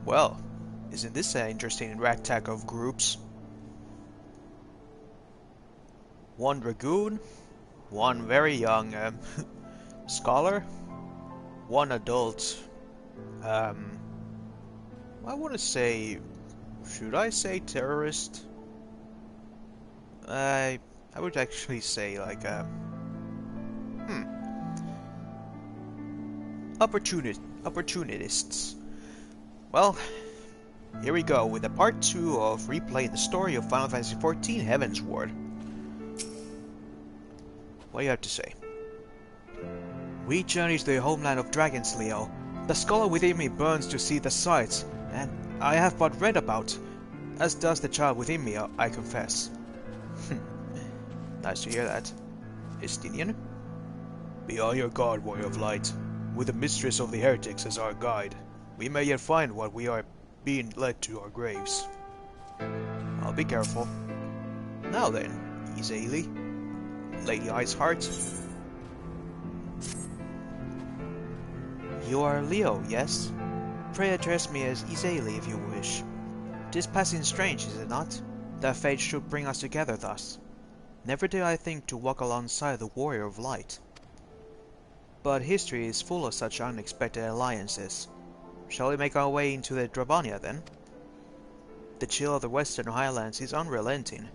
Well, isn't this an interesting ragtag of groups? One dragoon, one very young scholar, one adult, um, I want to say, should I say terrorist? I would actually say like, opportunists. Well, here we go with the part 2 of replaying the story of Final Fantasy XIV Heavensward. What do you have to say? We journey to the homeland of dragons, Leo. The scholar within me burns to see the sights, and I have but read about, as does the child within me, I confess. Nice to hear that. Estinian? Be on your guard, warrior of light. With the mistress of the heretics as our guide, we may yet find what we are being led to our graves. I'll be careful. Now then, Izayli. Lady Iceheart. You are Leo, yes? Pray address me as Izayli if you wish. 'Tis passing strange, is it not? That fate should bring us together thus. Never did I think to walk alongside the warrior of light. But history is full of such unexpected alliances. Shall we make our way into the Drabania then? The chill of the western highlands is unrelenting,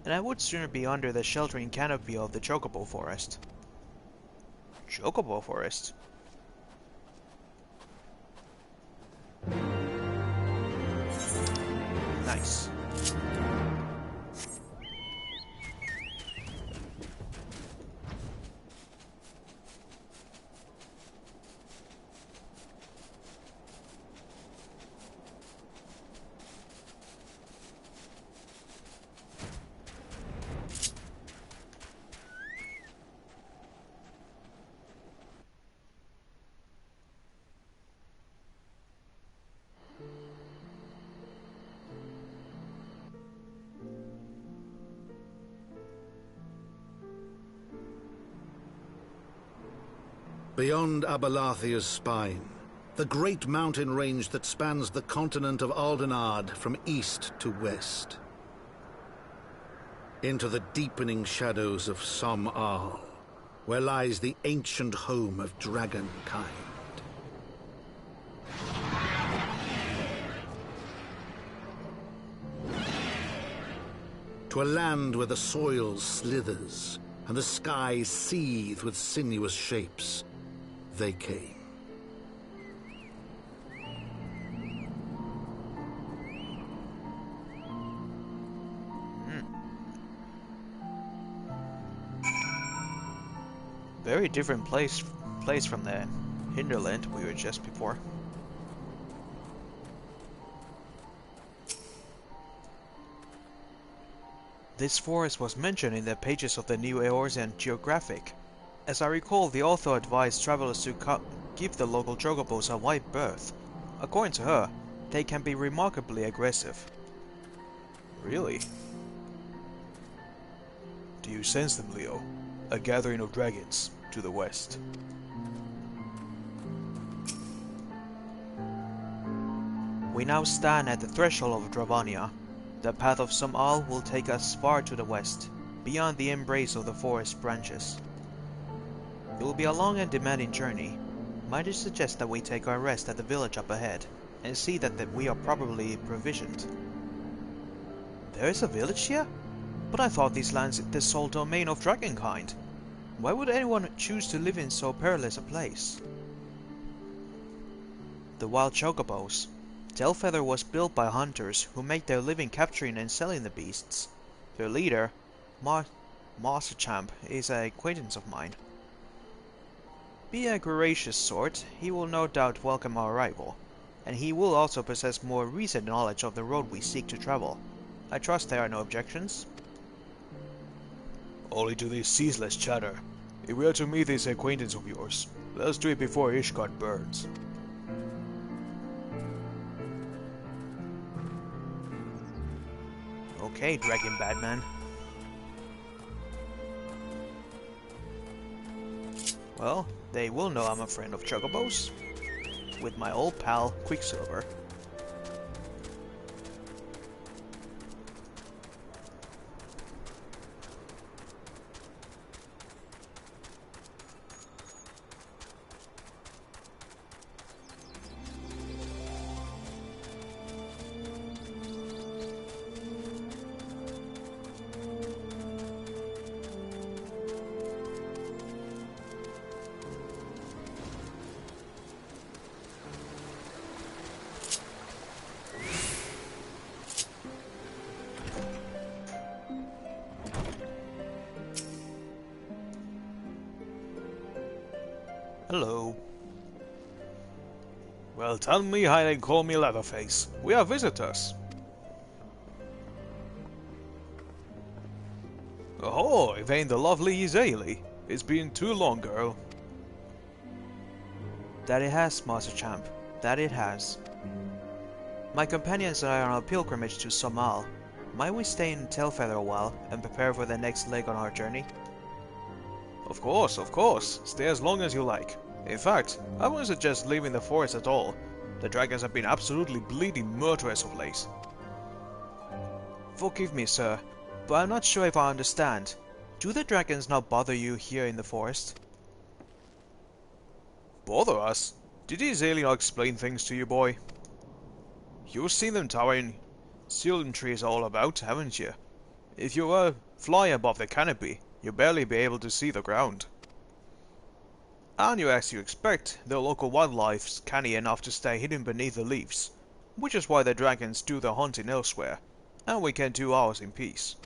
and I would sooner be under the sheltering canopy of the Chocobo Forest. Chocobo Forest? Nice. Beyond Abalathia's spine, the great mountain range that spans the continent of Aldenard from east to west. Into the deepening shadows of Som-Al, where lies the ancient home of dragonkind. To a land where the soil slithers and the skies seethe with sinuous shapes, they came. Very different place from the hinterland we were just before. This forest was mentioned in the pages of the New Eorzean Geographic. As I recall, the author advised travelers to give the local chocobos a wide berth. According to her, they can be remarkably aggressive. Really? Do you sense them, Leo? A gathering of dragons to the west. We now stand at the threshold of Dravania. The path of Som-Al will take us far to the west, beyond the embrace of the forest branches. It will be a long and demanding journey. Might I suggest that we take our rest at the village up ahead, and see that we are properly provisioned. There is a village here? But I thought these lands the sole domain of dragonkind. Why would anyone choose to live in so perilous a place? The wild chocobos. Tailfeather was built by hunters who make their living capturing and selling the beasts. Their leader, Masterchamp, is an acquaintance of mine. Being a gracious sort, he will no doubt welcome our arrival, and he will also possess more recent knowledge of the road we seek to travel. I trust there are no objections? Only to this ceaseless chatter. If we are to meet this acquaintance of yours, let us do it before Ishgard burns. Okay, Dragon Batman. Well, they will know I'm a friend of Chocobos, with my old pal Quicksilver. Hello. Well, tell me how they call me Leatherface. We are visitors. Ahoy, vain the lovely Izayli. It's been too long, girl. That it has, Master Champ. That it has. My companions and I are on a pilgrimage to Somal. Might we stay in Tailfeather a while and prepare for the next leg on our journey? Of course. Stay as long as you like. In fact, I wouldn't suggest leaving the forest at all. The dragons have been absolutely bleeding murderous of late. Forgive me, sir, but I'm not sure if I understand. Do the dragons not bother you here in the forest? Bother us? Did Izayli not explain things to you, boy? You've seen them towering ceiling trees all about, haven't you? If you were flying above the canopy, you'd barely be able to see the ground. And as you expect, the local wildlife's canny enough to stay hidden beneath the leaves, which is why the dragons do their hunting elsewhere, and we can do ours in peace.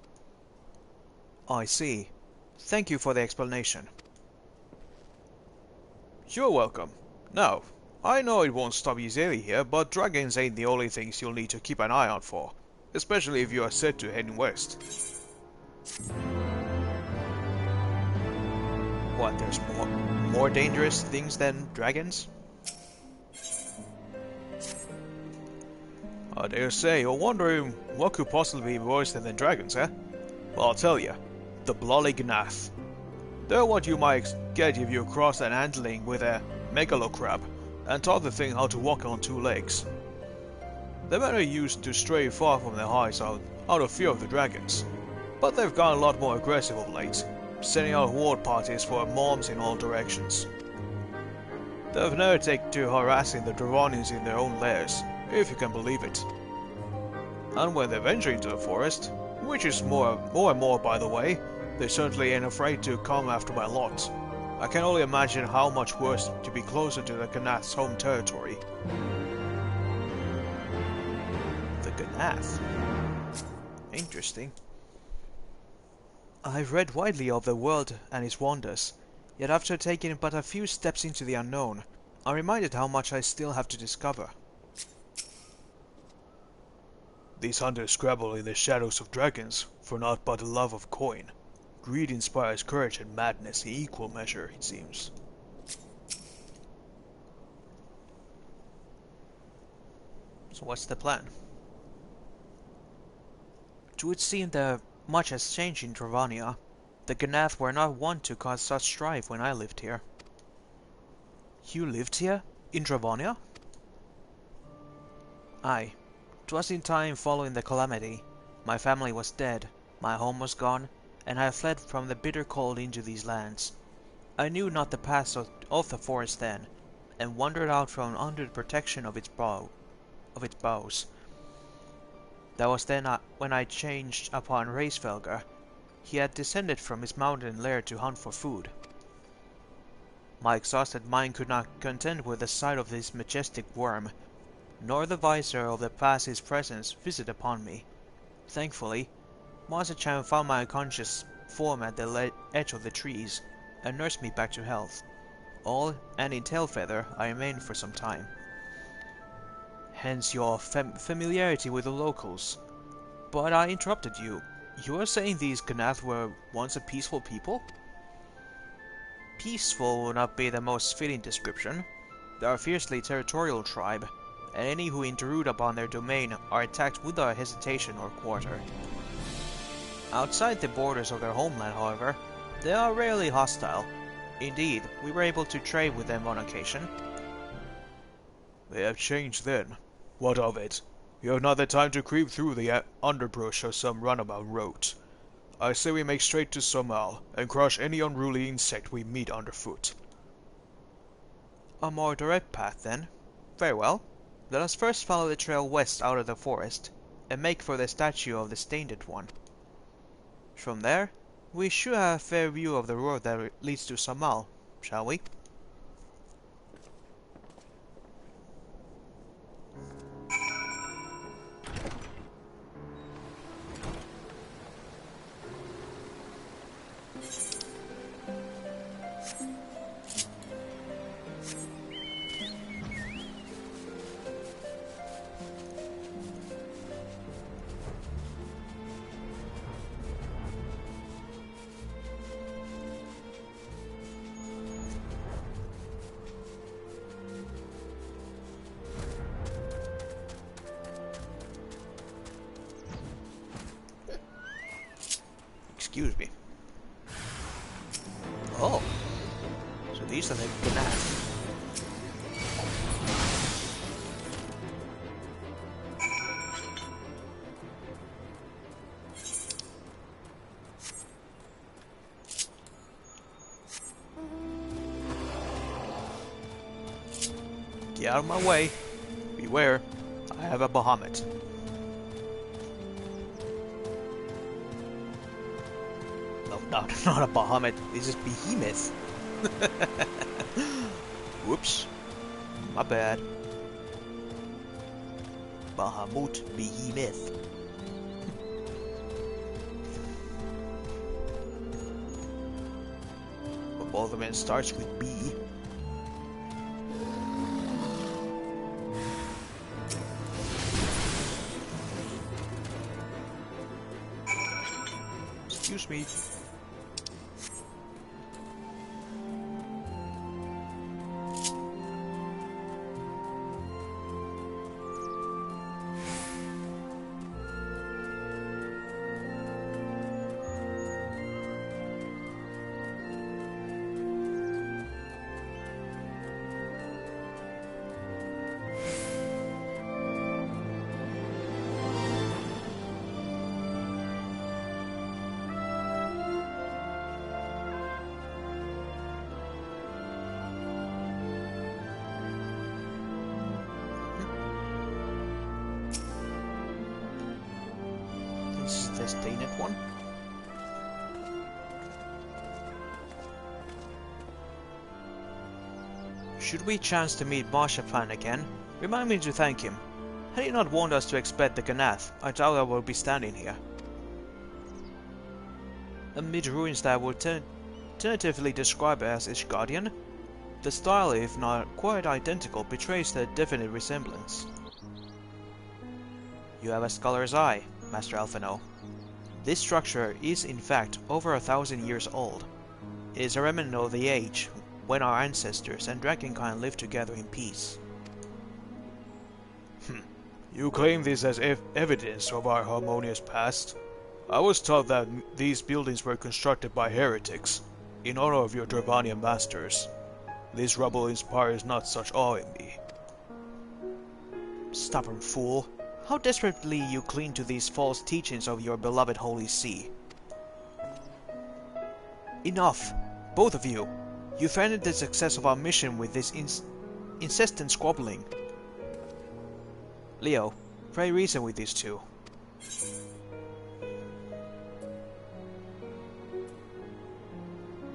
I see. Thank you for the explanation. You're welcome. Now, I know it won't stop Izayli here, but dragons ain't the only things you'll need to keep an eye out for, especially if you are set to heading west. What, there's more dangerous things than dragons? I dare say you're wondering what could possibly be worse than the dragons, eh? Well, I'll tell you. The bloody Gnath. They're what you might get if you crossed an antling with a megalocrab and taught the thing how to walk on two legs. The men are used to stray far from their hides out of fear of the dragons, but they've gotten a lot more aggressive of late, sending out horde parties for moms in all directions. They've never taken to harassing the Dravanians in their own lairs, if you can believe it. And when they venture into the forest, which is more and more by the way, they certainly ain't afraid to come after my lot. I can only imagine how much worse to be closer to the Gnath's home territory. The Gnath? Interesting. I've read widely of the world and its wonders, yet after taking but a few steps into the unknown, I'm reminded how much I still have to discover. These hunters scrabble in the shadows of dragons for naught but the love of coin. Greed inspires courage and madness in equal measure, it seems. So what's the plan? It would seem that much has changed in Dravania. The Gnath were not wont to cause such strife when I lived here. You lived here? In Dravania? Aye. 'Twas in time following the calamity. My family was dead, my home was gone, and I fled from the bitter cold into these lands. I knew not the paths of the forest then, and wandered out from under the protection of its boughs. That was then when I changed upon Racefelger. He had descended from his mountain lair to hunt for food. My exhausted mind could not contend with the sight of this majestic worm, nor the visor of the past his presence visit upon me. Thankfully, Master Chan found my unconscious form at the edge of the trees, and nursed me back to health. And in Tailfeather I remained for some time. Hence your familiarity with the locals. But I interrupted you. You were saying these Gnath were once a peaceful people? Peaceful would not be the most fitting description. They are a fiercely territorial tribe, and any who intrude upon their domain are attacked without hesitation or quarter. Outside the borders of their homeland, however, they are rarely hostile. Indeed, we were able to trade with them on occasion. They have changed then. What of it? You have not the time to creep through the underbrush or some runabout road. I say we make straight to Somal, and crush any unruly insect we meet underfoot. A more direct path, then. Very well. Let us first follow the trail west out of the forest, and make for the statue of the Stained One. From there, we should have a fair view of the road that leads to Samal, shall we? Excuse me. Oh. So these are the bananas. Get out of my way. Beware. I have a Bahamut. No, not a Bahamut. This is Behemoth. Whoops. My bad. Bahamut Behemoth. But both of them starts with B. Excuse me. This is the stained one. Should we chance to meet Marshapan again, remind me to thank him. Had he not warned us to expect the Ganath, I doubt I will be standing here. Amid ruins that I would tentatively describe as Ishgardian, the style, if not quite identical, betrays a definite resemblance. You have a scholar's eye, Master Alphino. This structure is in fact over 1,000 years old. It is a remnant of the age when our ancestors and dragonkind lived together in peace. You claim this as evidence of our harmonious past? I was taught that these buildings were constructed by heretics, in honor of your Dravanian masters. This rubble inspires not such awe in me. Stubborn fool. How desperately you cling to these false teachings of your beloved Holy See. Enough, both of you. You threatened the success of our mission with this incessant squabbling. Leo, pray reason with these two.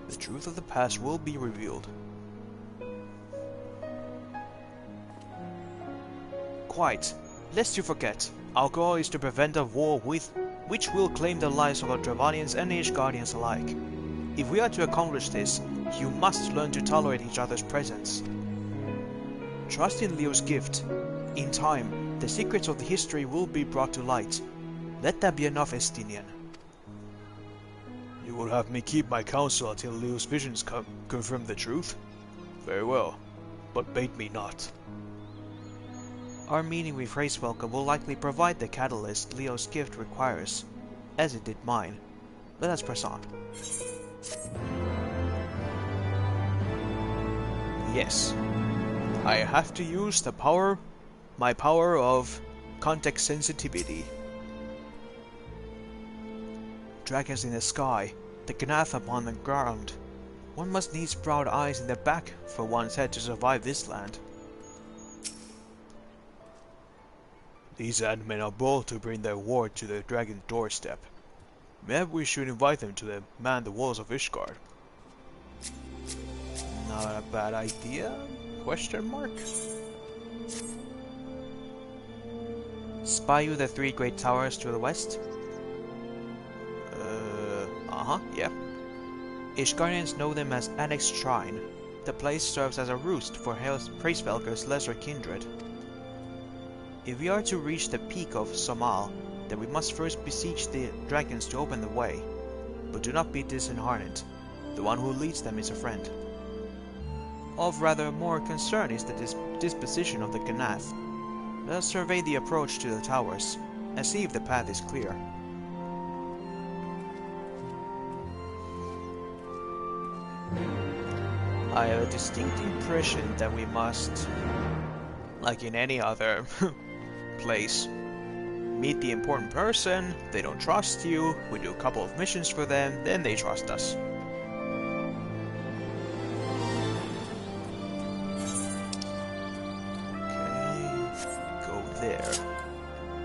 The truth of the past will be revealed. Quite. Lest you forget, our goal is to prevent a war which will claim the lives of our Dravanians and Ishgardians alike. If we are to accomplish this, you must learn to tolerate each other's presence. Trust in Leo's gift. In time, the secrets of the history will be brought to light. Let that be enough, Estinian. You will have me keep my counsel until Leo's visions confirm the truth? Very well, but bait me not. Our meeting with Race-Welcome will likely provide the catalyst Leo's gift requires, as it did mine. Let us press on. Yes, I have to use my power of context sensitivity. Dragons in the sky, the Gnath upon the ground. One must needs proud eyes in the back for one's head to survive this land. These Ant-Men are bold to bring their war to the dragon's doorstep. Maybe we should invite them to man the walls of Ishgard. Not a bad idea? Question mark? Spy you the 3 great towers to the west? Yeah. Ishgardians know them as Annexed Shrine. The place serves as a roost for Hraesvelgur's lesser kindred. If we are to reach the peak of Somal, then we must first besiege the dragons to open the way. But do not be disheartened. The one who leads them is a friend. Of rather more concern is the disposition of the Ganath. Let us survey the approach to the towers, and see if the path is clear. I have a distinct impression that we must, like in any other place, meet the important person, they don't trust you, we do a couple of missions for them, then they trust us. Okay, go there.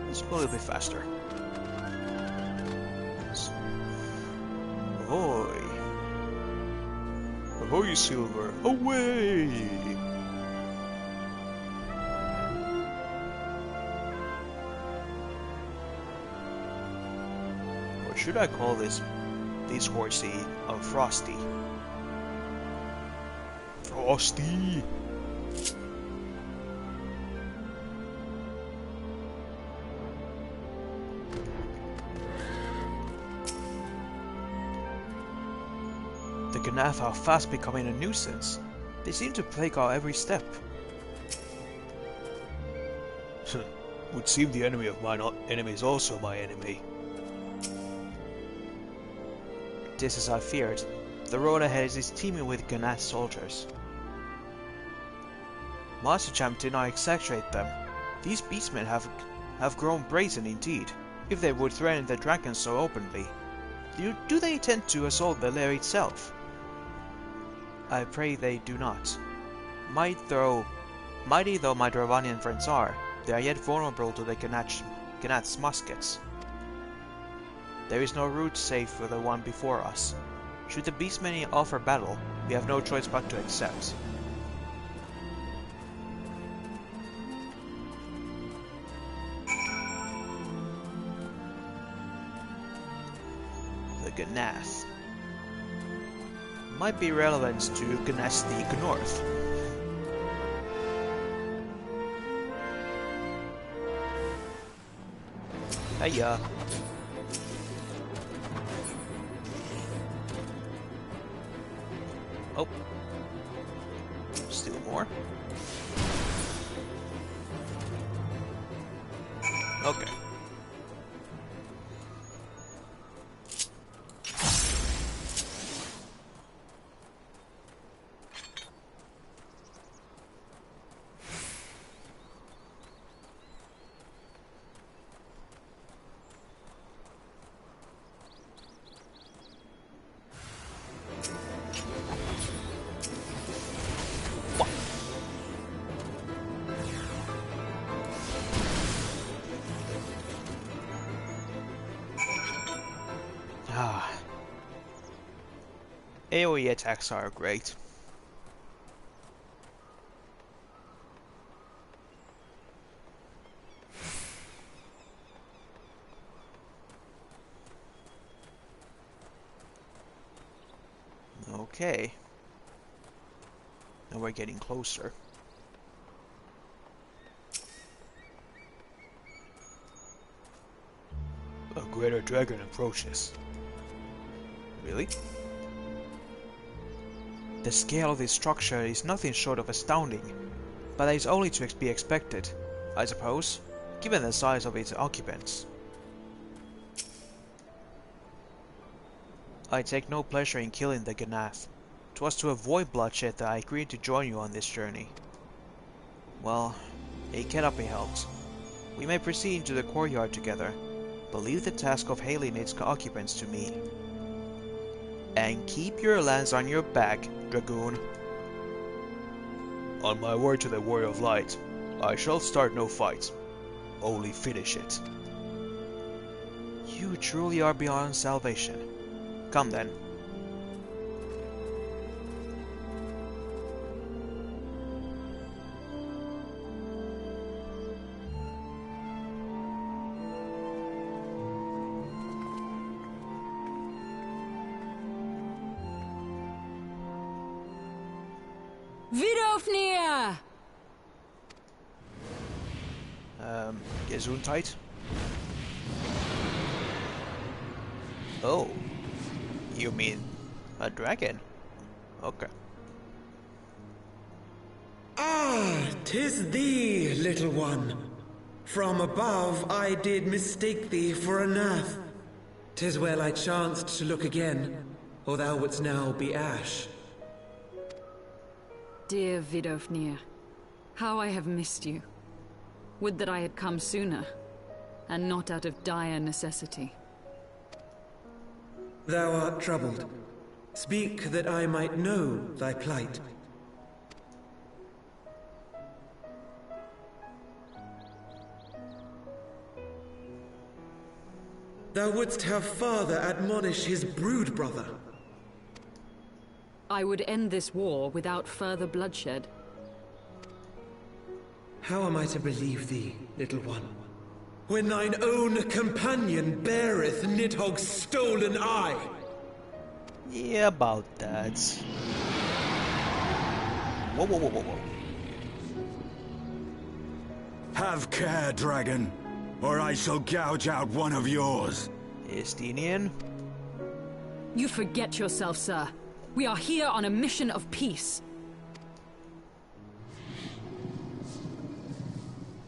Let's go a little bit faster. Ahoy! Ahoy, Silver! Away! Or should I call this horsey Frosty? Frosty! The Gnath are fast becoming a nuisance. They seem to plague our every step. Would seem the enemy of mine enemy is also my enemy. Just as I feared. The road ahead is teeming with Gnath soldiers. Master Champ did not exaggerate them. These beastmen have grown brazen indeed, if they would threaten the dragons so openly. Do they intend to assault the lair itself? I pray they do not. Mighty though my Dravanian friends are, they are yet vulnerable to the Gnath's muskets. There is no route safe for the one before us. Should the beastmen offer battle, we have no choice but to accept. The Gnath might be relevant to Gnastic North. Hiya. Oh. Still more. Okay. AoE attacks are great. Okay. Now we're getting closer. A greater dragon approaches. Really? The scale of this structure is nothing short of astounding, but that is only to be expected, I suppose, given the size of its occupants. I take no pleasure in killing the Gnath. 'Twas to avoid bloodshed that I agreed to join you on this journey. Well, it cannot be helped. We may proceed into the courtyard together, but leave the task of hailing its occupants to me. And keep your lance on your back, Dragoon. On my word to the Warrior of Light, I shall start no fight. Only finish it. You truly are beyond salvation. Come then. Vidofnia! Gesundheit? Oh. You mean a dragon? Okay. Ah, 'tis thee, little one. From above I did mistake thee for a Gnath. 'Tis well I chanced to look again, or thou wouldst now be ash. dear Vidofnir. How I have missed you. Would that I had come sooner, and not out of dire necessity. Thou art troubled. Speak that I might know thy plight. Thou wouldst have father admonish his brood brother. I would end this war without further bloodshed. How am I to believe thee, little one, when thine own companion beareth Nidhogg's stolen eye? Yeah, about that. Whoa, whoa, whoa, whoa, whoa. Have care, dragon, or I shall gouge out one of yours. Estinian? You forget yourself, sir. We are here on a mission of peace.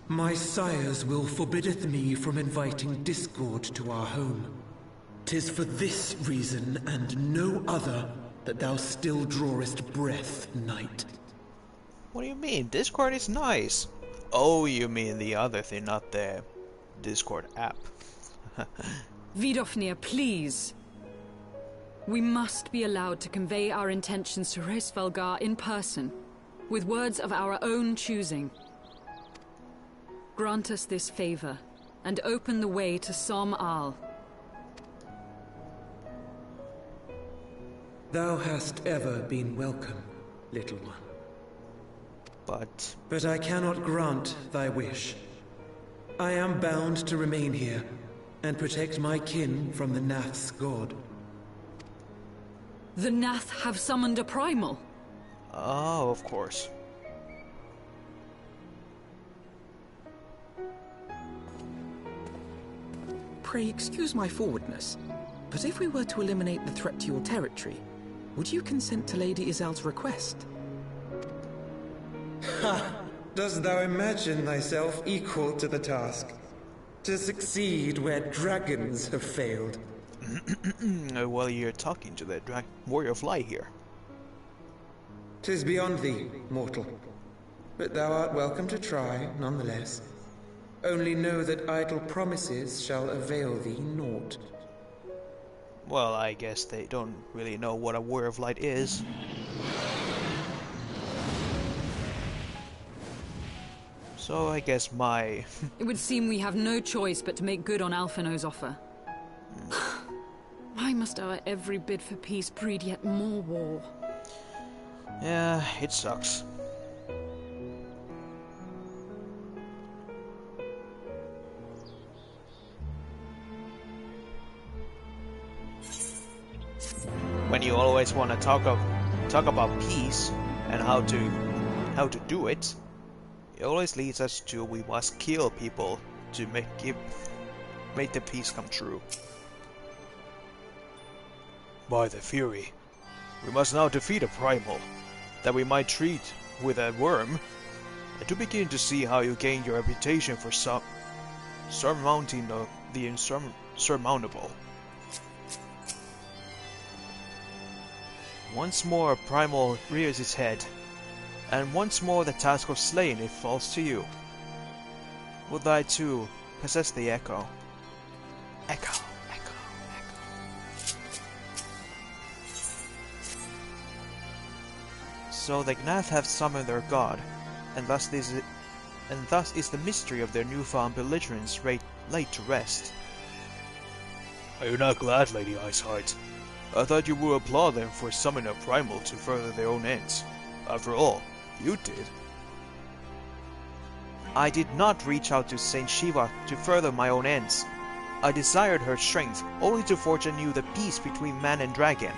My sire's will forbiddeth me from inviting discord to our home. 'Tis for this reason and no other that thou still drawest breath, knight. What do you mean? Discord is nice. Oh, you mean the other thing, not the Discord app. Vidofnir, please. We must be allowed to convey our intentions to Hraesvelgar in person, with words of our own choosing. Grant us this favor, and open the way to Som Al. Thou hast ever been welcome, little one. But I cannot grant thy wish. I am bound to remain here, and protect my kin from the Nath's god. The Nath have summoned a primal. oh, of course. Pray excuse my forwardness, but if we were to eliminate the threat to your territory, would you consent to Lady Izel's request? Ha! Dost thou imagine thyself equal to the task? To succeed where dragons have failed? Well, you're talking to the warrior of light here. 'Tis beyond thee, mortal. But thou art welcome to try, nonetheless. Only know that idle promises shall avail thee naught. Well, I guess they don't really know what a warrior of light is. So I guess my... It would seem we have no choice but to make good on Alphino's offer. Why must our every bid for peace breed yet more war? yeah, it sucks. When you always want to talk about peace and how to do it, it always leads us to we must kill people to make the peace come true. By the Fury, we must now defeat a primal that we might treat with a worm, and to begin to see how you gain your reputation for surmounting the insurmountable. Once more a primal rears its head, and once more the task of slaying it falls to you. Would I too possess the echo? Echo, echo, echo. So the Gnath have summoned their god, and thus is the mystery of their newfound belligerence laid to rest. Are you not glad, Lady Iceheart? I thought you would applaud them for summoning a primal to further their own ends. After all, you did. I did not reach out to Saint Shiva to further my own ends. I desired her strength only to forge anew the peace between man and dragon.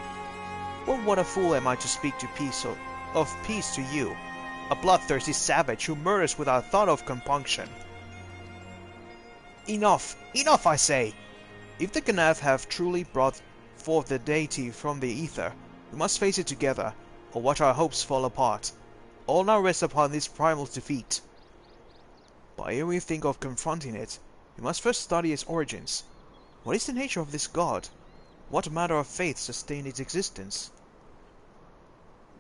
Or what a fool am I to speak of peace to you, a bloodthirsty savage who murders without thought of compunction. Enough! Enough, I say! If the Gnath have truly brought forth the deity from the ether, we must face it together, or watch our hopes fall apart. All now rests upon this primal's defeat. But ere we think of confronting it, we must first study its origins. What is the nature of this god? What matter of faith sustained its existence?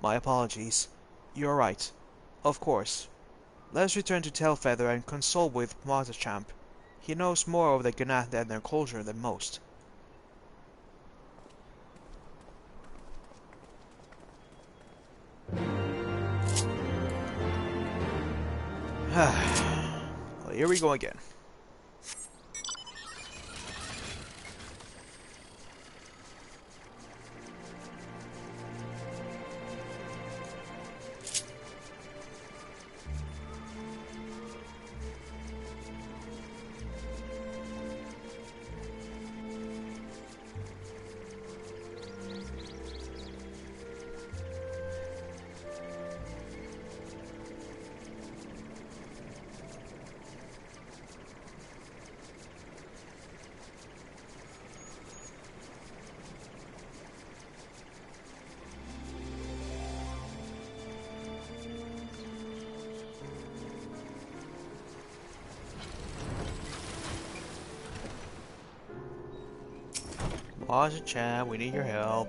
My apologies. You're right. Of course. Let's return to Tailfeather and consult with Marzachamp. He knows more of the Ganath and their culture than most. Well, here we go again. Marzachamp, we need your help.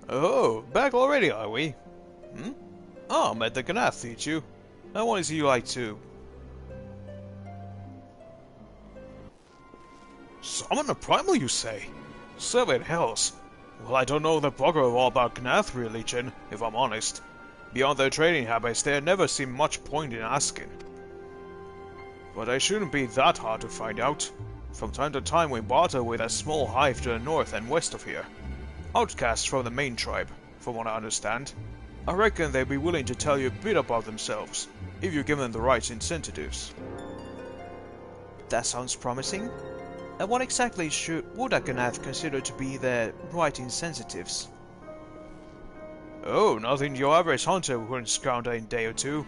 Oh, back already, are we? Oh, met the Ganath, did you? I want to see you like too. Summon a primal, you say? 7 hells. Well, I don't know the bugger all about Ganath religion, if I'm honest. Beyond their trading habits, there never seemed much point in asking. But I shouldn't be that hard to find out. From time to time we barter with a small hive to the north and west of here. Outcasts from the main tribe, from what I understand. I reckon they'd be willing to tell you a bit about themselves, if you give them the right incentives. That sounds promising. And what exactly would a Ganath consider to be the right incentives? Oh, nothing your average hunter wouldn't scout in a day or two.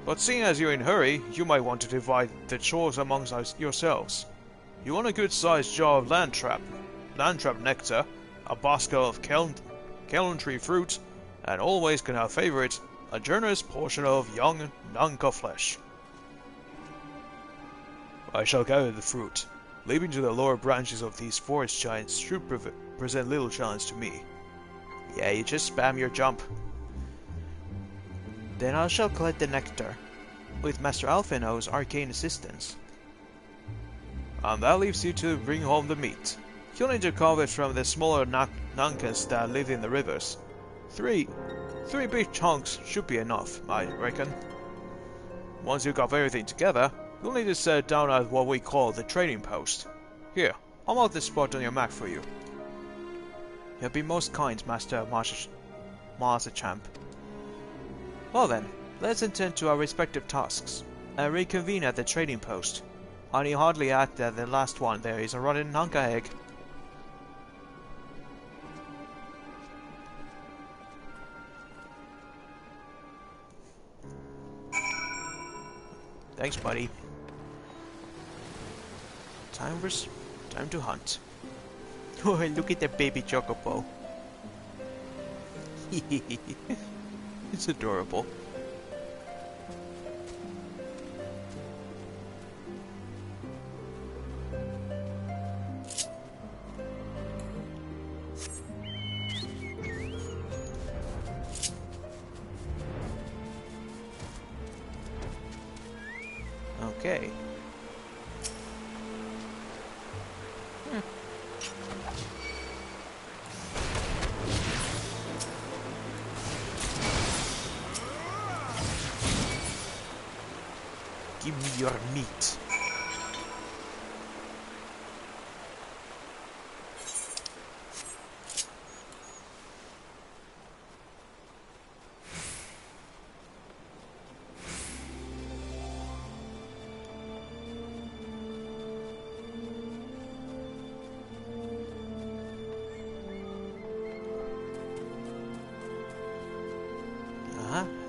But seeing as you're in a hurry, you might want to divide the chores amongst yourselves. You want a good-sized jar of land trap nectar, a basket of Kelentry fruit, and always can have favorite, a generous portion of young Nanka flesh. I shall gather the fruit. Leaping to the lower branches of these forest giants should present little challenge to me. Yeah, you just spam your jump. Then I shall collect the nectar, with Master Alphino's arcane assistance. And that leaves you to bring home the meat. You'll need to carve it from the smaller Nankas that live in the rivers. Three big chunks should be enough, I reckon. Once you've got everything together, you'll need to set it down at what we call the trading post. Here, I'll mark this spot on your map for you. You'll be most kind, Master Marzachamp. Well then, let's attend to our respective tasks, and reconvene at the trading post. I need hardly add that the last one there is a rotten Nanka egg. Thanks, buddy. Time to hunt. Oh, look at that baby chocobo. It's adorable. Okay. Give me your meat.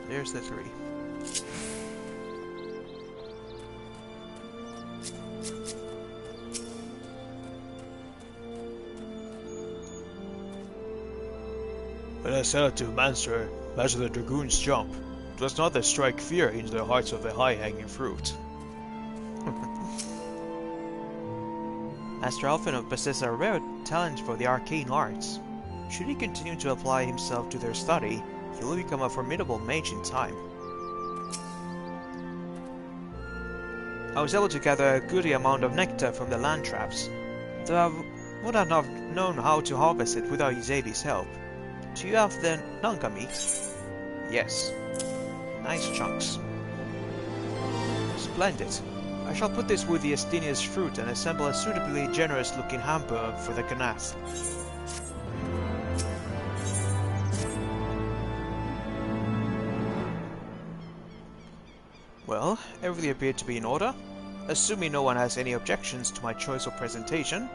There's the 3. When I set out to master the dragoon's jump, it was not to strike fear into the hearts of the high-hanging fruit. Master Alphino possesses a rare talent for the arcane arts. Should he continue to apply himself to their study, he will become a formidable mage in time. I was able to gather a goodly amount of nectar from the land traps, though I would not have known how to harvest it without XIV's help. Do you have the nanga meat? Yes. Nice chunks. Splendid. I shall put this with the Estinia's fruit and assemble a suitably generous-looking hamper for the Ganath. Well, everything appeared to be in order. Assuming no one has any objections to my choice of presentation,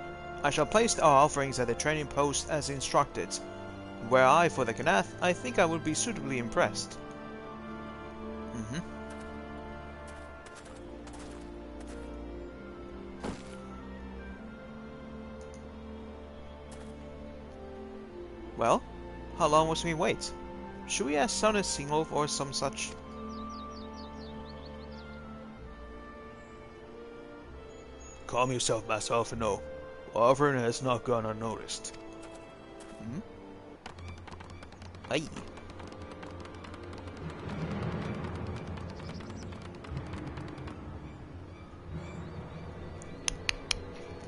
I shall place our offerings at the training post as instructed. Were I for the Ganath, I think I would be suitably impressed. Well, how long must we wait? Should we sound a signal or some such? Calm yourself, Master Alphino. Our offering has not gone unnoticed. Aye.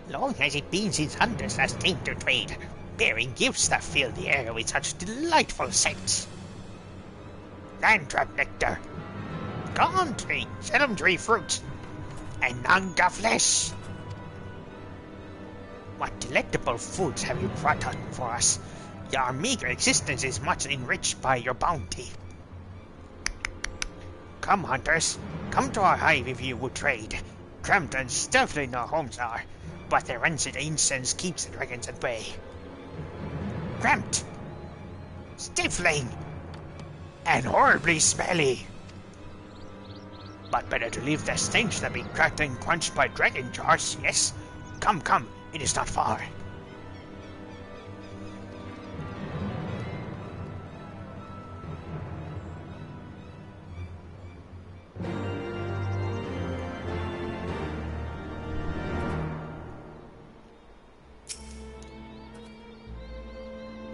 Long has it been since hunters last came to trade, bearing gifts that fill the air with such delightful scents. Landtrap nectar, corn tree, sedum tree fruit, and nanga flesh. What delectable foods have you brought out for us? Your meager existence is much enriched by your bounty. Come, hunters, come to our hive if you would trade. Cramped and stifling our homes are, but the rancid incense keeps the dragons at bay. Cramped, stifling, and horribly smelly. But better to leave the stench than be cracked and quenched by dragon jars, yes? Come, come, it is not far.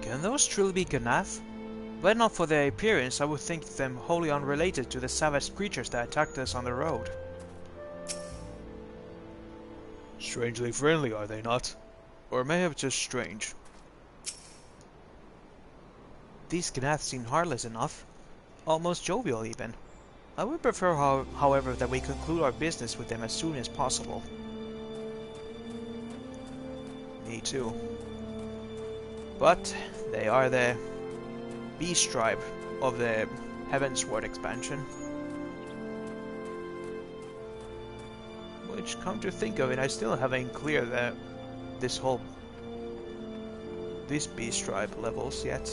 Can those truly be Ganath? Were it not for their appearance, I would think them wholly unrelated to the savage creatures that attacked us on the road. Strangely friendly, are they not? Or mayhap just strange. These Ganath seem heartless enough, almost jovial even. I would prefer, however, that we conclude our business with them as soon as possible. Me too. But they are the beast tribe of the Heavensward expansion. Which, come to think of it, I still haven't cleared this beast tribe levels yet.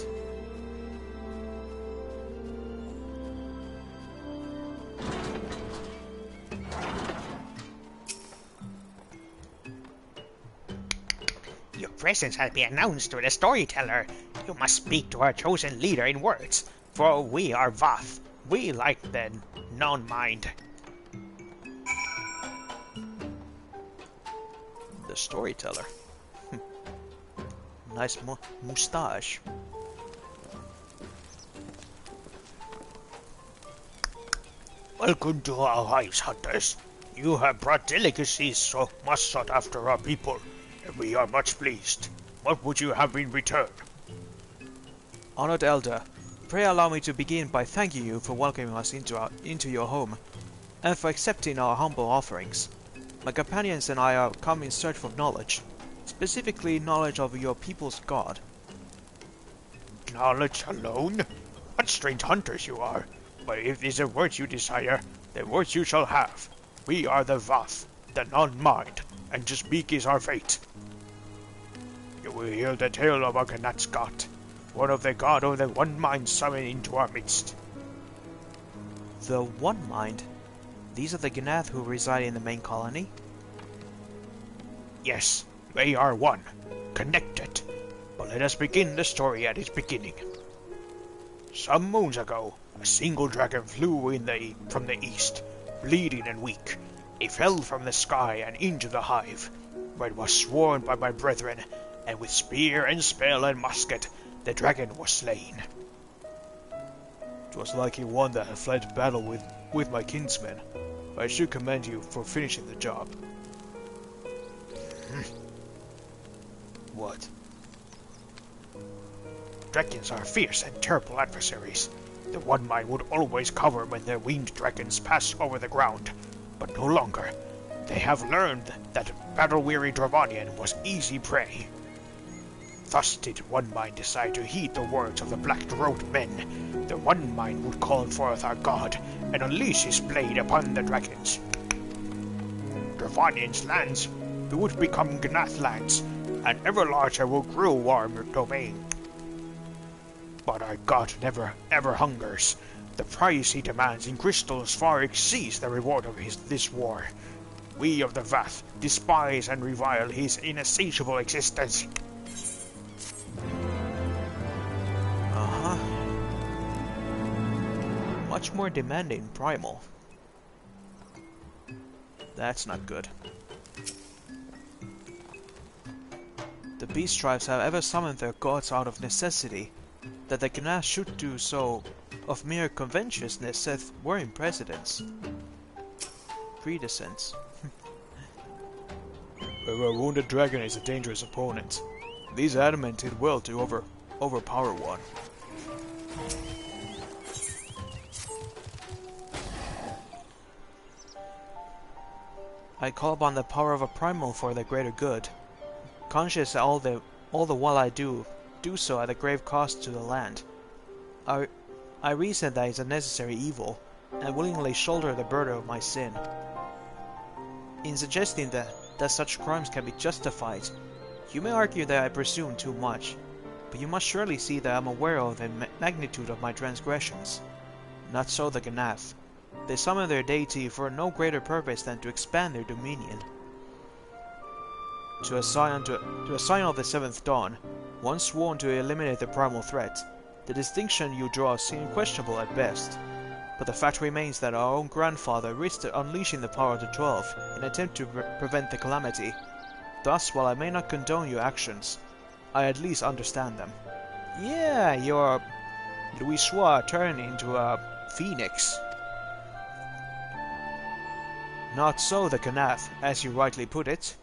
Your presence has been announced to the storyteller. You must speak to our chosen leader in words, for we are Vath. We like the non-mind. The storyteller. Nice moustache. Welcome to our hives, hunters. You have brought delicacies so much sought after our people, and we are much pleased. What would you have in return? Honored Elder, pray allow me to begin by thanking you for welcoming us into your home, and for accepting our humble offerings. My companions and I have come in search of knowledge, specifically knowledge of your people's god. Knowledge alone? What strange hunters you are! But if these are words you desire, then words you shall have. We are the Vath, the non-mind, and to speak is our fate. You will hear the tale of our Ganath's god, one of the god of the One Mind summoned into our midst. The One Mind? These are the Ganath who reside in the main colony? Yes, they are one, connected. But let us begin the story at its beginning. Some moons ago, a single dragon flew from the east, bleeding and weak. It fell from the sky and into the hive, where it was sworn by my brethren, and with spear and spell and musket, the dragon was slain. It was like he won that and fled to battle with my kinsmen. I should commend you for finishing the job. What? Dragons are fierce and terrible adversaries. The One Mind would always cover when their winged dragons pass over the ground, but no longer. They have learned that battle-weary Dravanian was easy prey. Thus did One Mind decide to heed the words of the Black-Throat men. The One Mind would call forth our god and unleash his blade upon the dragons. Dravanian's lands would become Gnath lands, and ever larger will grow our domain. But our god never ever hungers. The price he demands in crystals far exceeds the reward of this war. We of the Vath despise and revile his insatiable existence. Much more demanding primal. That's not good. The beast tribes have ever summoned their gods out of necessity. That the Gnath should do so of mere covetousness sets worrying precedents. Predecessors. A wounded dragon is a dangerous opponent. These adamant did well to overpower one. I call upon the power of a primal for the greater good. Conscious all the while I do so at a grave cost to the land. I reason that it's a necessary evil, and willingly shoulder the burden of my sin. In suggesting that such crimes can be justified, you may argue that I presume too much, but you must surely see that I am aware of the magnitude of my transgressions. Not so the Gnath. They summon their deity for no greater purpose than to expand their dominion. To a sign of the seventh dawn, one sworn to eliminate the primal threat, the distinction you draw seems questionable at best. But the fact remains that our own grandfather risked unleashing the power of the 12 in an attempt to prevent the calamity. Thus, while I may not condone your actions, I at least understand them. Yeah, your Louisois turned into a phoenix. Not so the Gnath, as you rightly put it.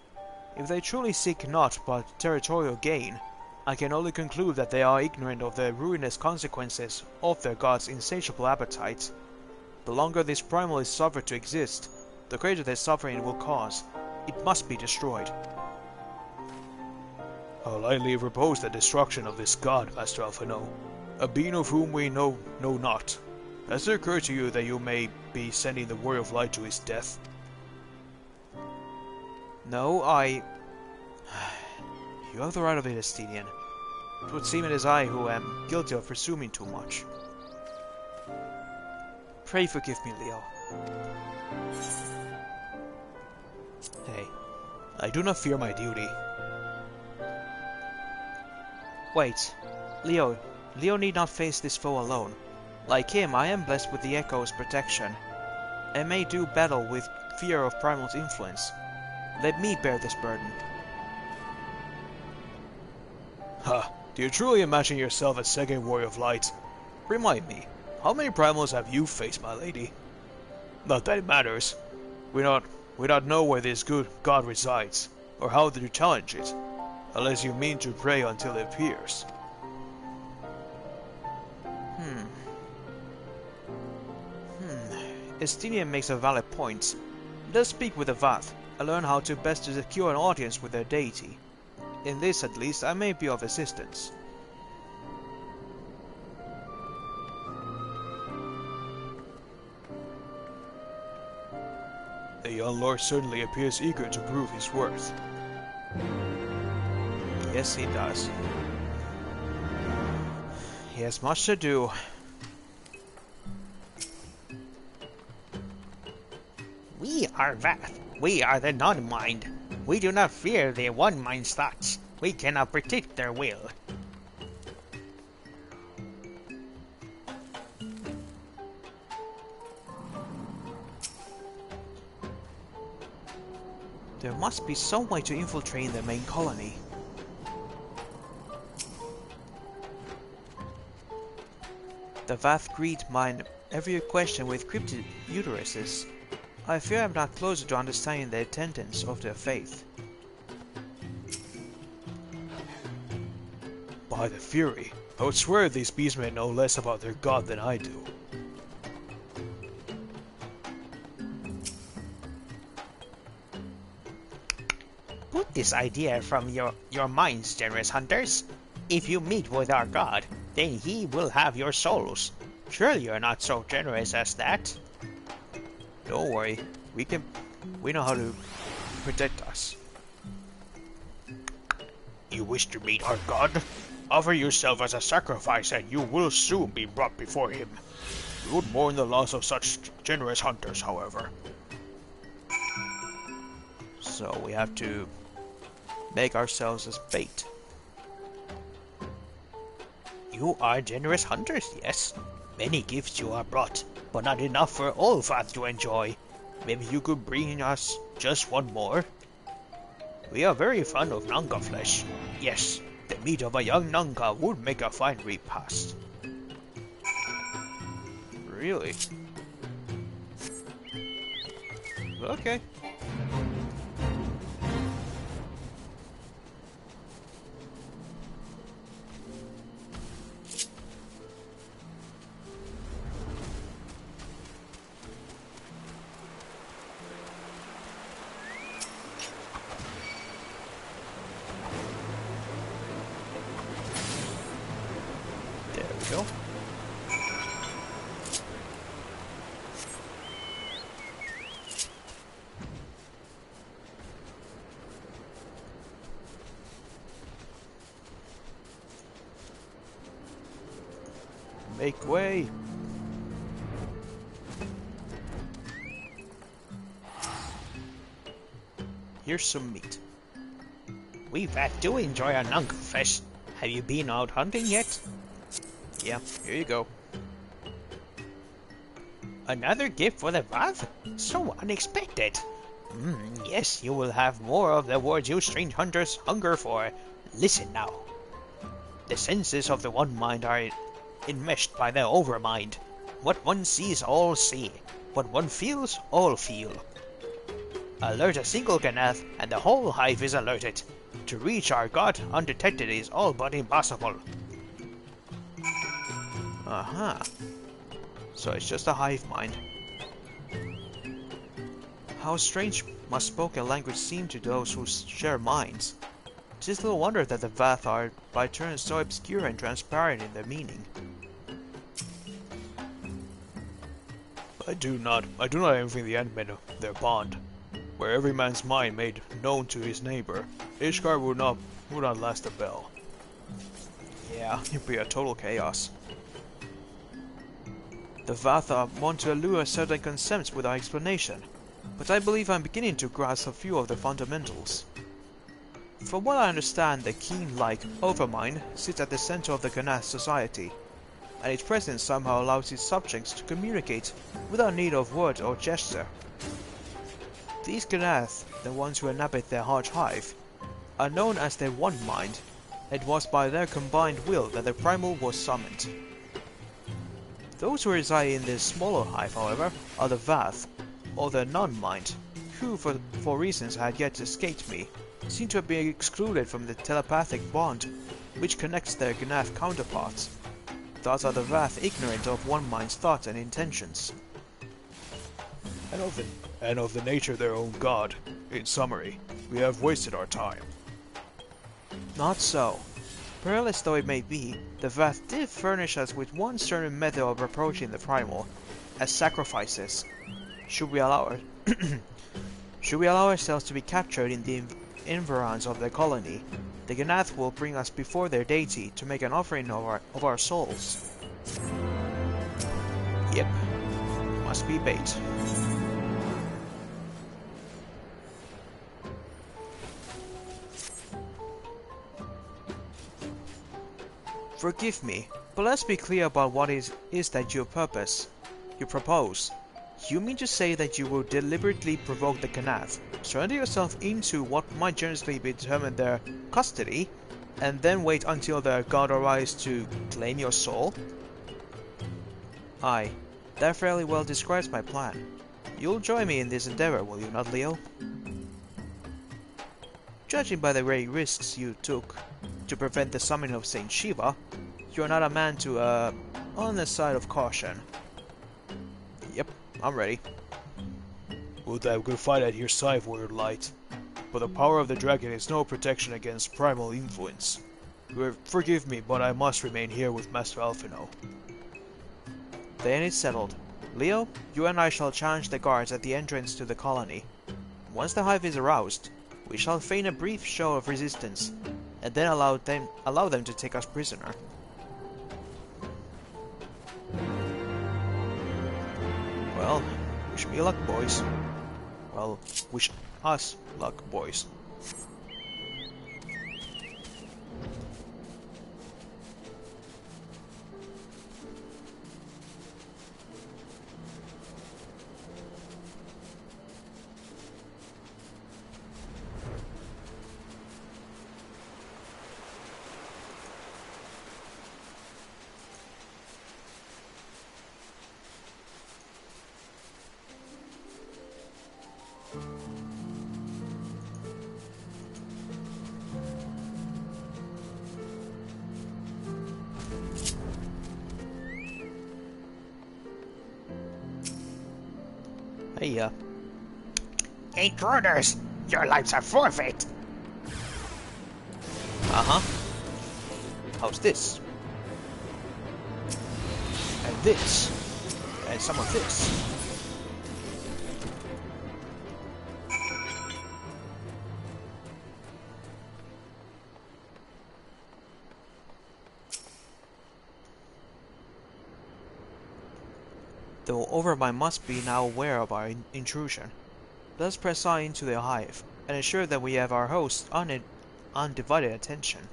If they truly seek naught but territorial gain, I can only conclude that they are ignorant of the ruinous consequences of their god's insatiable appetite. The longer this primal is suffered to exist, the greater the suffering it will cause. It must be destroyed. How lightly propose the destruction of this god, Master Alphino, a being of whom we know not. Has it occurred to you that you may be sending the Warrior of Light to his death? No, You have the right of it, Estinian. It would seem it is I who am guilty of presuming too much. Pray forgive me, Leo. Hey, I do not fear my duty. Wait, Leo need not face this foe alone. Like him, I am blessed with the Echo's protection, and may do battle with fear of Primal's influence. Let me bear this burden. Ha! Do you truly imagine yourself a second Warrior of Light? Remind me, how many Primals have you faced, my lady? Not that it matters. We not know where this good god resides, or how to challenge it, unless you mean to pray until it appears. Estinian makes a valid point. Let us speak with the Vath, and learn how to best to secure an audience with their deity. In this, at least, I may be of assistance. The young lord certainly appears eager to prove his worth. Yes, he does. He has much to do. We are Vath. We are the non-mind. We do not fear the One Mind's thoughts. We cannot predict their will. There must be some way to infiltrate the main colony. The Vath greet mine every question with cryptic uteruses. I fear I'm not closer to understanding the tenets of their faith. By the Fury, I would swear these beastmen know less about their god than I do. Put this idea from your minds, generous hunters. If you meet with our god, then he will have your souls. Surely you're not so generous as that. Don't worry, we know how to protect us. You wish to meet our god? Offer yourself as a sacrifice and you will soon be brought before him. We would mourn the loss of such generous hunters, however. So we have to make ourselves as bait. You are generous hunters, yes. Many gifts you are brought, but not enough for all Vath to enjoy. Maybe you could bring us just one more? We are very fond of Nanga flesh. Yes, the meat of a young Nanga would make a fine repast. Really? Okay. There we go. Make way. Here's some meat. We Vath do enjoy our Nanga flesh. Have you been out hunting yet? Yeah, here you go. Another gift for the Vath? So unexpected. Yes, you will have more of the words you strange hunters hunger for. Listen now. The senses of the one mind are enmeshed by the overmind. What one sees, all see. What one feels, all feel. Alert a single Ganath, and the whole hive is alerted. To reach our god undetected is all but impossible. Aha. So it's just a hive mind. How strange must spoken language seem to those who share minds. It is little wonder that the Vath are by turns so obscure and transparent in their meaning. I do not envy the endmen of their bond, where every man's mind made known to his neighbor. Ishgard would not last a bell. Yeah, it'd be a total chaos. The Vatha want to allure certain concepts with our explanation, but I believe I'm beginning to grasp a few of the fundamentals. From what I understand, the keen-like Overmind sits at the center of the Ganath society, and its presence somehow allows its subjects to communicate without need of word or gesture. These Ganath, the ones who inhabit their large hive, are known as the One Mind. It was by their combined will that the Primal was summoned. Those who reside in this smaller hive, however, are the Vath, or the Non-Mind, who, for reasons that had yet escaped me, seem to have been excluded from the telepathic bond which connects their Ganath counterparts. Thus are the Vath ignorant of One Mind's thoughts and intentions. And of the nature of their own god. In summary, we have wasted our time. Not so. Perilous though it may be, the Vath did furnish us with one certain method of approaching the Primal, as sacrifices. Should we allow ourselves to be captured in the environs of their colony, the Ganath will bring us before their deity to make an offering of our souls. Yep, must be bait. Forgive me, but let's be clear about what is that you propose. You mean to say that you will deliberately provoke the Ganath, surrender yourself into what might generously be determined their custody, and then wait until their god arrives to claim your soul? Aye, that fairly well describes my plan. You'll join me in this endeavor, will you not, Leo? Judging by the great risks you took to prevent the summoning of Saint Shiva, you're not a man to, on the side of caution. Yep, I'm ready. Would that we could fight at your side, Warrior Light. But the power of the dragon is no protection against primal influence. Forgive me, but I must remain here with Master Alphino. Then it's settled. Leo, you and I shall challenge the guards at the entrance to the colony. Once the hive is aroused, we shall feign a brief show of resistance, and then allow them to take us prisoner. Well, wish me luck, boys. Well, wish us luck, boys. Hey, Intruders! Your lives are forfeit! uh-huh. How's this? And this. And some of this. The Overmind must be now aware of our intrusion. Let us press on into the hive, and ensure that we have our host's undivided attention.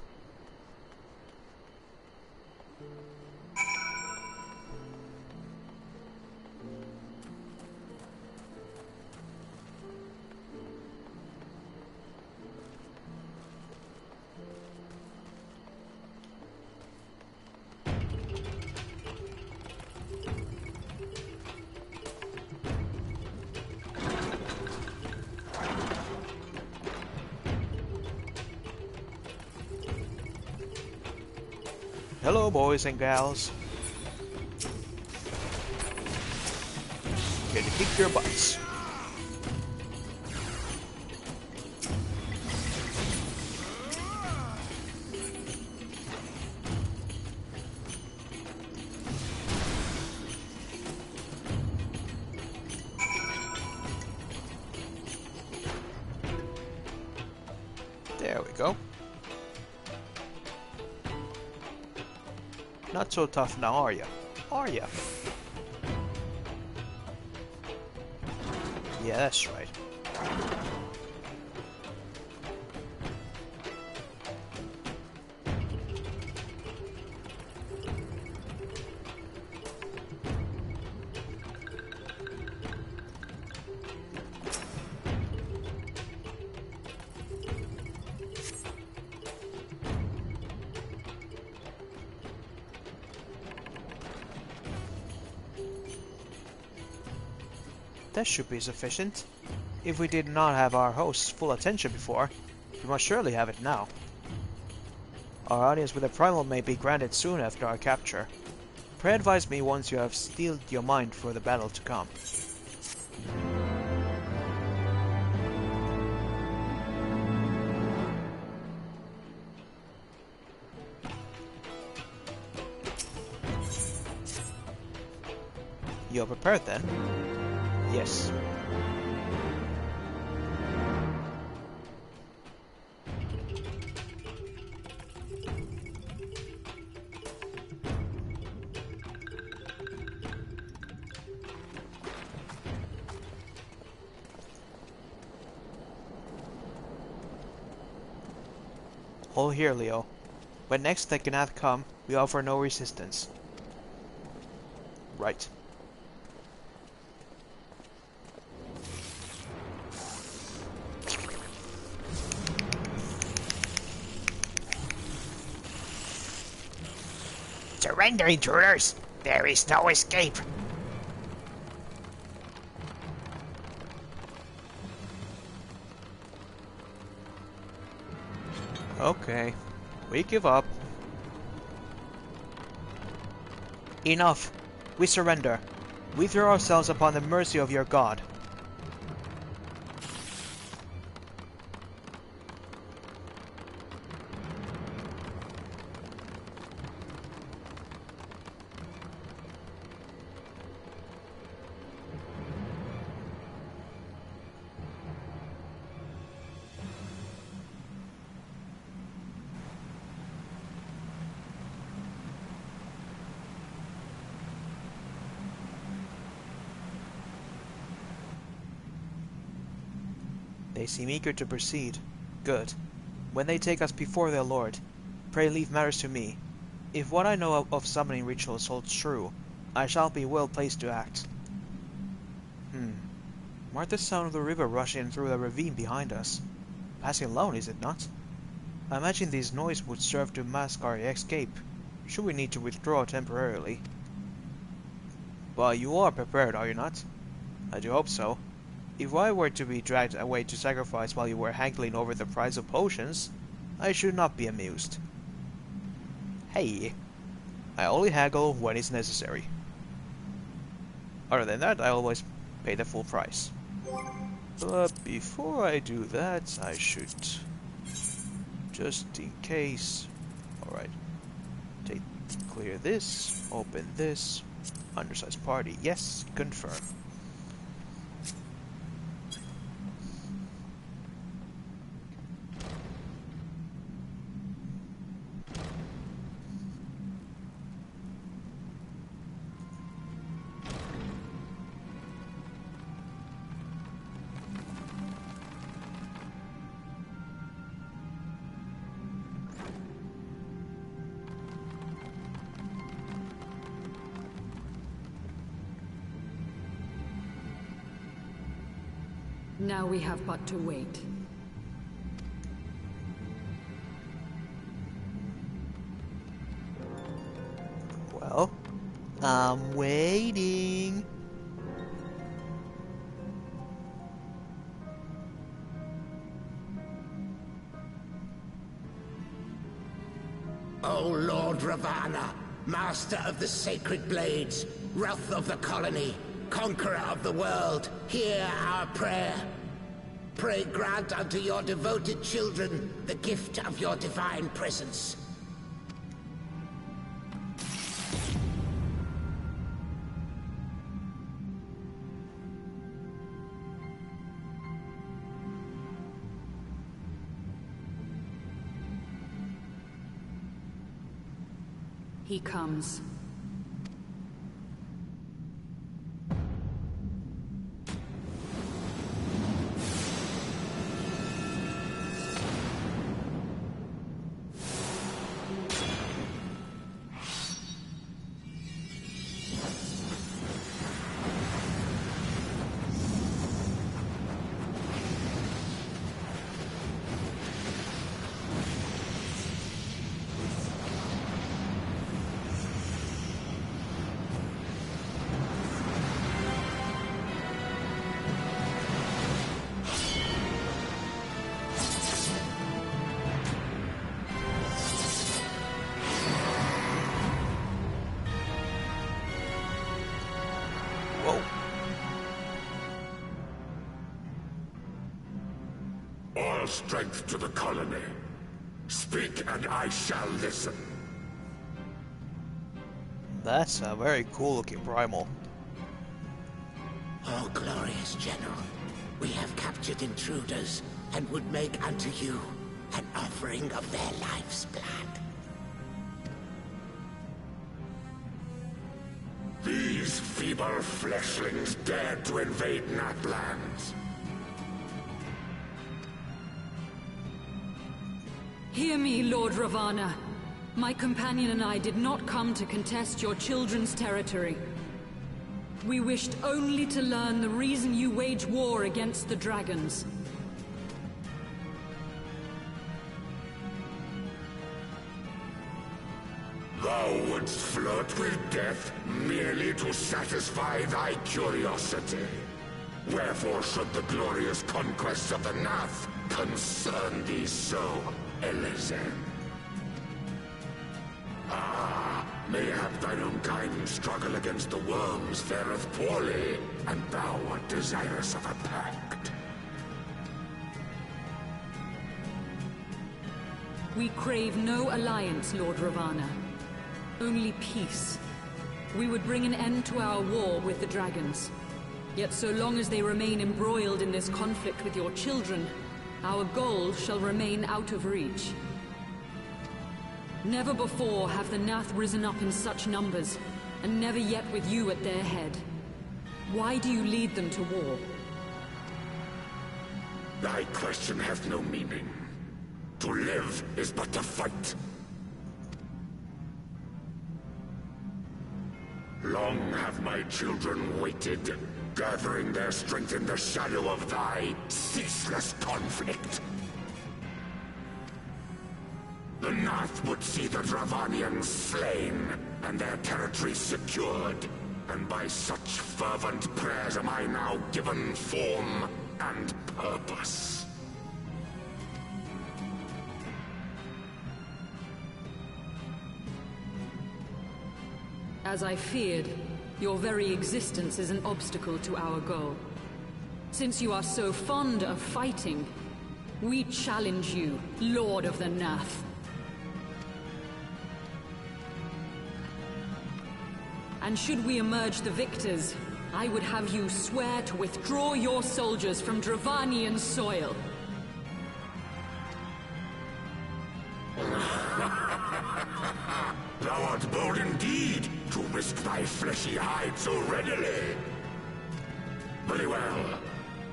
Hello, boys and gals. Here to kick your butts. There we go. Not so tough now, are ya? Are ya? Yeah, that's right. That should be sufficient. If we did not have our host's full attention before, we must surely have it now. Our audience with the primal may be granted soon after our capture. Pray advise me once you have steeled your mind for the battle to come. You're prepared then? Yes. Hold here, Leo. When next the Gnath come, we offer no resistance. Right. Surrender, intruders! There is no escape. Okay, we give up. Enough! We surrender. We throw ourselves upon the mercy of your god. They seem eager to proceed. Good. When they take us before their lord, pray leave matters to me. If what I know of summoning rituals holds true, I shall be well placed to act. Mark the sound of the river rushing through the ravine behind us. Passing alone, is it not? I imagine this noise would serve to mask our escape, should we need to withdraw temporarily. But you are prepared, are you not? I do hope so. If I were to be dragged away to sacrifice while you were haggling over the price of potions, I should not be amused. Hey, I only haggle when it's necessary. Other than that, I always pay the full price. But before I do that, I should... just in case... Alright. Clear this, open this, undersized party, yes, confirm. Now we have but to wait. Well, I'm waiting. O Lord Ravana, master of the sacred blades, wrath of the colony, conqueror of the world, hear our prayer. Pray grant unto your devoted children the gift of your divine presence. He comes. All strength to the colony. Speak and I shall listen. That's a very cool looking primal. Oh, glorious General, we have captured intruders and would make unto you an offering of their life's blood. These feeble fleshlings dared to invade Natlands. Hear me, Lord Ravana. My companion and I did not come to contest your children's territory. We wished only to learn the reason you wage war against the dragons. Thou would wouldst flirt with death merely to satisfy thy curiosity. Wherefore should the glorious conquests of the Nath concern thee so, Elizan? Ah, mayhap thine own kind struggle against the worms fareth poorly, and thou art desirous of a pact. We crave no alliance, Lord Ravana. Only peace. We would bring an end to our war with the dragons. Yet so long as they remain embroiled in this conflict with your children, our goal shall remain out of reach. Never before have the Nath risen up in such numbers, and never yet with you at their head. Why do you lead them to war? Thy question hath no meaning. To live is but to fight. Long have my children waited, gathering their strength in the shadow of thy ceaseless conflict. The Nath would see the Dravanians slain, and their territory secured. And by such fervent prayers am I now given form and purpose. As I feared, your very existence is an obstacle to our goal. Since you are so fond of fighting, we challenge you, Lord of the Nath. And should we emerge the victors, I would have you swear to withdraw your soldiers from Dravanian soil. Thou art bold indeed, to risk thy fleshy hide so readily. Very well.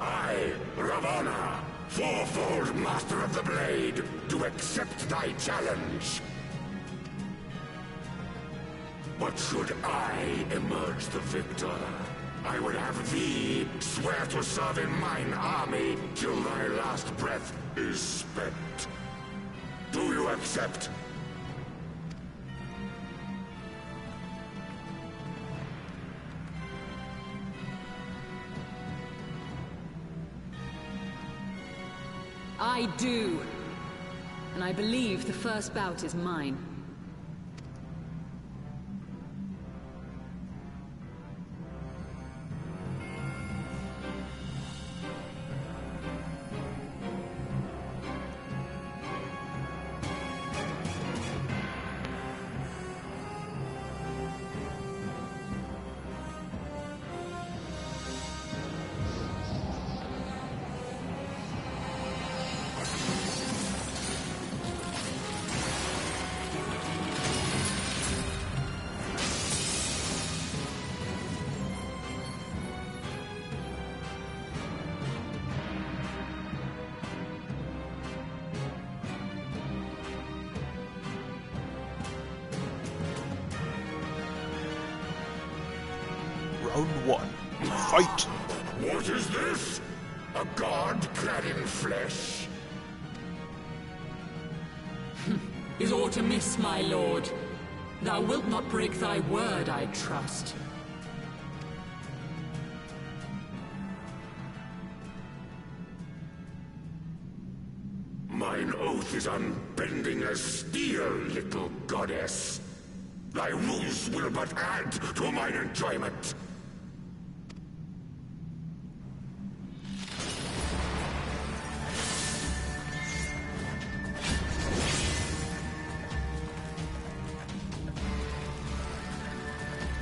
I, Ravana, fourfold Master of the Blade, do accept thy challenge. But should I emerge the victor, I would have thee swear to serve in mine army till thy last breath is spent. Do you accept? I do. And I believe the first bout is mine. Round 1. Fight! What is this? A god clad in flesh? Is aught amiss, my lord? Thou wilt not break thy word, I trust. Mine oath is unbending as steel, little goddess. Thy ruse will but add to mine enjoyment.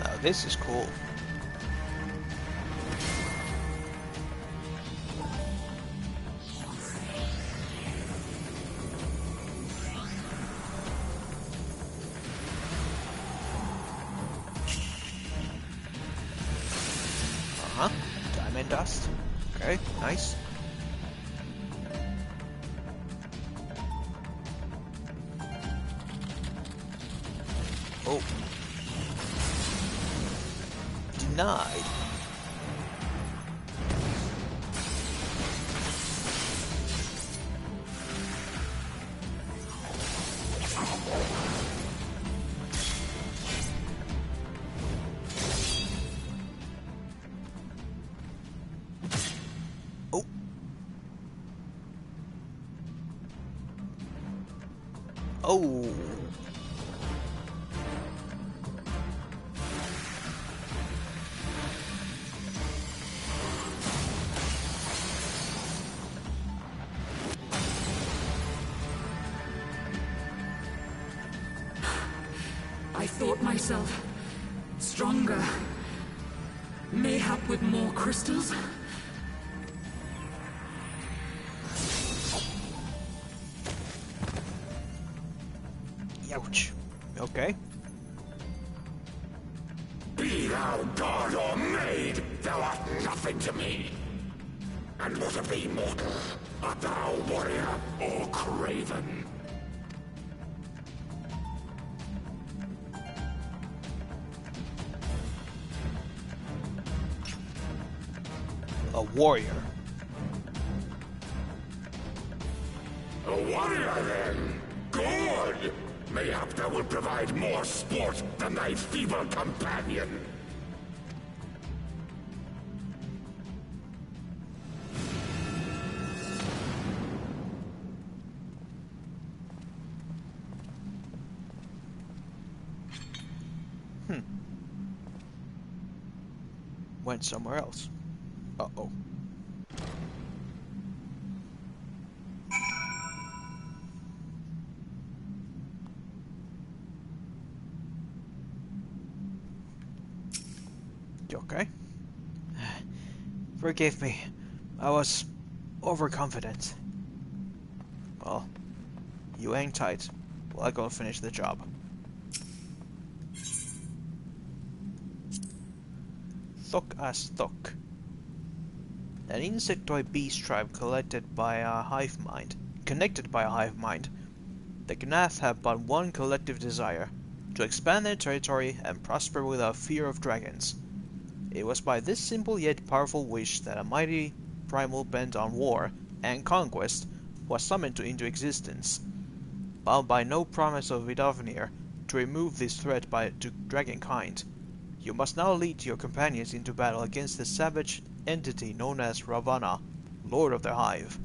Now this is cool. Diamond dust. Okay, nice. Oh. Denied. Oh. Oh. I thought myself stronger. Mayhap with more crystals? Ouch. Okay. Be thou god or maid, thou art nothing to me. And what of thee, mortal? Art thou warrior or craven? A warrior. A warrior, then? Good! Mayhap thou will provide more sport than thy feeble companion. Went somewhere else. Uh-oh. You okay? Forgive me. I was overconfident. Well, you hang tight while I go and finish the job. Thok as Thok. An insectoid beast tribe connected by a hive mind. The Gnath have but one collective desire: to expand their territory and prosper without fear of dragons. It was by this simple yet powerful wish that a mighty primal bent on war and conquest was summoned into existence. Bound by no promise of Vidovnir to remove this threat to dragonkind, you must now lead your companions into battle against the savage entity known as Ravana, Lord of the Hive.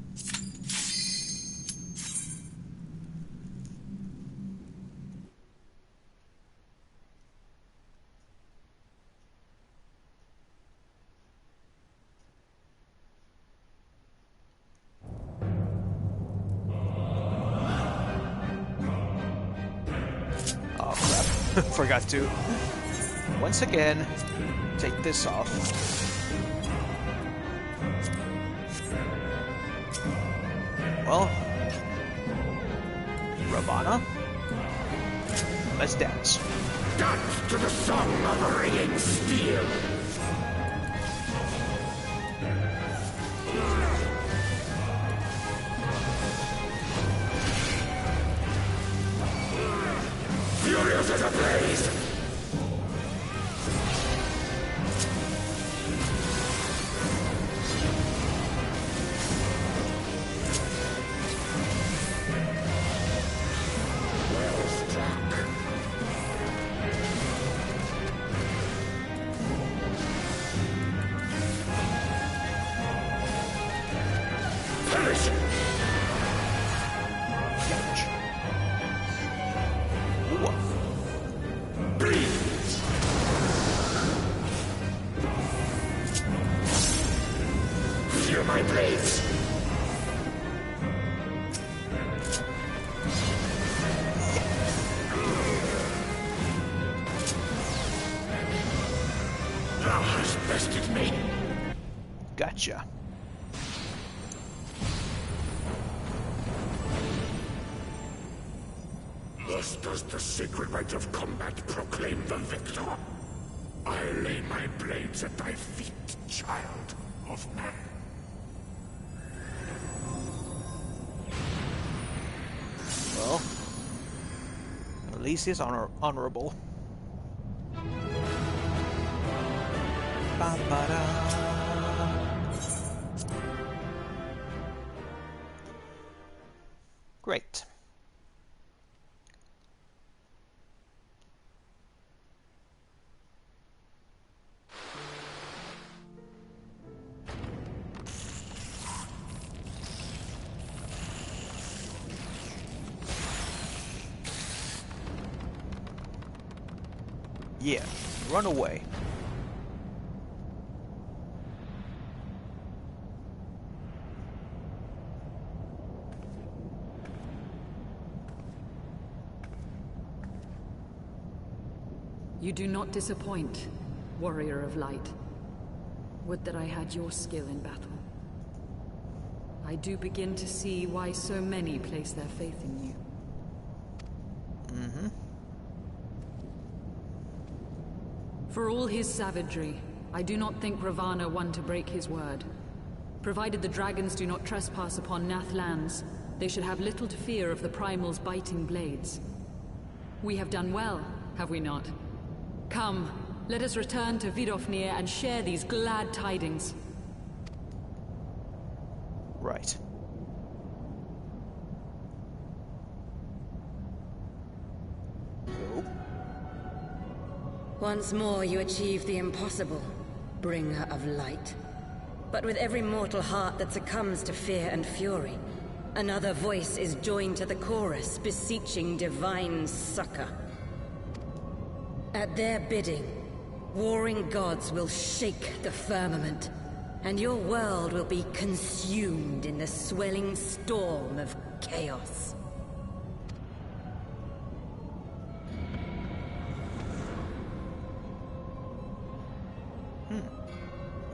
Oh crap, forgot to. Once again, take this off. Well, Ravana, let's dance. Dance to the song of ringing steel. Furious as a blaze. My blades. Thou hast bested me. Gotcha. Thus does the sacred rite of combat proclaim the victor. I lay my blades at thy feet, child of man. Well, at least he's honorable. Ba-ba-da. Great. Yeah, run away. You do not disappoint, warrior of light. Would that I had your skill in battle. I do begin to see why so many place their faith in you. For all his savagery, I do not think Ravana one to break his word. Provided the dragons do not trespass upon Nath lands, they should have little to fear of the Primal's biting blades. We have done well, have we not? Come, let us return to Vidofnir and share these glad tidings. Right. So? Once more you achieve the impossible, bringer of light. But with every mortal heart that succumbs to fear and fury, another voice is joined to the chorus, beseeching divine succor. At their bidding, warring gods will shake the firmament, and your world will be consumed in the swelling storm of chaos.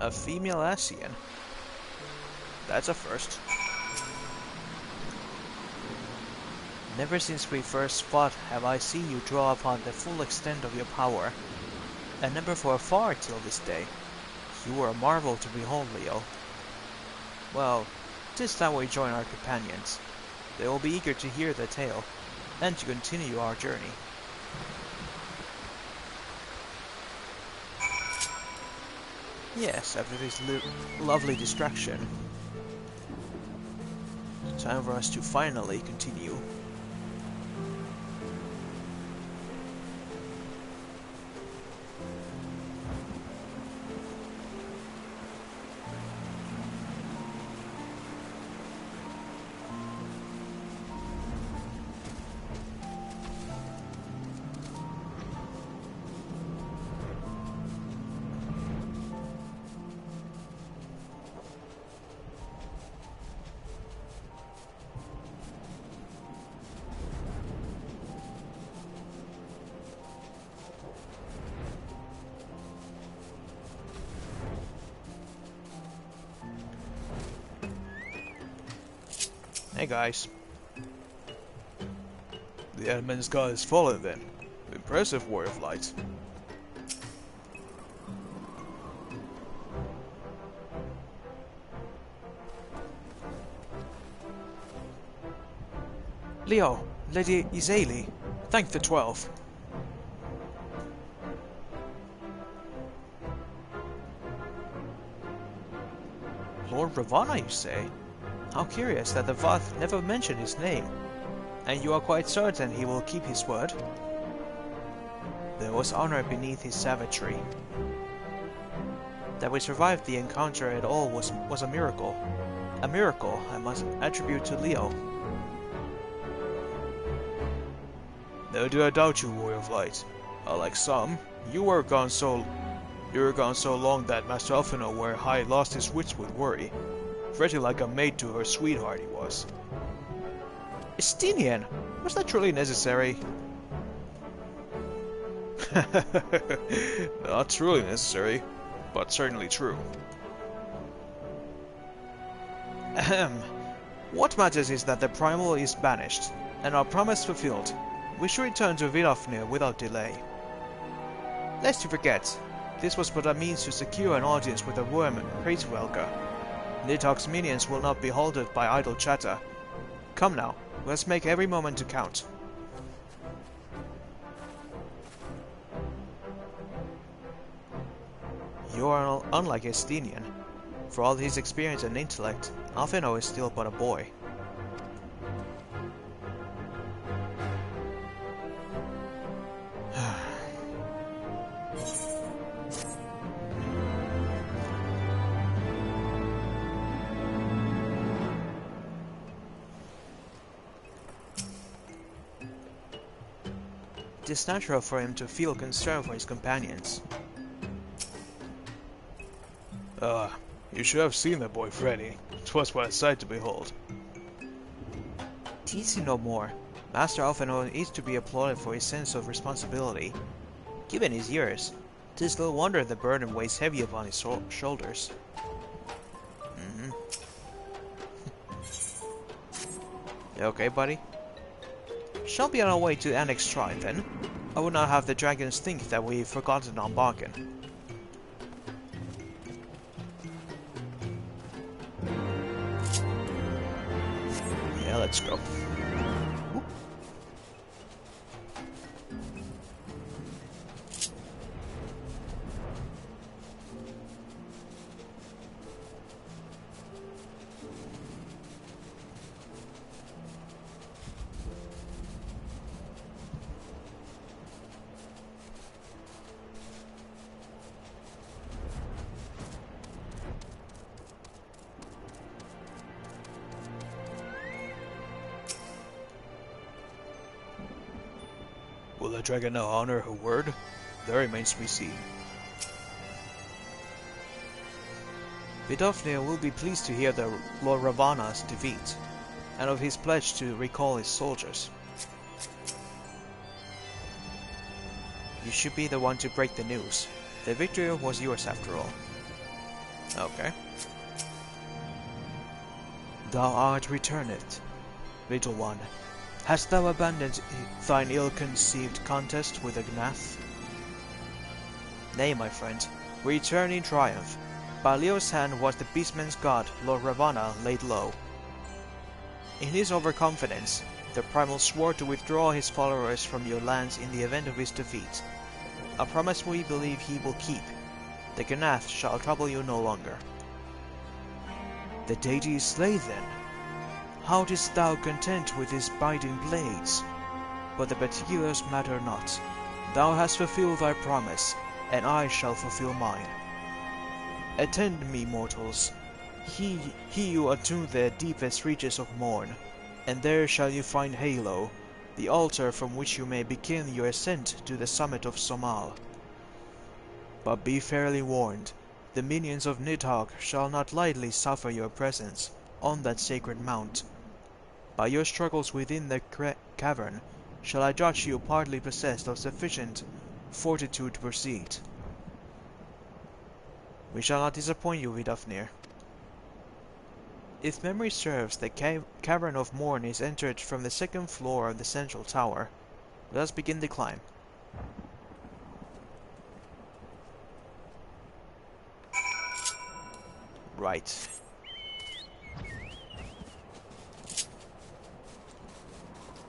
A female Asian. That's a first. Never since we first fought have I seen you draw upon the full extent of your power, and never for far till this day. You were a marvel to behold, Leo. Well, 'tis time we join our companions. They will be eager to hear the tale, and to continue our journey. Yes, after this lovely distraction, time for us to finally continue. Hey guys. The admin's god has fallen then. Impressive, warrior of light. Leo, Lady Izali, thank the 12. Lord Ravana, you say? How curious that the Voth never mentioned his name. And you are quite certain he will keep his word? There was honor beneath his savagery. That we survived the encounter at all was a miracle. A miracle I must attribute to Leo. Never do I doubt you, warrior of light. Like some, you were gone so long that Master Elfino where High lost his wits with worry. Fretting like a maid to her sweetheart he was. Estinian! Was that truly necessary? Not truly necessary, but certainly true. Ahem. What matters is that the Primal is banished, and our promise fulfilled. We should return to Vidofnir without delay. Lest you forget, this was but a means to secure an audience with the worm Praetvelka. Nidhogg's minions will not be halted by idle chatter. Come now, let's make every moment to count. You are unlike Estinian. For all his experience and intellect, Alfino is still but a boy. It is natural for him to feel concern for his companions. You should have seen the boy Freddy. 'Twas what a sight to behold. Tease him no more. Master Alphinaud is to be applauded for his sense of responsibility. Given his years, 'tis little wonder the burden weighs heavy upon his shoulders. You okay, buddy? Shall be on our way to Annex Shrine, then. I would not have the dragons think that we've forgotten our bargain. Yeah, let's go. Will the dragon now honor her word? That remains to be seen. Vidofnir will be pleased to hear the Lord Ravana's defeat, and of his pledge to recall his soldiers. You should be the one to break the news. The victory was yours after all. Okay. Thou art returned, little one. Hast thou abandoned thine ill-conceived contest with the Gnath? Nay, my friend, return in triumph. By Leo's hand was the beastman's god, Lord Ravana, laid low. In his overconfidence, the Primal swore to withdraw his followers from your lands in the event of his defeat. A promise we believe he will keep. The Gnath shall trouble you no longer. The deity is slain then. How didst thou content with his biting blades? But the particulars matter not. Thou hast fulfilled thy promise, and I shall fulfill mine. Attend me, mortals. He you attune the deepest reaches of morn, and there shall you find Halo, the altar from which you may begin your ascent to the summit of Somal. But be fairly warned, the minions of Nidhogg shall not lightly suffer your presence on that sacred mount. By your struggles within the cavern shall I judge you partly possessed of sufficient fortitude to proceed. We shall not disappoint you, Vidofnir. If memory serves, the Cavern of Morn is entered from the second floor of the central tower. Let us begin the climb. Right.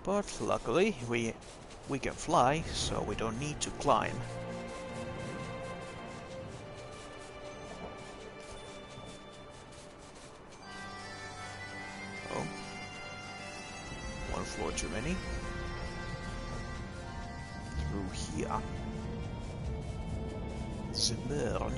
But luckily, we can fly, so we don't need to climb. Oh. One floor too many. Through here. Zimmern.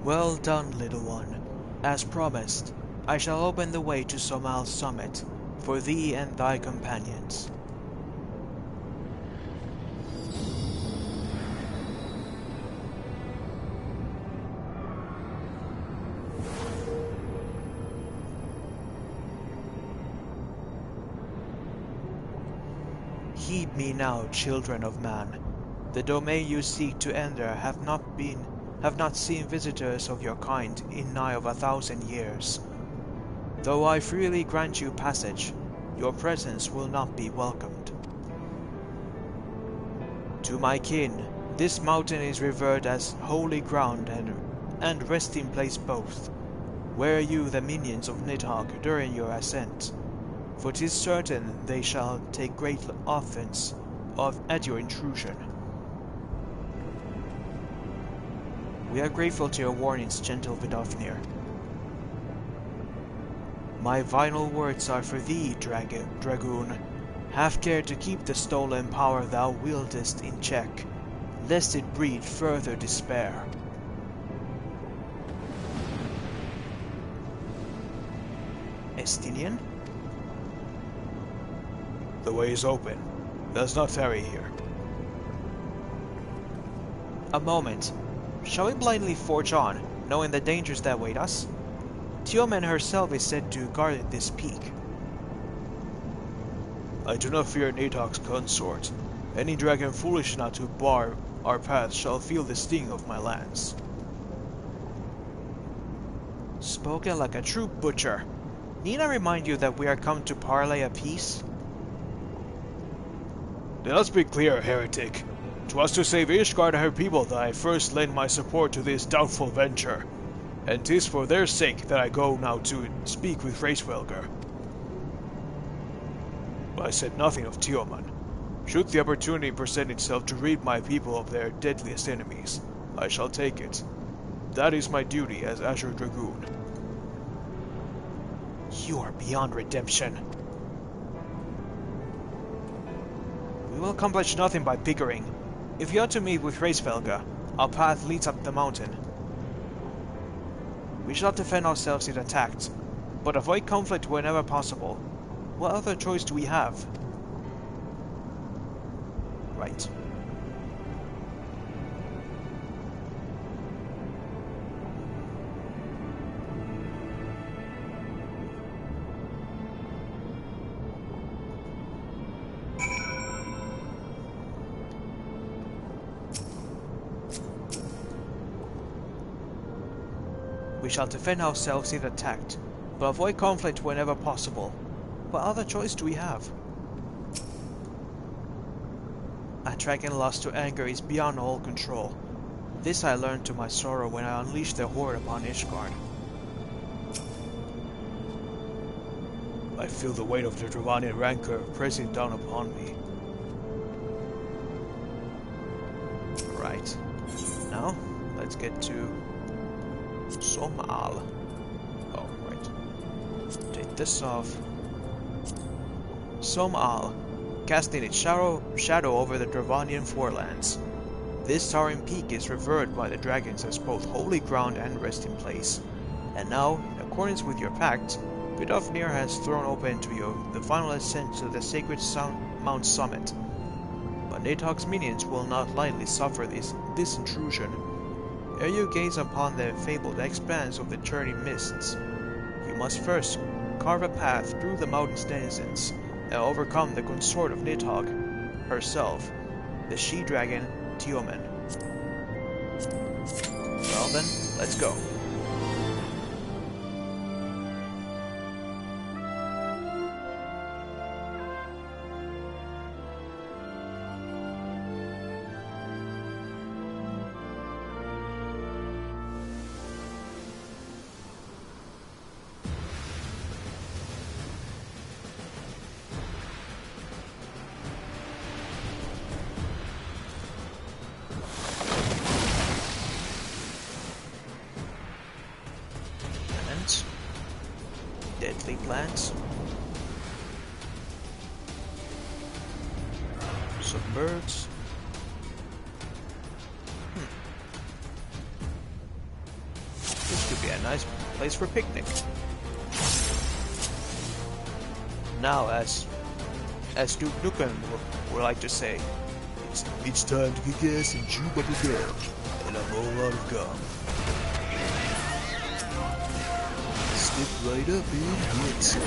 Well done, little one. As promised, I shall open the way to Somal's summit, for thee and thy companions. Heed me now, children of man. The domain you seek to enter have not seen visitors of your kind in nigh of 1,000 years. Though I freely grant you passage, your presence will not be welcomed. To my kin, this mountain is revered as holy ground and resting place both. Wear you the minions of Nidhogg during your ascent, for 'tis certain they shall take great offense at your intrusion. We are grateful to your warnings, gentle Vidofnir. My final words are for thee, Dragoon. Have care to keep the stolen power thou wieldest in check, lest it breed further despair. Estinian? The way is open. Let's not tarry here. A moment. Shall we blindly forge on, knowing the dangers that await us? Tioman herself is said to guard this peak. I do not fear Nidhogg's consort. Any dragon foolish enough to bar our path shall feel the sting of my lance. Spoken like a true butcher. Need I remind you that we are come to parley a peace? Let us be clear, heretic. 'Twas to save Ishgard and her people that I first lent my support to this doubtful venture, and 'tis for their sake that I go now to speak with Hraesvelgr. I said nothing of Tioman. Should the opportunity present itself to rid my people of their deadliest enemies, I shall take it. That is my duty as Azure Dragoon. You are beyond redemption. We will accomplish nothing by bickering. If you are to meet with Hraesvelgr, our path leads up the mountain. We shall defend ourselves if attacked, but avoid conflict whenever possible. What other choice do we have? Right. We shall defend ourselves if attacked, but avoid conflict whenever possible. What other choice do we have? A dragon lost to anger is beyond all control. This I learned to my sorrow when I unleashed the horde upon Ishgard. I feel the weight of the Dravanian rancor pressing down upon me. Right. Now, let's get to Somal. Oh, right. Take this off. Somal, casting its shadow over the Dravanian forelands. This towering peak is revered by the dragons as both holy ground and resting place. And now, in accordance with your pact, Vidofnir has thrown open to you the final ascent to the sacred Mount Summit. But Nidhogg's minions will not lightly suffer this intrusion. Ere you gaze upon the fabled expanse of the churning mists, you must first carve a path through the mountain's denizens and overcome the consort of Nidhogg herself, the she-dragon Tioman. Well then, let's go. Deadly plants. Some birds. This could be a nice place for a picnic. Now, as Duke Nukem would like to say, it's time to kick ass and chew bubble gum, and a whole lot of gum. Step right up and get some.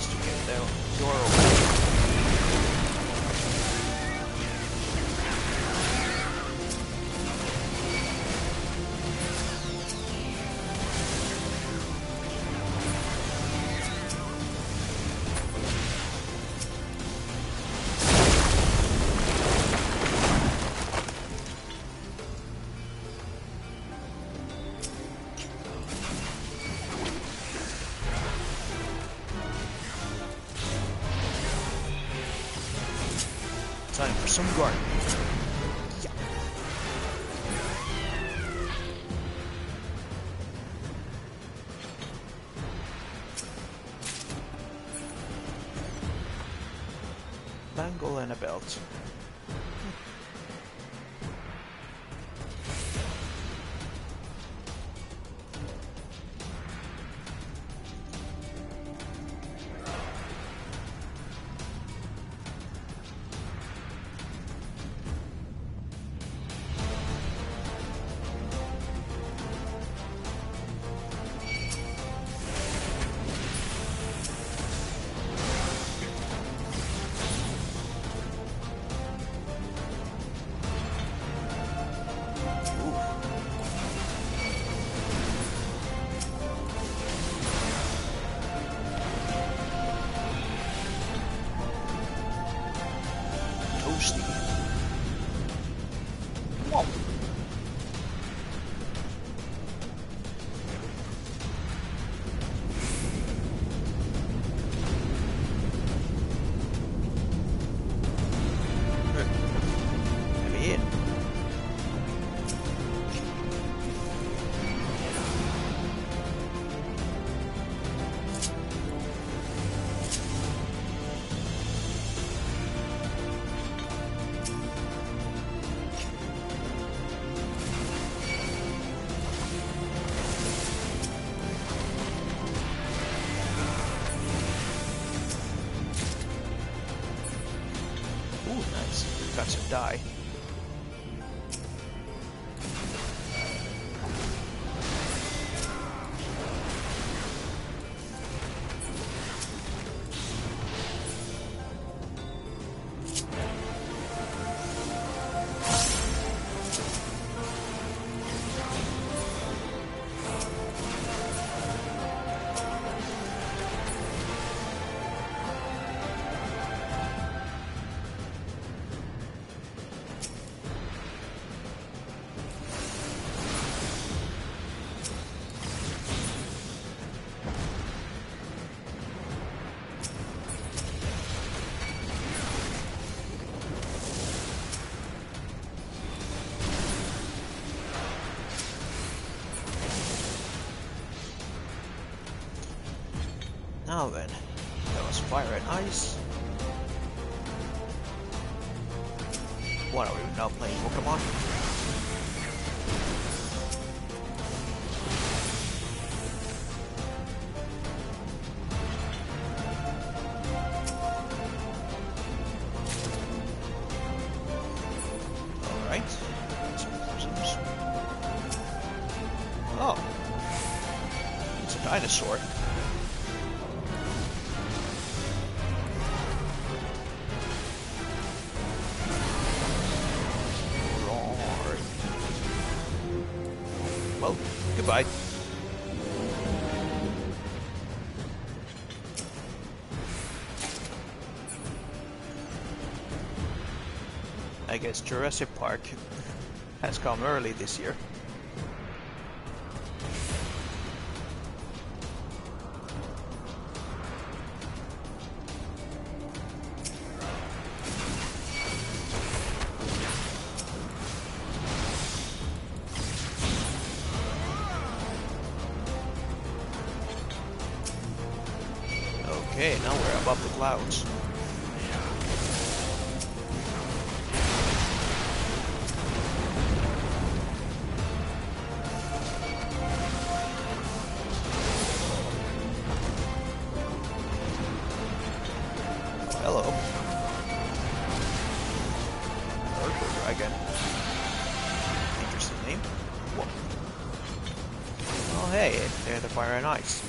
needs to get the door open. Time for some garden. Yeah. Bangle and a belt. Whoa. Let me in. Got some dye. Now then, that was fire and ice. What are we now playing Pokemon? Alright. Some prisms. Oh. It's a dinosaur. Well, goodbye. I guess Jurassic Park has come early this year. Okay, now we're above the clouds. Oh, hello. Purple dragon. Interesting name. Whoa. Oh hey, they're the fire and ice.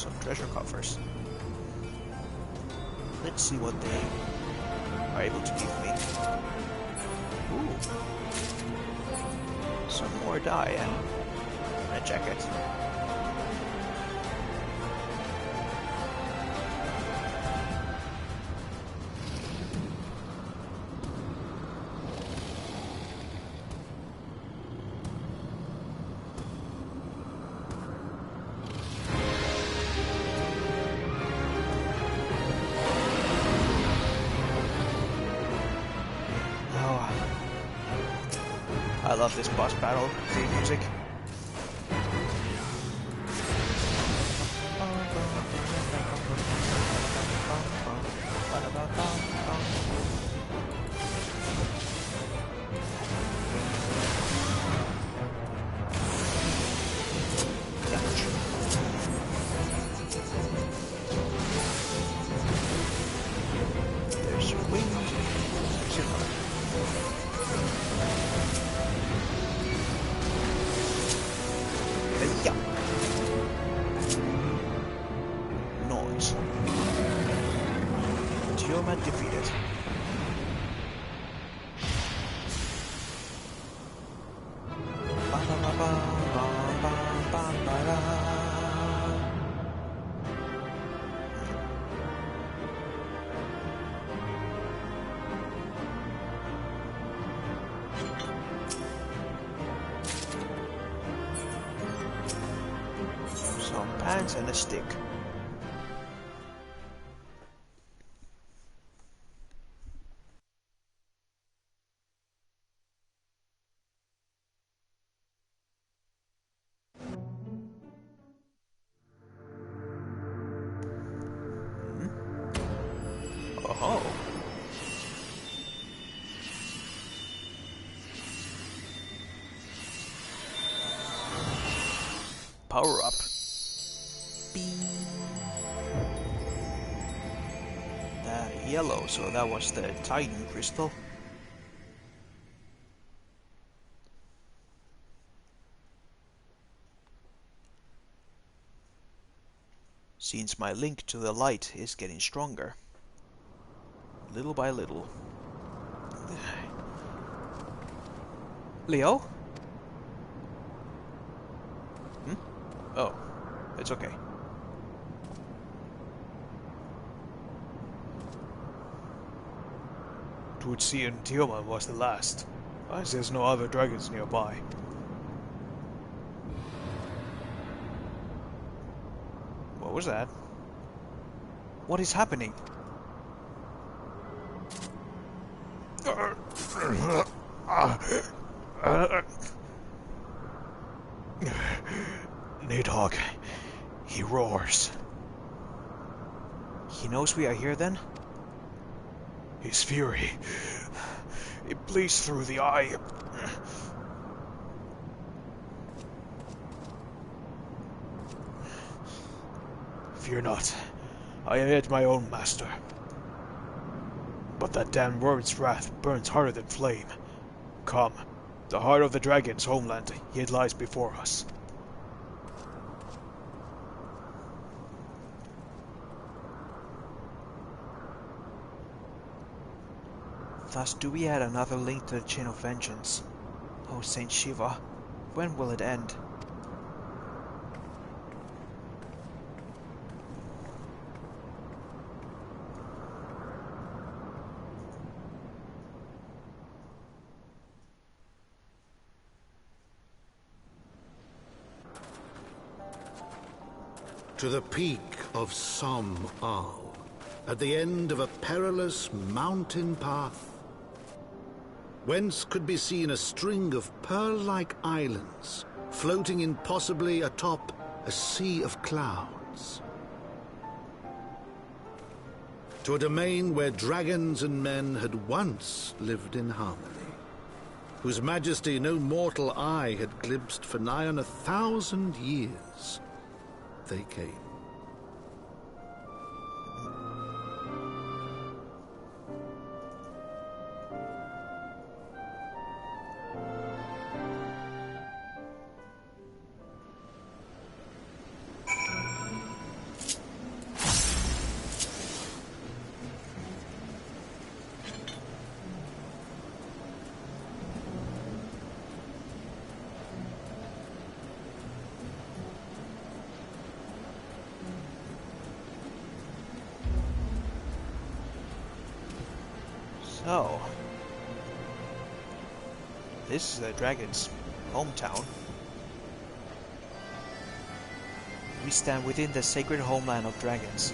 some treasure coffers. Let's see what they are able to give me. Ooh. Some more dye and a jacket. I love this boss battle theme music. There's your wind. There's your light. Yeah. Noise. Geoman defeated. Some pants and a stick. Oh. Power up. Yellow, so that was the Titan crystal. Seems my link to the light is getting stronger. Little by little. Leo? Hmm? Oh, it's okay. Tutsi and Tioma was the last, as there's no other dragons nearby. What was that? What is happening? Nidhogg, he roars. He knows we are here then? His fury, it bleeds through the eye. Fear not, I am yet my own master. But that damned worm's wrath burns harder than flame. Come, the heart of the dragon's homeland yet lies before us. Thus do we add another link to the chain of vengeance. Oh Saint Shiva, when will it end? To the peak of Som Al, at the end of a perilous mountain path, whence could be seen a string of pearl-like islands floating impossibly atop a sea of clouds. To a domain where dragons and men had once lived in harmony, whose majesty no mortal eye had glimpsed for nigh on 1,000 years, they came. So, this is the dragon's hometown. We stand within the sacred homeland of dragons,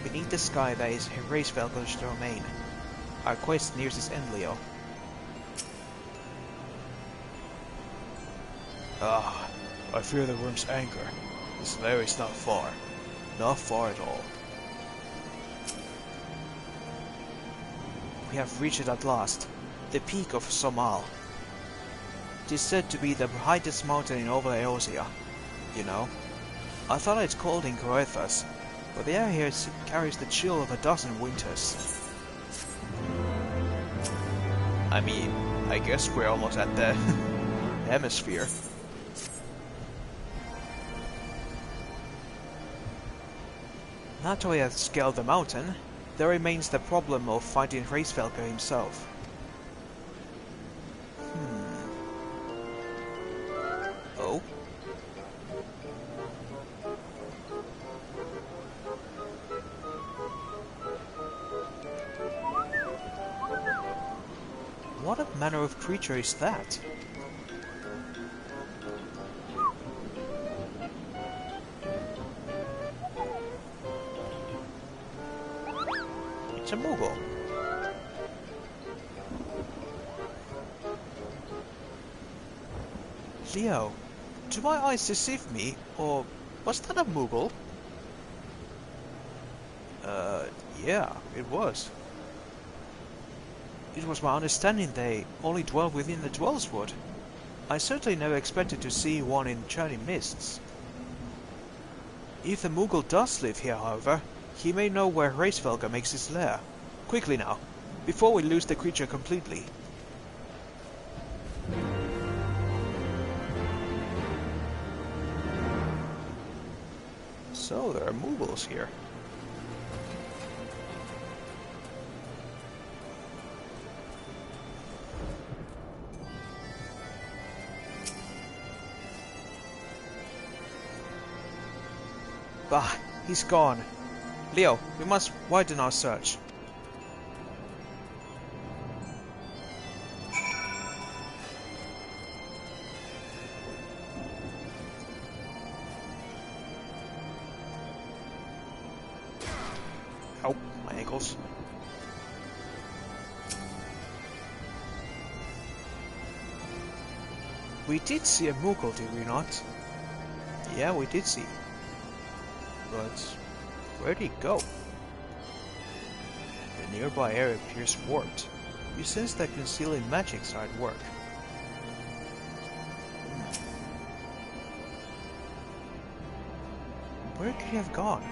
beneath the sky that is Heavensward's domain. Our quest nears its end, Leo. Ah, I fear the worm's anger. This lair is not far. Not far at all. We have reached it at last, the peak of Somal. It is said to be the highest mountain in all of Eosia, you know. I thought it's cold in Coethus, but the air here carries the chill of a dozen winters. I mean, I guess we're almost at the hemisphere. Now that we have scaled the mountain, there remains the problem of finding Heavensward himself. Oh? What manner of creature is that? It's a Moogle. Leo, do my eyes deceive me, or was that a Moogle? Yeah, it was. It was my understanding they only dwell within the Dwellswood. I certainly never expected to see one in Churning Mists. If the Moogle does live here, however, he may know where Heavensward makes his lair. Quickly now, before we lose the creature completely. So there are Moogles here. Bah, he's gone. Leo, we must widen our search. Ow, my ankles. We did see a Moogle, did we not? Yeah, we did see. But where'd he go? The nearby area appears warped. You sense that concealing magics are at work. Where could he have gone?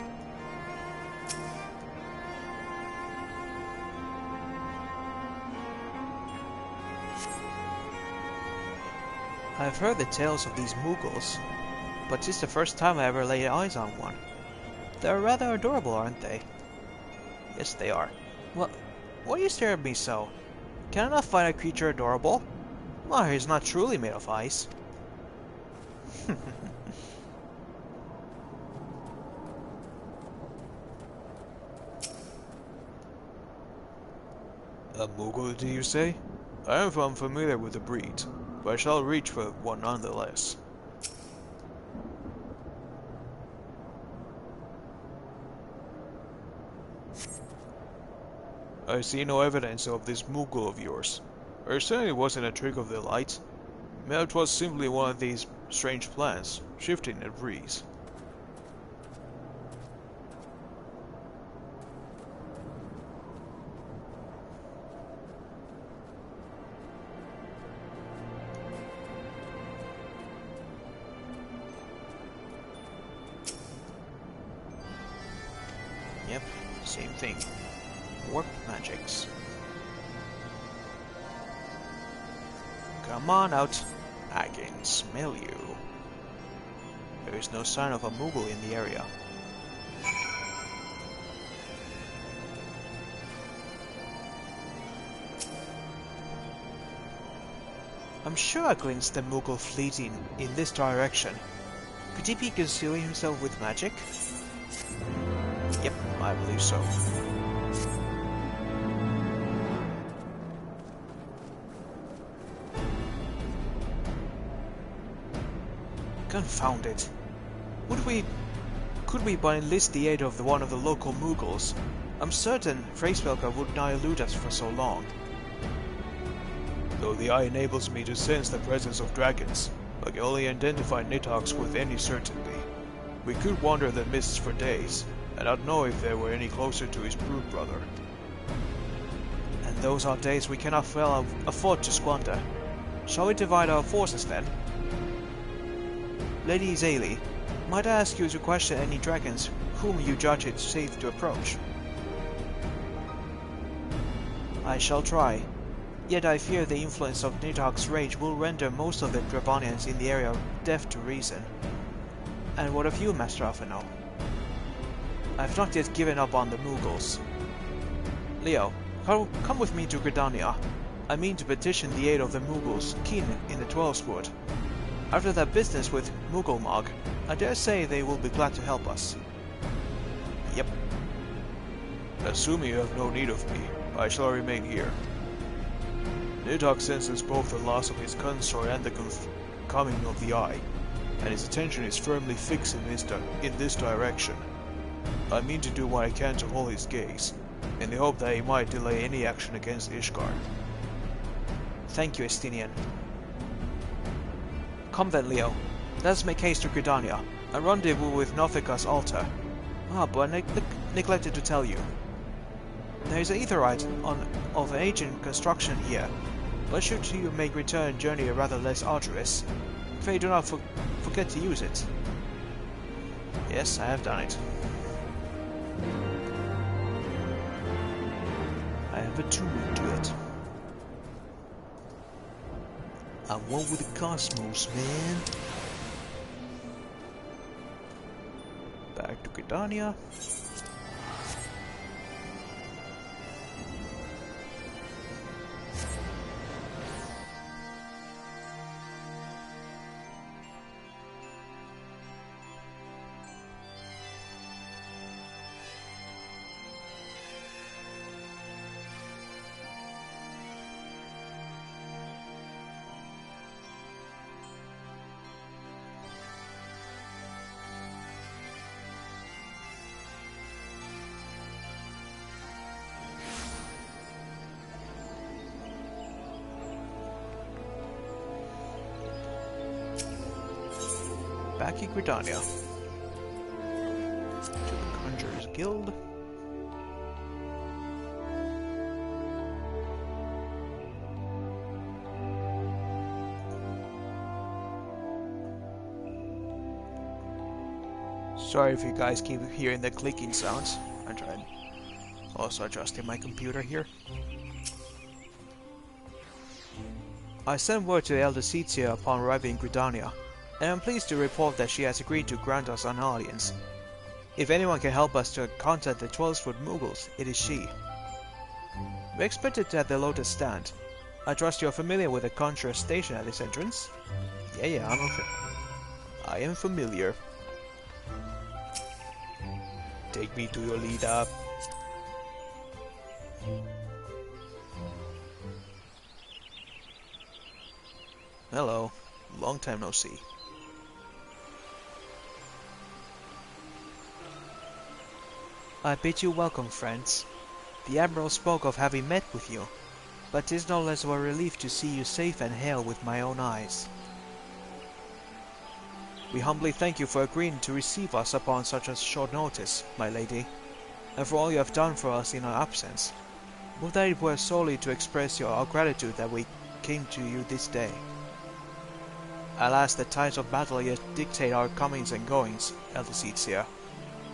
I've heard the tales of these Moogles, but it's the first time I ever laid eyes on one. They're rather adorable, aren't they? Yes, they are. Well, why do you stare at me so? Can I not find a creature adorable? Well, he's not truly made of ice. A Moogle, do you say? I am unfamiliar with the breed, but I shall reach for one nonetheless. I see no evidence of this Moogle of yours. It certainly wasn't a trick of the light. Maybe it was simply one of these strange plants, shifting in a breeze. Yep, same thing. Warp magics. Come on out. I can smell you. There is no sign of a Moogle in the area. I'm sure I glimpsed a Moogle fleeting in this direction. Could he be concealing himself with magic? Yep, I believe so. Confound it. Could we but enlist the aid of one of the local Mughals? I'm certain Freysvelka would not elude us for so long. Though the eye enables me to sense the presence of dragons, I can only identify Nidhoggs with any certainty. We could wander the mists for days, and not know if they were any closer to his brood brother. And those are days we cannot well afford to squander. Shall we divide our forces then? Lady Izayli, might I ask you to question any dragons whom you judge it safe to approach? I shall try. Yet I fear the influence of Nidhogg's rage will render most of the Dravanians in the area deaf to reason. And what of you, Master Afano? I've not yet given up on the Mughals. Leo, come with me to Gridania. I mean to petition the aid of the Mughals kin in the Twelveswood. After that business with Mughalmog, I dare say they will be glad to help us. Yep. Assuming you have no need of me, I shall remain here. Nidhogg senses both the loss of his consort and the coming of the Eye, and his attention is firmly fixed in this direction. I mean to do what I can to hold his gaze, in the hope that he might delay any action against Ishgard. Thank you, Estinian. Come then, Leo. Let us make haste to Gridania, and rendezvous with Nothika's altar. But I neglected to tell you. There is an aetherite of ancient construction here, but should you make return journey rather less arduous, pray do not forget to use it. Yes, I have done it. I have attuned to it. I'm one with the cosmos, man. Back to Gridania. Back in Gridania. To the Conjurer's Guild. Sorry if you guys keep hearing the clicking sounds. I tried also adjusting my computer here. I sent word to Elder Setia upon arriving in Gridania, and I'm pleased to report that she has agreed to grant us an audience. If anyone can help us to contact the Twelveswood Mughals, it is she. We're expected at the Lotus Stand. I trust you're familiar with the Conjurer's station at this entrance? Yeah, I am familiar. Take me to your leader. Hello. Long time no see. I bid you welcome, friends. The Admiral spoke of having met with you, but 'tis no less of a relief to see you safe and hale with my own eyes. We humbly thank you for agreeing to receive us upon such a short notice, my lady, and for all you have done for us in our absence. Would that it were solely to express our gratitude that we came to you this day. Alas, the tides of battle yet dictate our comings and goings, Elder Setia.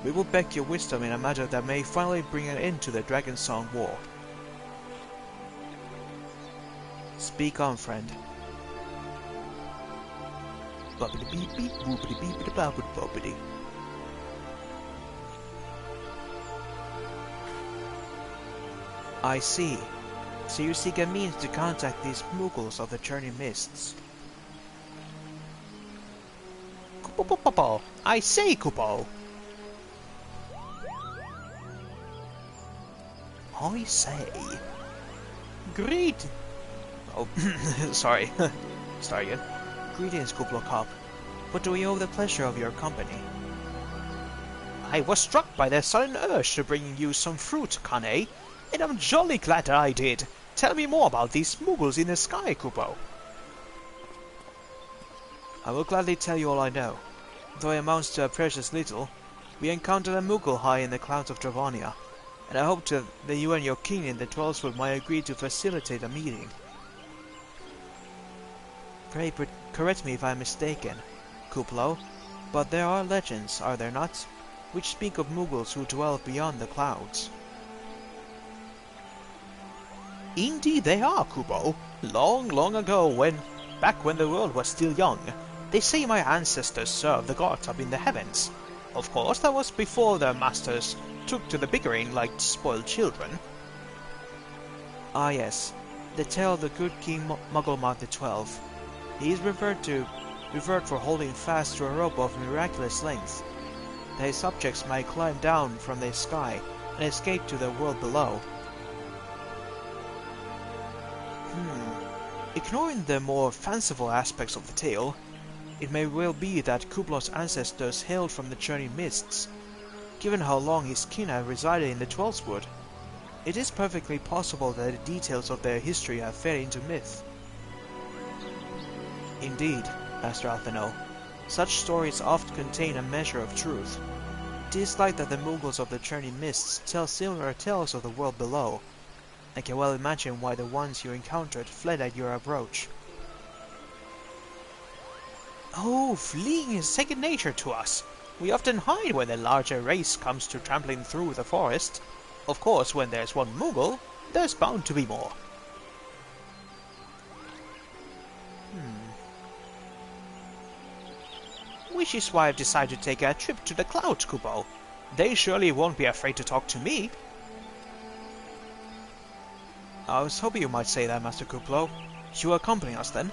We will beg your wisdom in a matter that may finally bring an end to the Dragon Song War. Speak on, friend. Boppity beep beep, boopity beepity boppity boppity. I see. So you seek a means to contact these Mughals of the Churning Mists. Kupo, I say, Kupo. I say. Greet. Oh, sorry. Start again. Greetings, Kuplokop. but we owe the pleasure of your company. I was struck by the sudden urge to bring you some fruit, Kane, and I'm jolly glad that I did. Tell me more about these Mughals in the sky, Kupo. I will gladly tell you all I know. Though it amounts to a precious little, we encountered a Mughal high in the clouds of Dravania, and I hoped that you and your king in the 12th might agree to facilitate a meeting. Pray correct me if I am mistaken, Kuplo, but there are legends, are there not, which speak of Mughals who dwell beyond the clouds. Indeed they are, Kupo. Long, long ago, back when the world was still young, they say my ancestors served the gods up in the heavens. Of course, that was before their masters took to the bickering like spoiled children. Ah yes, the tale of the good King Mughal XII. He is revered for holding fast to a rope of miraculous length, that his subjects might climb down from the sky and escape to the world below. Ignoring the more fanciful aspects of the tale, it may well be that Kuplo's ancestors hailed from the churning mists. Given how long his kin had resided in the Twelfthwood, it is perfectly possible that the details of their history have faded into myth. Indeed, Master Alphino, such stories oft contain a measure of truth. It is like that the Mughals of the churning mists tell similar tales of the world below. I can well imagine why the ones you encountered fled at your approach. Oh, fleeing is second nature to us. We often hide when the larger race comes to trampling through the forest. Of course, when there's one Mughal, there's bound to be more. Which is why I've decided to take a trip to the clouds, Kupo. They surely won't be afraid to talk to me. I was hoping you might say that, Master Kuplo. You will accompany us, then?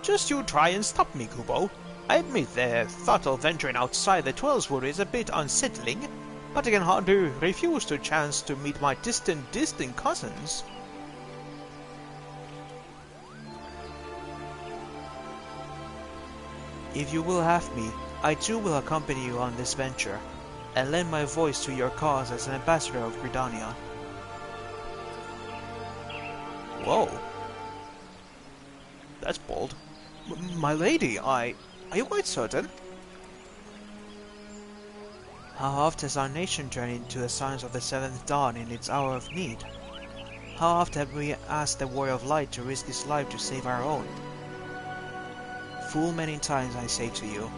Just you try and stop me, Kupo. I admit the thought of venturing outside the Twelfthwood is a bit unsettling, but I can hardly refuse the chance to meet my distant cousins. If you will have me, I too will accompany you on this venture, and lend my voice to your cause as an ambassador of Gridania. Whoa. That's bold. My lady, are you quite certain? How oft has our nation turned into the signs of the seventh dawn in its hour of need? How oft have we asked the warrior of light to risk his life to save our own? Full many times, I say to you,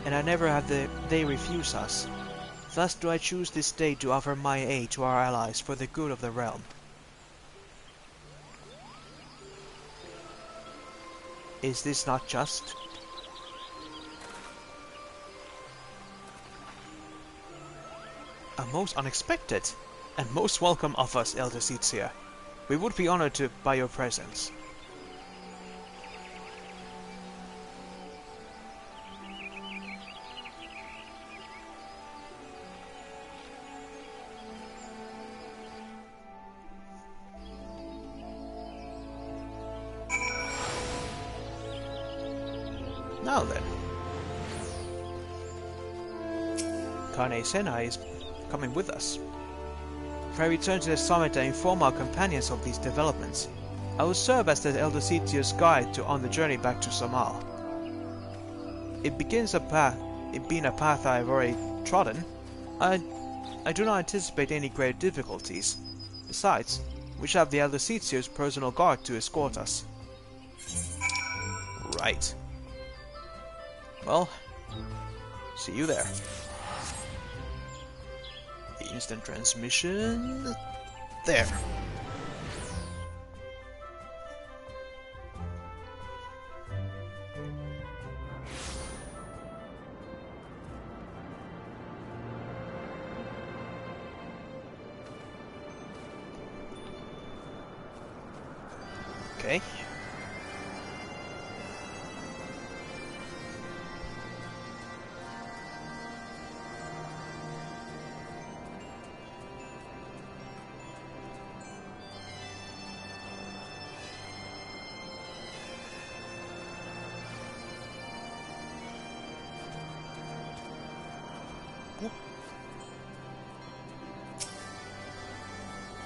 and I never have they refuse us. Thus do I choose this day to offer my aid to our allies for the good of the realm. Is this not just? A most unexpected and most welcome of us, Elder Sitzia. We would be honored by your presence. Now then. Kane Senna is coming with us. If I return to the summit and inform our companions of these developments, I will serve as the Elder Sithia's guide on the journey back to Samal. It being a path I have already trodden, I do not anticipate any great difficulties. Besides, we shall have the Elder Sithia's personal guard to escort us. Right. Well, see you there. Instant transmission. There. Okay.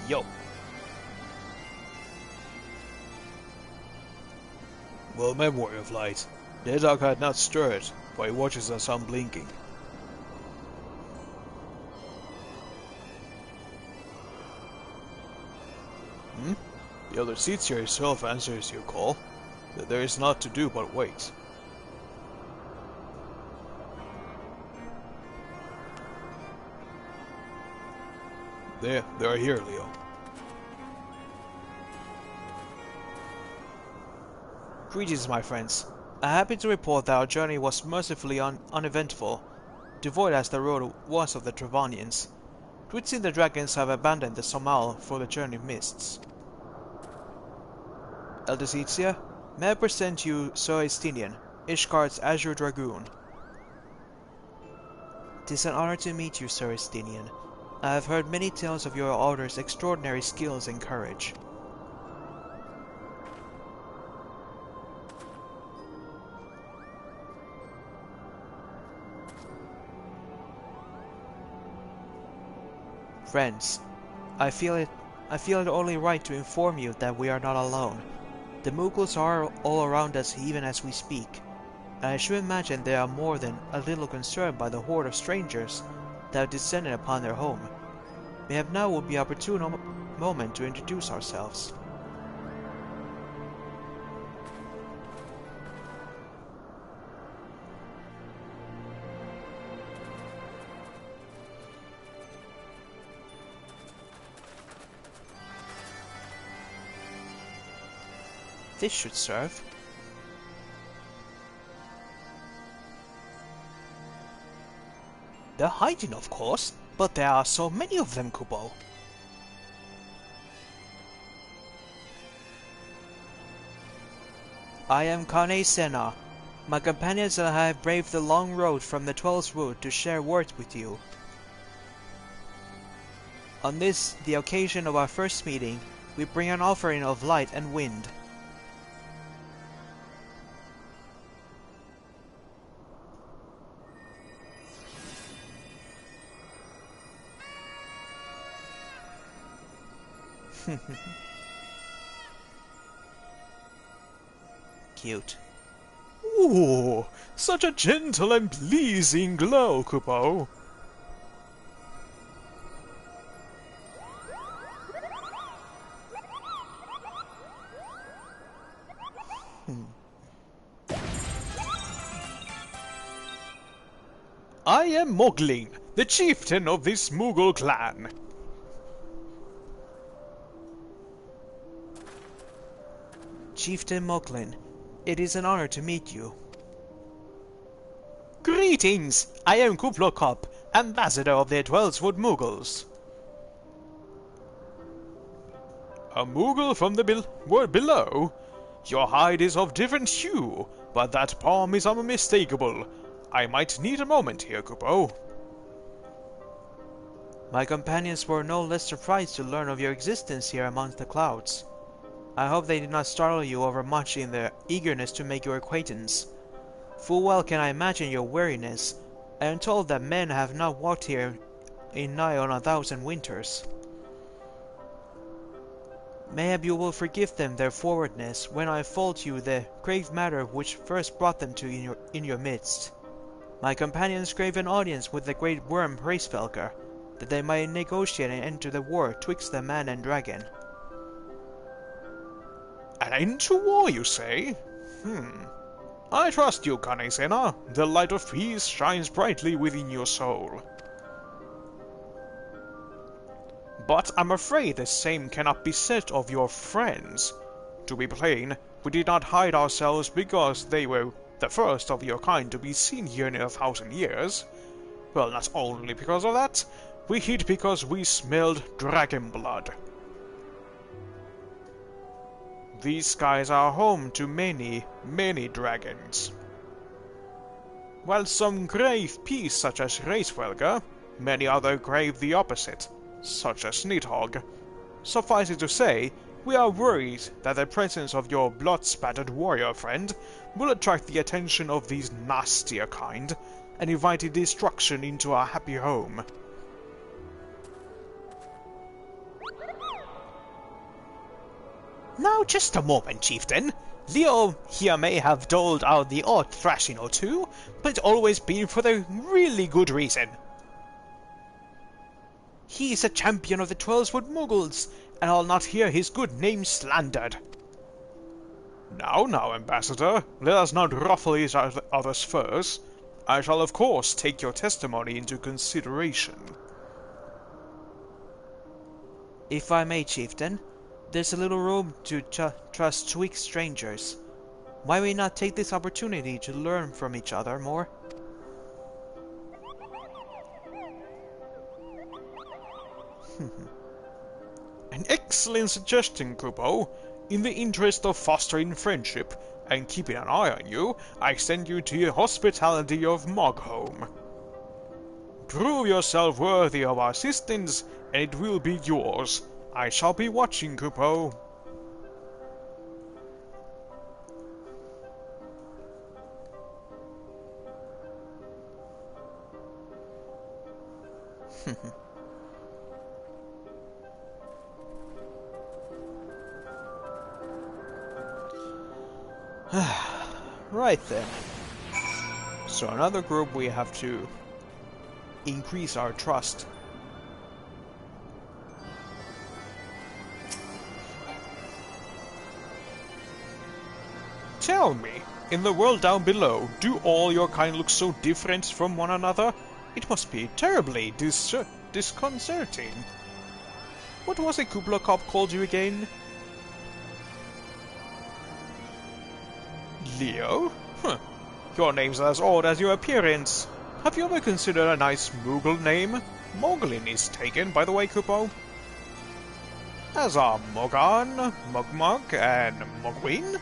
Yo. Well, memory of light. The dog had not stirred, but he watches us unblinking. The other seats here yourself answers your call. That there is naught to do but wait. They are here, Leo. Greetings, my friends. I am happy to report that our journey was mercifully uneventful, devoid as the road was of the Travanians. It would seem the dragons have abandoned the Somal for the journey mists. Eldest Itzia, may I present you Sir Estinian, Ishgard's Azure Dragoon. It is an honor to meet you, Sir Estinian. I have heard many tales of your order's extraordinary skills and courage. Friends, I feel it only right to inform you that we are not alone. The Mughals are all around us even as we speak, and I should imagine they are more than a little concerned by the horde of strangers that have descended upon their home. Mayhap now would be an opportune moment to introduce ourselves. This should serve. They're hiding, of course, but there are so many of them, Kupo. I am Kane Sena. My companions and I have braved the long road from the 12th Wood to share words with you. On this, the occasion of our first meeting, we bring an offering of light and wind. Cute. Ooh, such a gentle and pleasing glow, Kupo. I am Moglin, the chieftain of this Mughal clan. Chieftain Moglin, it is an honor to meet you. Greetings! I am Kuplokop, ambassador of the 12th Wood Mughals. A Mughal from the world below? Your hide is of different hue, but that palm is unmistakable. I might need a moment here, Kupo. My companions were no less surprised to learn of your existence here amongst the clouds. I hope they did not startle you overmuch in their eagerness to make your acquaintance. Full well can I imagine your weariness. I am told that men have not walked here in nigh on 1,000 winters. Mayhap you will forgive them their forwardness when I unfold to you the grave matter which first brought them to in your midst. My companions crave an audience with the great worm Hraesvelgr, that they might negotiate and enter the war twixt the man and dragon. An end to war, you say? I trust you, Kanesena. The light of peace shines brightly within your soul. But I'm afraid the same cannot be said of your friends. To be plain, we did not hide ourselves because they were the first of your kind to be seen here in 1,000 years. Well, not only because of that, we hid because we smelled dragon blood. These skies are home to many, many dragons. While some crave peace such as Hraesvelgr, many others crave the opposite, such as Nidhogg. Suffice it to say, we are worried that the presence of your blood-spattered warrior friend will attract the attention of these nastier kind, and invited destruction into our happy home. Now just a moment, chieftain. Leo here may have doled out the odd thrashing or two, but it's always been for the really good reason. He is a champion of the Twelveswood Muggles, and I'll not hear his good name slandered. Now, Ambassador, let us not ruffle each other's furs. I shall of course take your testimony into consideration. If I may, Chieftain, there's a little room to trust weak strangers. Why we not take this opportunity to learn from each other more? An excellent suggestion, Kupo. In the interest of fostering friendship and keeping an eye on you, I extend you to the hospitality of Mogholm. Prove yourself worthy of our assistance, and it will be yours. I shall be watching, Kupo. Right then. So another group we have to increase our trust. Tell me, in the world down below, do all your kind look so different from one another? It must be terribly disconcerting. What was it Kubla Cop called you again? Leo? Huh. Your name's as odd as your appearance. Have you ever considered a nice Moogle name? Moglin is taken, by the way, Kupo. As are Mogan, Mugmug, and Mogwin.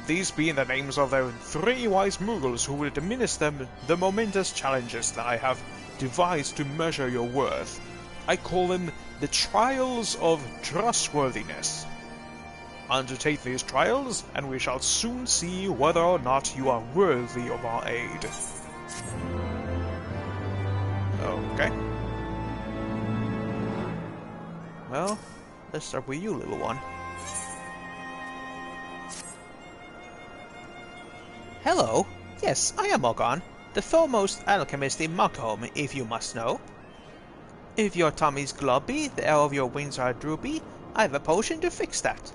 These being the names of the 3 wise Moogles who will administer the momentous challenges that I have devised to measure your worth. I call them the Trials of Trustworthiness. Undertake these trials, and we shall soon see whether or not you are worthy of our aid. Okay. Well, let's start with you, little one. Hello. Yes, I am Mogan, the foremost alchemist in Mogholm, if you must know. If your tummy's globby, the air of your wings are droopy, I have a potion to fix that.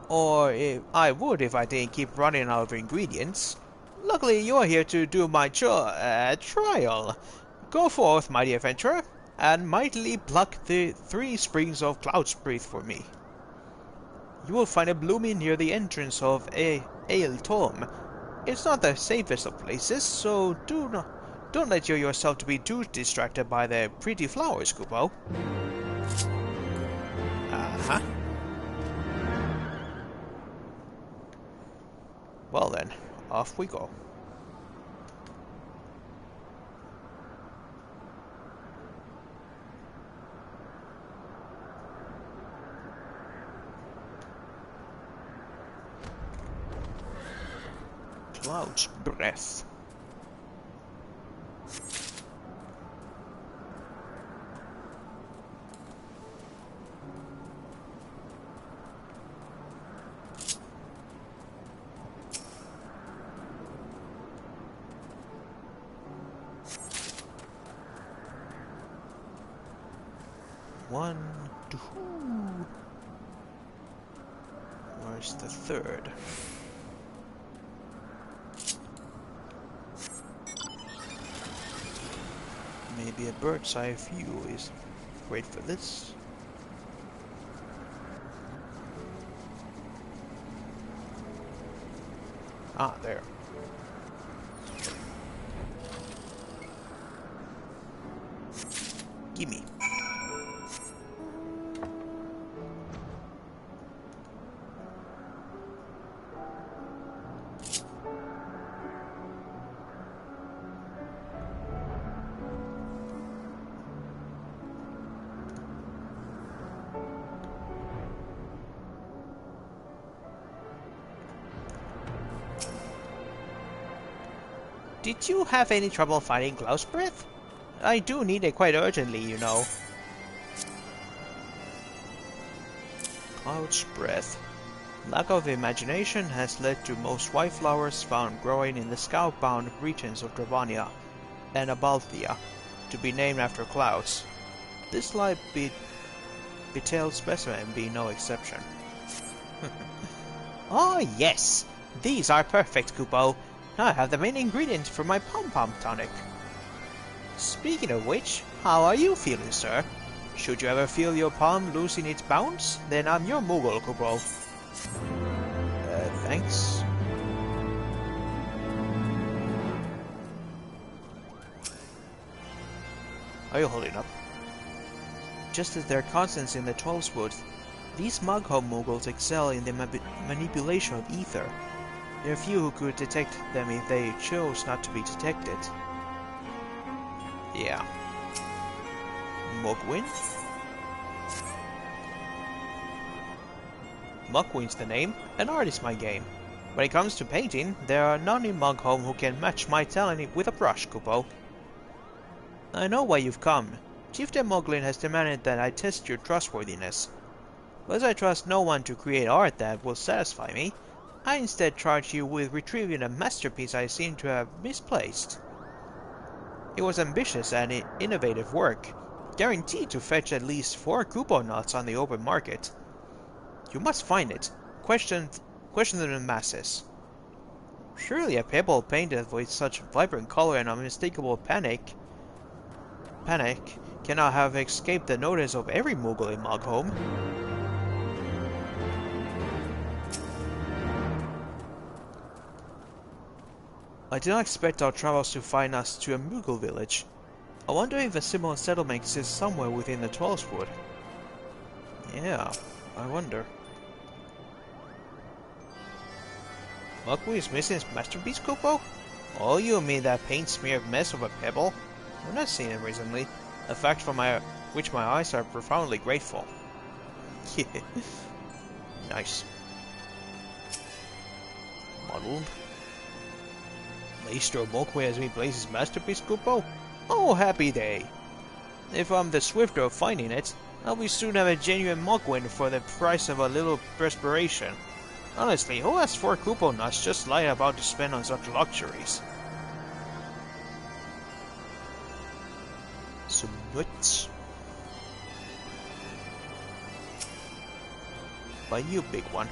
Or I would if I didn't keep running out of ingredients. Luckily, you're here to do my trial. Go forth, mighty adventurer, and mightily pluck the 3 springs of Cloud's Breath for me. You will find it blooming near the entrance of Ale Tom. It's not the safest of places, so don't let yourself to be too distracted by the pretty flowers, Kupo. Uh-huh. Well then, off we go. Cloud's Breath. One, two. Where's the third? Maybe a bird's eye view is great for this. Ah, there. Gimme. Did you have any trouble finding Cloud's Breath? I do need it quite urgently, you know. Cloud's Breath. Lack of imagination has led to most white flowers found growing in the scout-bound regions of Dravania and Abalthea to be named after clouds. This light-betailed specimen being no exception. Oh yes! These are perfect, Kupo. I have the main ingredient for my pom-pom tonic. Speaking of which, how are you feeling, sir? Should you ever feel your palm losing its bounce, then I'm your Moogle, Kupo. Thanks. Are you holding up? Just as they're constants in the 12's woods, these Mugham Moogles excel in the manipulation of ether. There are few who could detect them if they chose not to be detected. Yeah. Mugwin? Mugwin's the name, and art is my game. When it comes to painting, there are none in Mugham who can match my talent with a brush, Kupo. I know why you've come. Chieftain Moglin has demanded that I test your trustworthiness. But as I trust no one to create art that will satisfy me, I instead charge you with retrieving a masterpiece I seem to have misplaced. It was ambitious and innovative work, guaranteed to fetch at least 4 Kupo nuts on the open market. You must find it. Question them in masses. Surely a pebble painted with such vibrant color and unmistakable panic cannot have escaped the notice of every Moogle in Mugham. I did not expect our travels to find us to a Moogle village. I wonder if a similar settlement exists somewhere within the 12's wood. Yeah, I wonder. Mugwin is missing his masterpiece, Kupo? Oh, you mean that paint-smeared mess of a pebble? I've not seen it recently, a fact for which my eyes are profoundly grateful. Nice. Muddled. Maestro Mugwin has replaced his masterpiece, Kupo? Oh, happy day! If I'm the swifter of finding it, I'll be soon have a genuine Mugwin for the price of a little perspiration. Honestly, who has 4 Kupo nuts just lying about to spend on such luxuries? Some nuts. By you, big one.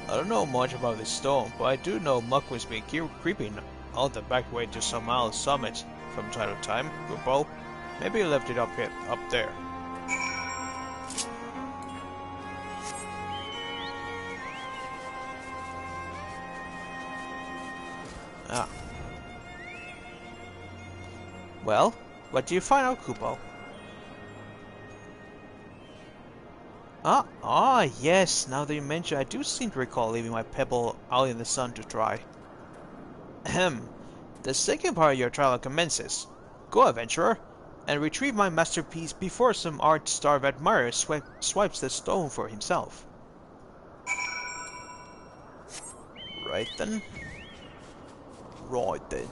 I don't know much about this stone, but I do know Mugwin's been creeping out the back way to some island summit from time to time. Kupo, maybe he left it up there. Ah. Well, what do you find out, Kupo? Yes, now that you mention, I do seem to recall leaving my pebble out in the sun to dry. Ahem. The second part of your trial commences. Go, adventurer, and retrieve my masterpiece before some art-starved admirer swipes the stone for himself. Right then. Right then.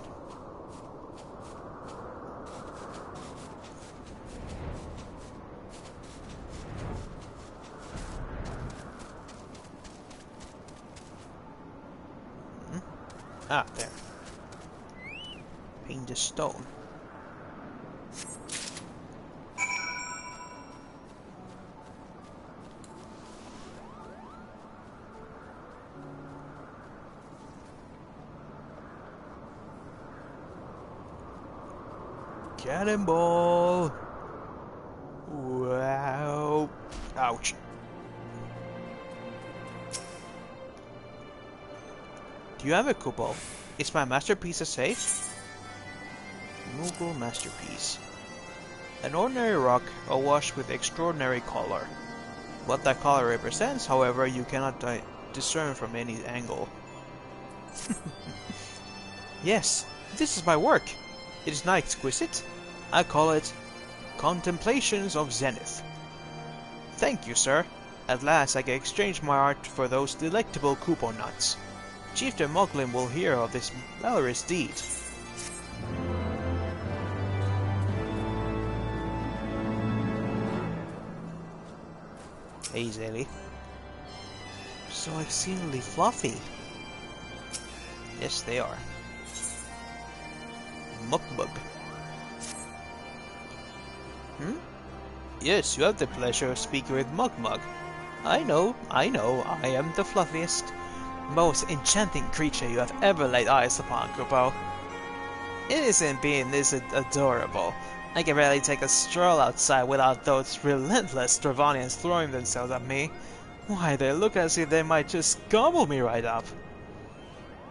Ah, there. Paint the stone. Cannonball! Wow! Ouch! Do you have it, Kupo? Is my masterpiece a safe? Moogle masterpiece. An ordinary rock awash with extraordinary color. What that color represents, however, you cannot discern from any angle. Yes, this is my work. It is not exquisite. I call it Contemplations of Zenith. Thank you, sir. At last I can exchange my art for those delectable Kupo nuts. Chieftain Moglin will hear of this valorous deed. Easily. So exceedingly fluffy. Yes, they are. Mukmug. Yes, you have the pleasure of speaking with Mugmug. I know, I am the fluffiest, most enchanting creature you have ever laid eyes upon, Kupo. Innocent being this adorable. I can barely take a stroll outside without those relentless Dravanians throwing themselves at me. Why, they look as if they might just gobble me right up.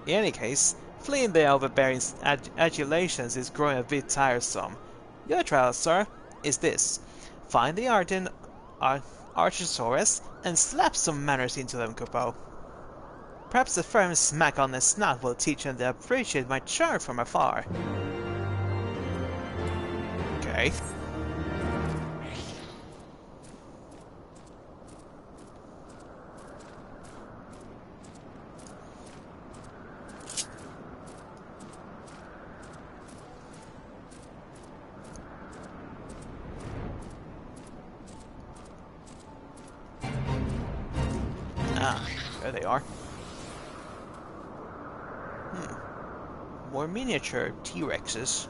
In any case, fleeing their overbearing adulations is growing a bit tiresome. Your trial, sir, is this. Find the Arden Archosaurus and slap some manners into them, Kupo. Perhaps a firm smack on the snout will teach them to appreciate my charm from afar. Okay. Ah, there they are. More miniature T-Rexes.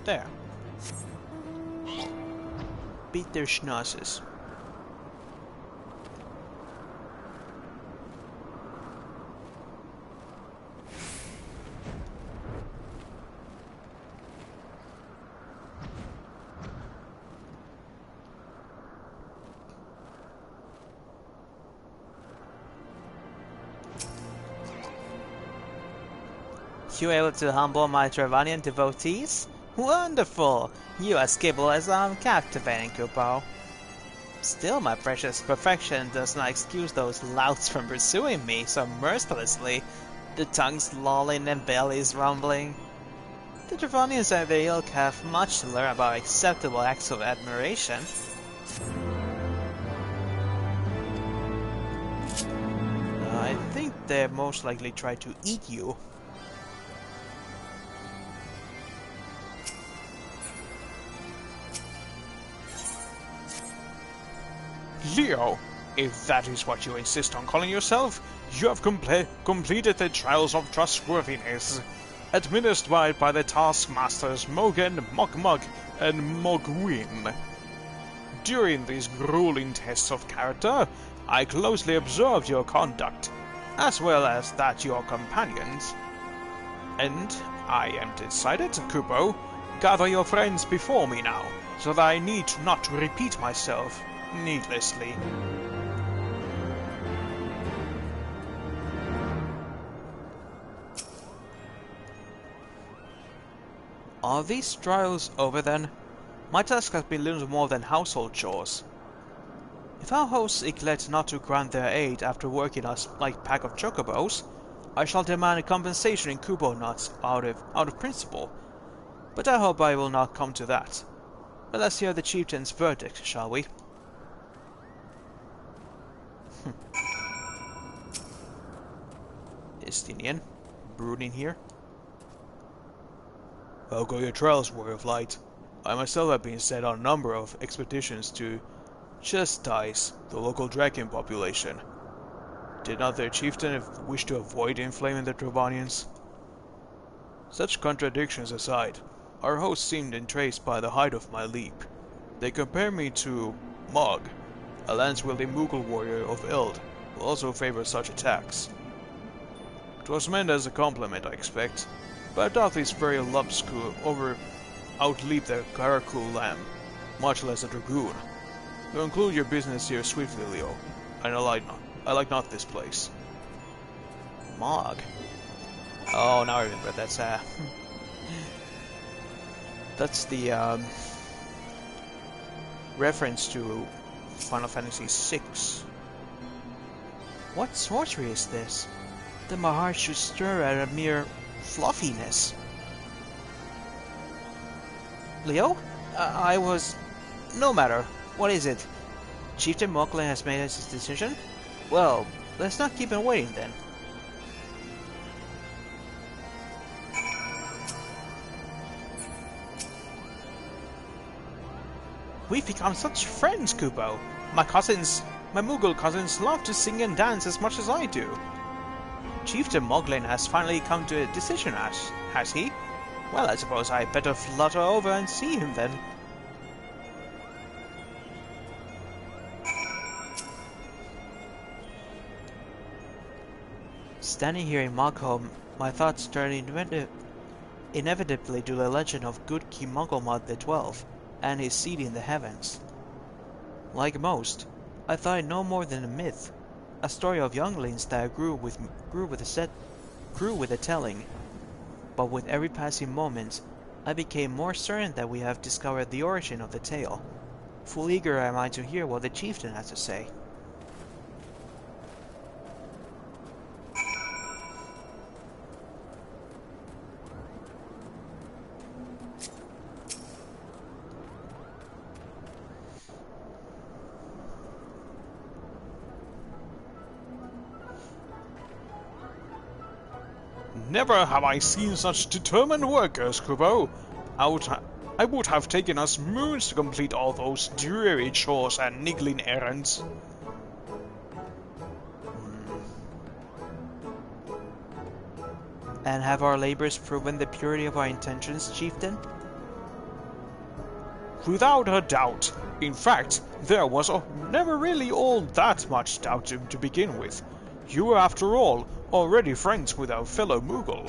There. Beat their schnozzes. You able to humble my Dravanian devotees? Wonderful! You as capable as I'm captivating, Kupo. Still, my precious perfection does not excuse those louts from pursuing me so mercilessly, the tongues lolling and bellies rumbling. The Dravanians and their ilk have much to learn about acceptable acts of admiration. I think they most likely try to eat you. Leo, if that is what you insist on calling yourself, you have completed the trials of trustworthiness, administered by the taskmasters Mogan, Mugmug, and Mogwin. During these grueling tests of character, I closely observed your conduct, as well as that your companions. And I am decided, Kupo. Gather your friends before me now, so that I need not repeat myself needlessly. Are these trials over then? My task has been little more than household chores. If our hosts elect not to grant their aid after working us like a pack of chocobos, I shall demand a compensation in Kupo nuts out of principle. But I hope I will not come to that. But let's hear the chieftain's verdict, shall we? Estinian, brooding here. How go your trials, Warrior of Light? I myself have been sent on a number of expeditions to chastise the local dragon population. Did not their chieftain wish to avoid inflaming the Dravanians? Such contradictions aside, our hosts seemed entranced by the height of my leap. They compare me to Mog, a lance-wielding Mughal warrior of Eld, who also favors such attacks. It was meant as a compliment, I expect, but I doubt these very lumps could outleap the Karakul lamb, much less a dragoon. To conclude your business here swiftly, Leo, and I like not this place. Mog. Oh, now I remember. That's the reference to Final Fantasy VI. What sorcery is this? That my heart should stir at a mere fluffiness. Leo? I was... No matter. What is it? Chieftain Mocklin has made his decision? Well, let's not keep him waiting then. We've become such friends, Kupo. My Moogle cousins love to sing and dance as much as I do. Chieftain Moglin has finally come to a decision, has he? Well, I suppose I better flutter over and see him then. Standing here in Mogholm, my thoughts turn inevitably to the legend of Good King Mugglemud the 12th and his seat in the heavens. Like most, I thought it no more than a myth, a story of younglings that grew with the telling. But with every passing moment, I became more certain that we have discovered the origin of the tale. Full eager am I to hear what the chieftain has to say. Never have I seen such determined workers, Kupo. I would have taken us moons to complete all those dreary chores and niggling errands. And have our labors proven the purity of our intentions, chieftain? Without a doubt. In fact, there was never really all that much doubt to begin with. You were, after all, already friends with our fellow Moogle.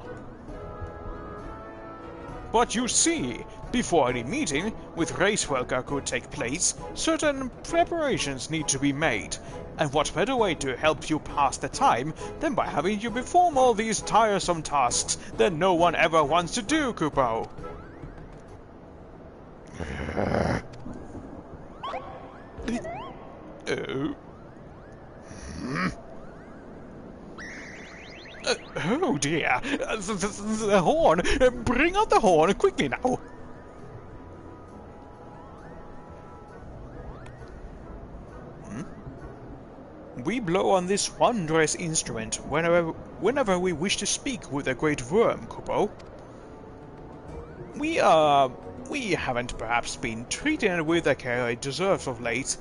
But you see, before any meeting with Racewalker could take place, certain preparations need to be made. And what better way to help you pass the time than by having you perform all these tiresome tasks that no one ever wants to do, Kupo? Oh dear, the horn! Bring out the horn quickly now! We blow on this wondrous instrument whenever we wish to speak with the great worm, Kupo. We haven't perhaps been treating it with the care it deserves of late,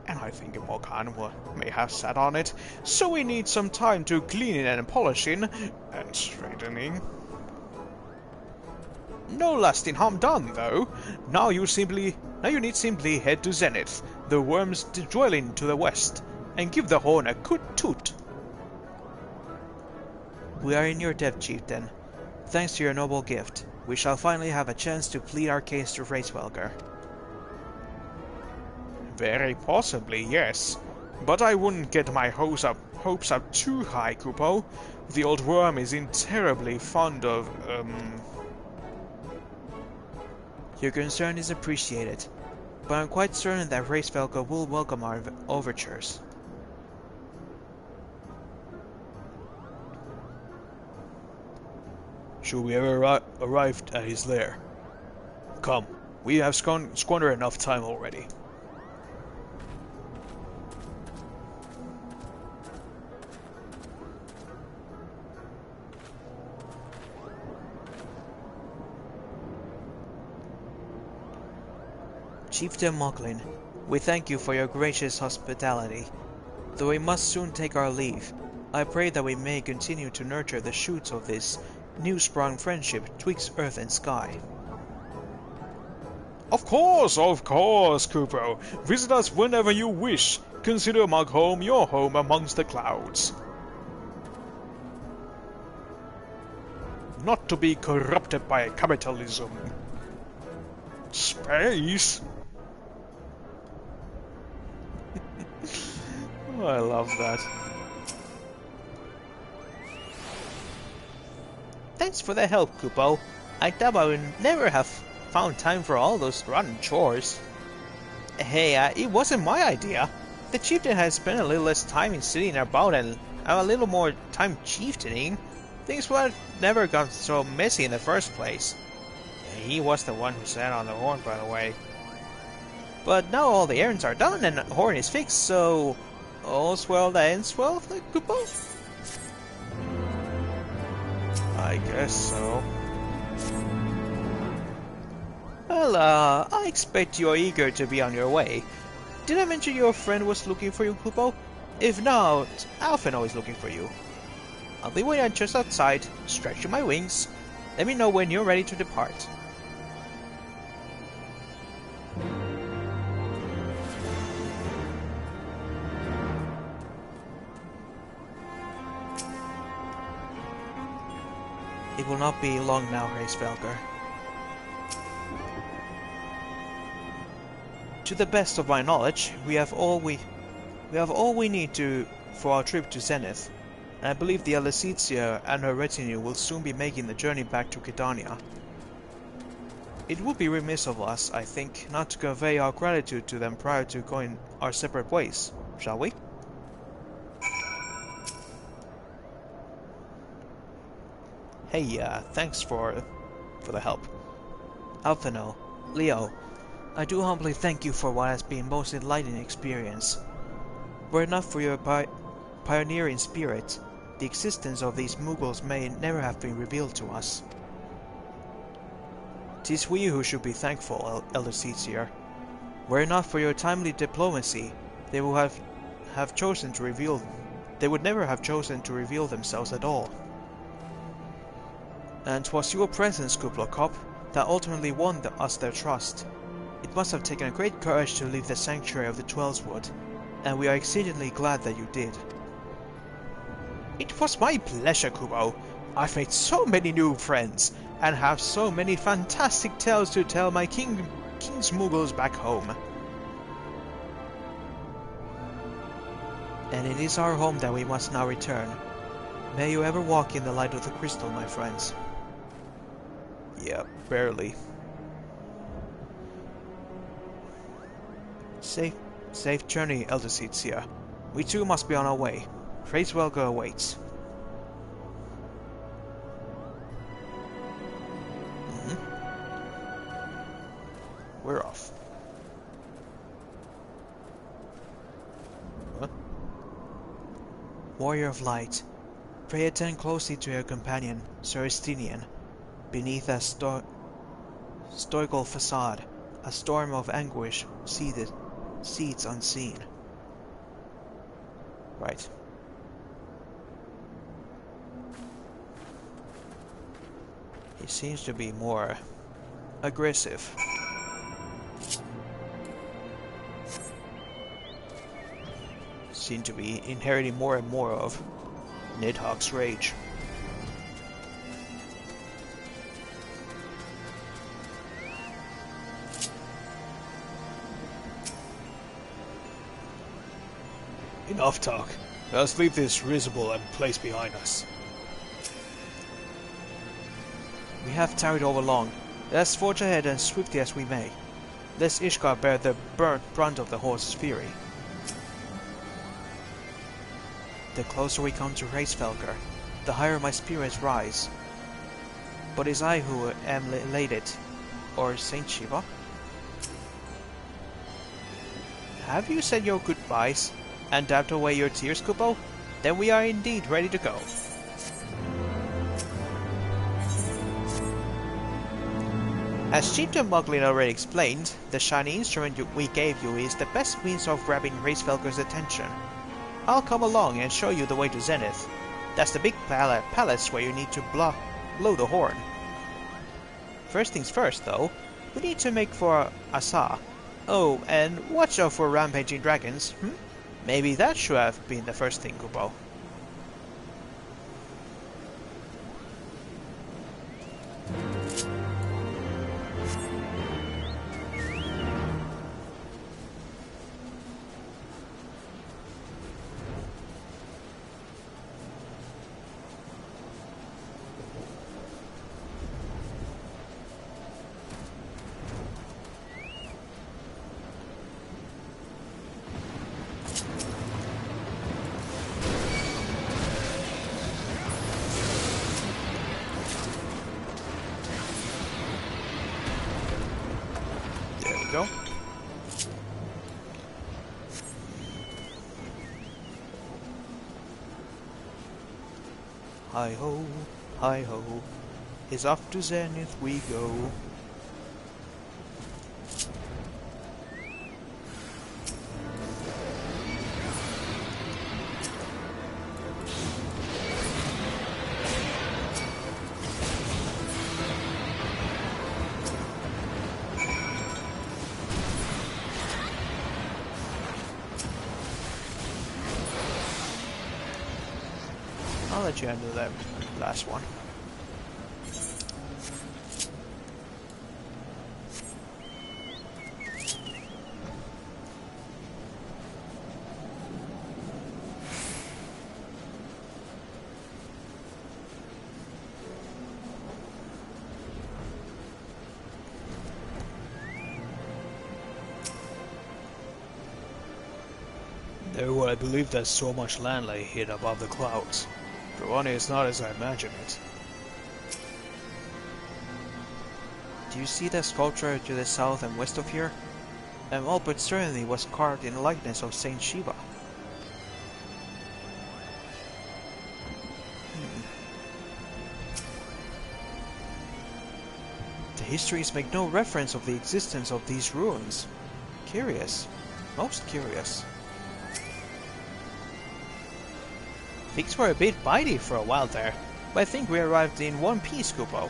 and I think Morkan may have sat on it, so we need some time to cleaning and polishing and straightening. No lasting harm done, though. Now you need simply head to Zenith, the worm's dwelling to the west, and give the horn a good toot. We are in your debt, chieftain. Thanks to your noble gift, we shall finally have a chance to plead our case to Racewalker. Very possibly, yes. But I wouldn't get my hopes up too high, Kupo. The old worm is terribly fond of, Your concern is appreciated, but I'm quite certain that Racewalker will welcome our overtures. Should we ever arrive at his lair? Come, we have squandered enough time already. Chieftain Mocklin, we thank you for your gracious hospitality. Though we must soon take our leave, I pray that we may continue to nurture the shoots of this new-sprung friendship twixt earth and sky. Of course, Kupo. Visit us whenever you wish. Consider Mogholm your home amongst the clouds. Not to be corrupted by capitalism. Space? Oh, I love that. Thanks for the help, Kupo. I doubt I would never have found time for all those rotten chores. Hey, it wasn't my idea. The chieftain has spent a little less time in sitting about and a little more time chieftaining. things would have never got so messy in the first place. Yeah, he was the one who sat on the horn, by the way. But now all the errands are done and the horn is fixed, so all's well that ends well, Kupo? I guess so. Well, I expect you are eager to be on your way. Did I mention your friend was looking for you, Kupo? If not, Alphen is looking for you. I'll be waiting just outside, stretching my wings. Let me know when you're ready to depart. It will not be long now, Heavensward. To the best of my knowledge, we have all we need to for our trip to Zenith, and I believe the Alessitia and her retinue will soon be making the journey back to Kedania. It would be remiss of us, I think, not to convey our gratitude to them prior to going our separate ways, shall we? Hey, thanks for the help. Alphino, Leo, I do humbly thank you for what has been most enlightening experience. Were it not for your pioneering spirit, the existence of these Mughals may never have been revealed to us. 'Tis we who should be thankful, Elder Seetsier. Were it not for your timely diplomacy, they would never have chosen to reveal themselves at all. And 'twas your presence, Kuplokop, that ultimately won us their trust. It must have taken great courage to leave the sanctuary of the Twelveswood, and we are exceedingly glad that you did. It was my pleasure, Kubo. I've made so many new friends, and have so many fantastic tales to tell my King's Mughals back home. And it is our home that we must now return. May you ever walk in the light of the crystal, my friends. Yeah, barely. Safe journey, Elder Seetsia. We too must be on our way. Heavensward awaits. We're off. What? Warrior of Light, pray attend closely to your companion, Sir Estinian. Beneath a stoical facade, a storm of anguish seethes unseen. Right. He seems to be more aggressive. Seem to be inheriting more and more of Nidhogg's rage. Enough talk. Let's leave this risible and place behind us. We have tarried over long. Let's forge ahead as swiftly as we may, lest Ishkar bear the brunt of the horse's fury. The closer we come to Heavensward, the higher my spirits rise. But is I who am elated, or Saint Shiva? Have you said your goodbyes and dabbed away your tears, Kupo? Then we are indeed ready to go. As Chieftain Muglin already explained, the shiny instrument we gave you is the best means of grabbing Heavensward's attention. I'll come along and show you the way to Zenith. That's the big palace where you need to blow the horn. First things first, though, we need to make for Asa. Oh, and watch out for rampaging dragons, Maybe that should have been the first thing, Kupo. Hi-ho, hi-ho, is off to Zenith we go. I'll let you handle that last one. Though I believe there's so much land lay hid above the clouds. Ravana is not as I imagine it. Do you see the sculpture to the south and west of here? All but certainly was carved in the likeness of Saint Shiva. The histories make no reference of the existence of these ruins. Curious. Most curious. Things were a bit bitey for a while there, but I think we arrived in one piece, Kupo.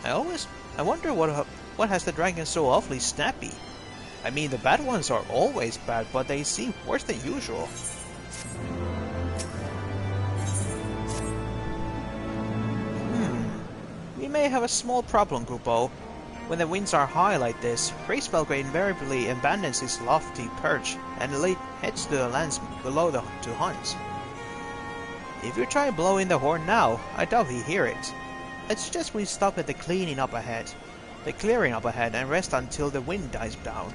I wonder what has the dragon so awfully snappy. I mean, the bad ones are always bad, but they seem worse than usual. We may have a small problem, Kupo. When the winds are high like this, Gracefelker invariably abandons his lofty perch and heads to the lands below to hunt. If you try blowing the horn now, I doubt he'll hear it. I suggest we stop at the clearing up ahead and rest until the wind dies down.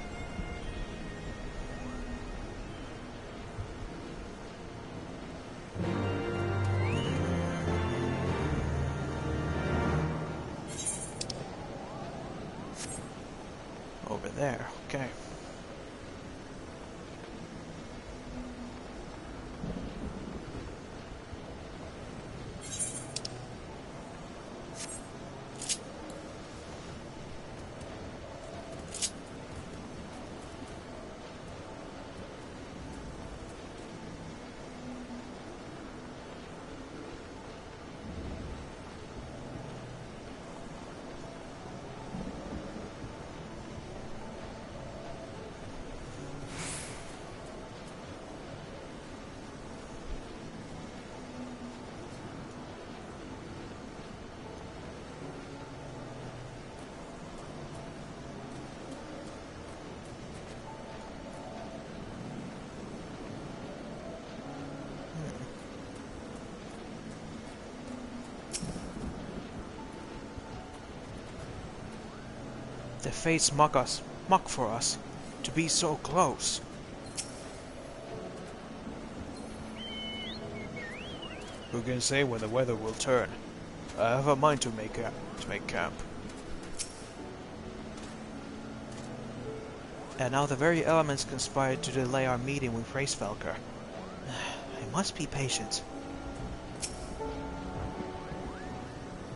Over there, okay. The fates mock for us, to be so close. Who can say when the weather will turn? I have a mind to make camp. And now the very elements conspired to delay our meeting with Gracefelker. I must be patient.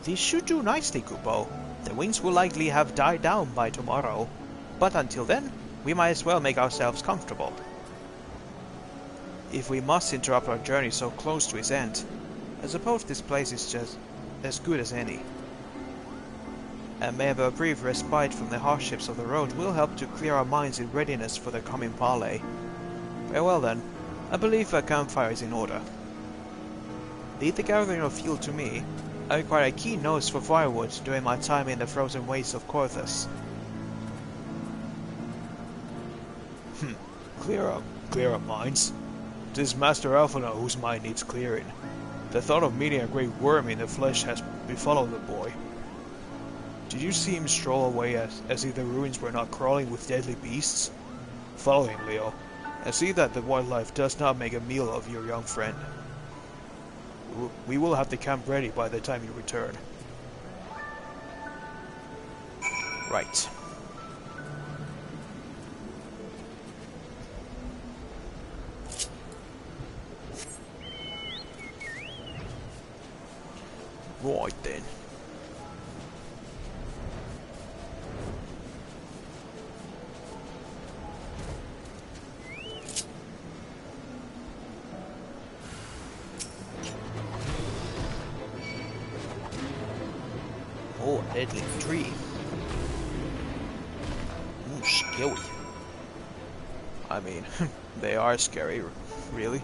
This should do nicely, Kupo. The winds will likely have died down by tomorrow, but until then, we might as well make ourselves comfortable. If we must interrupt our journey so close to its end, I suppose this place is just as good as any. And maybe a brief respite from the hardships of the road will help to clear our minds in readiness for the coming parley. Well then, I believe a campfire is in order. Leave the gathering of fuel to me. I require a keen nose for firewood during my time in the frozen wastes of Korthus. Clear up minds. It is Master Alphana whose mind needs clearing. The thought of meeting a great worm in the flesh has befallen the boy. Did you see him stroll away as if the ruins were not crawling with deadly beasts? Follow him, Leo, and see that the wildlife does not make a meal of your young friend. We will have the camp ready by the time you return. Right. Right then. Oh, a deadly tree. Ooh, scary. I mean, they are scary, really.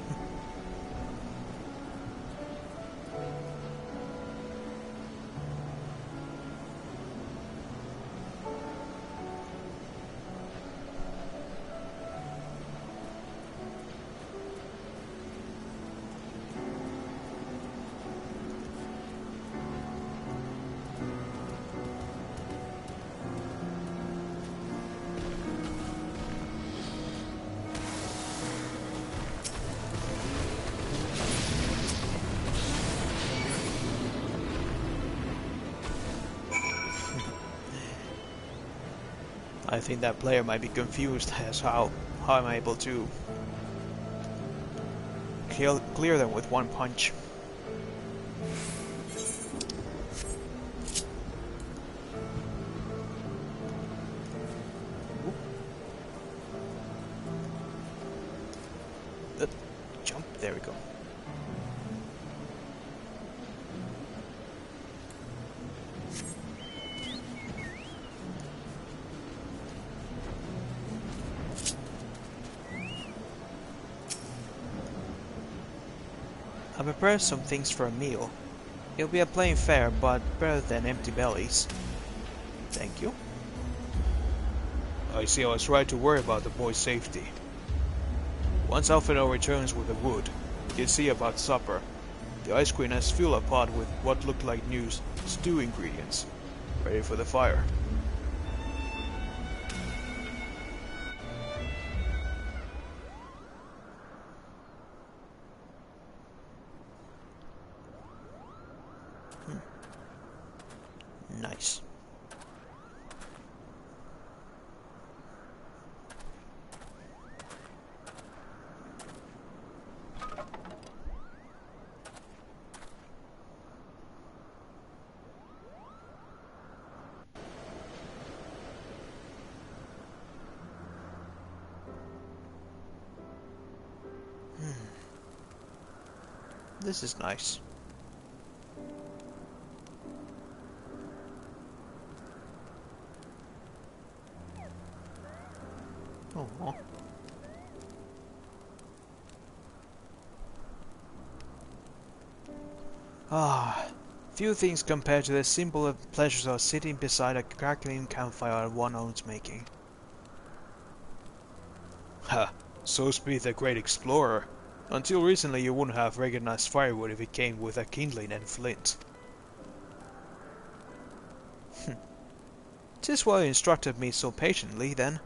I think that player might be confused as how I'm able to clear them with one punch. Jump, there we go. I prepared some things for a meal. It'll be a plain fare, but better than empty bellies. Thank you. I see I was right to worry about the boy's safety. Once Alphino returns with the wood, you can see about supper. The Ice Queen has filled a pot with what looked like new stew ingredients, ready for the fire. Nice. This is nice. Oh. Few things compared to the simple pleasures of sitting beside a crackling campfire of one's own making. Ha! So speaks the great explorer. Until recently you wouldn't have recognized firewood if it came with a kindling and flint. 'Tis why you instructed me so patiently, then.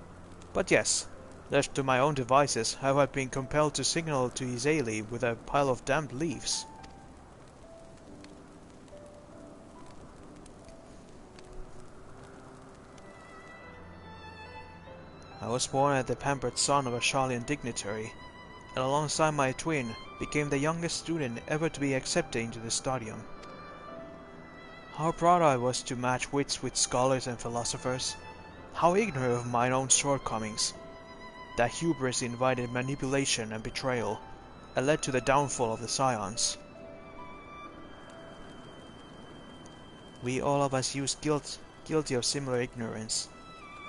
But yes, left to my own devices, have I been compelled to signal to Izali with a pile of damp leaves. I was born as the pampered son of a Sharlayan dignitary, and alongside my twin, became the youngest student ever to be accepted into the Stadium. How proud I was to match wits with scholars and philosophers, how ignorant of mine own shortcomings. That hubris invited manipulation and betrayal, and led to the downfall of the Scions. We all of us use guilty of similar ignorance.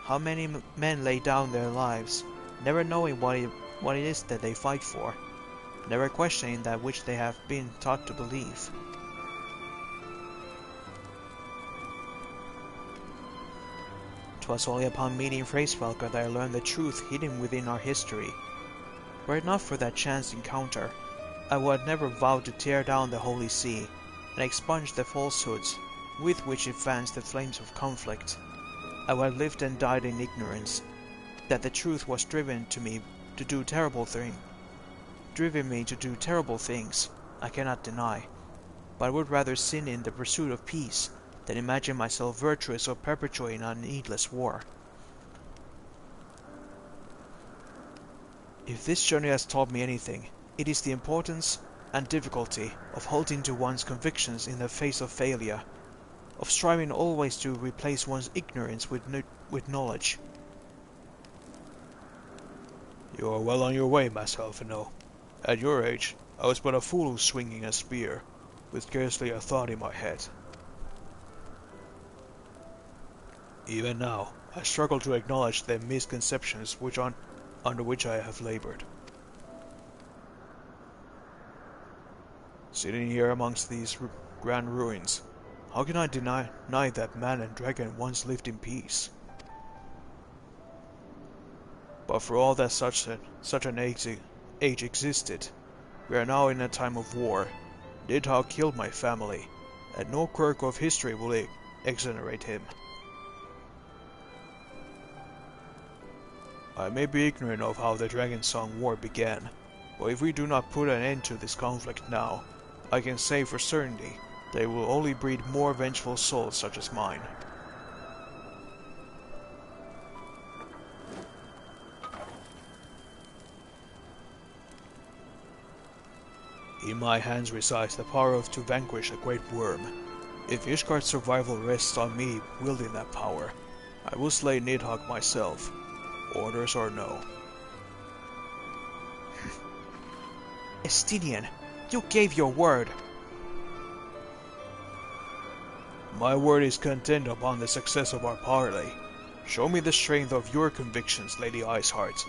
How many men lay down their lives, never knowing what it is that they fight for, never questioning that which they have been taught to believe. "'Twas only upon meeting Hraesvelgr that I learned the truth hidden within our history. Were it not for that chance encounter, I would have never vowed to tear down the Holy See, and expunge the falsehoods with which it fans the flames of conflict. I would have lived and died in ignorance. That the truth was driven me to do terrible things, I cannot deny, but I would rather sin in the pursuit of peace than imagine myself virtuous or perpetuating a needless war. If this journey has taught me anything, it is the importance and difficulty of holding to one's convictions in the face of failure, of striving always to replace one's ignorance with knowledge. You are well on your way, Master Alphino. At your age, I was but a fool swinging a spear, with scarcely a thought in my head. Even now, I struggle to acknowledge the misconceptions under which I have labored. Sitting here amongst these grand ruins, how can I deny that man and dragon once lived in peace? But for all that such an age existed, we are now in a time of war. Nidhogg killed my family, and no quirk of history will exonerate him. I may be ignorant of how the Dragon Song War began, but if we do not put an end to this conflict now, I can say for certainty they will only breed more vengeful souls such as mine. In my hands resides the power to vanquish a great worm. If Ishgard's survival rests on me wielding that power, I will slay Nidhogg myself, orders or no. Estinian, you gave your word. My word is contingent upon the success of our parley. Show me the strength of your convictions, Lady Iceheart.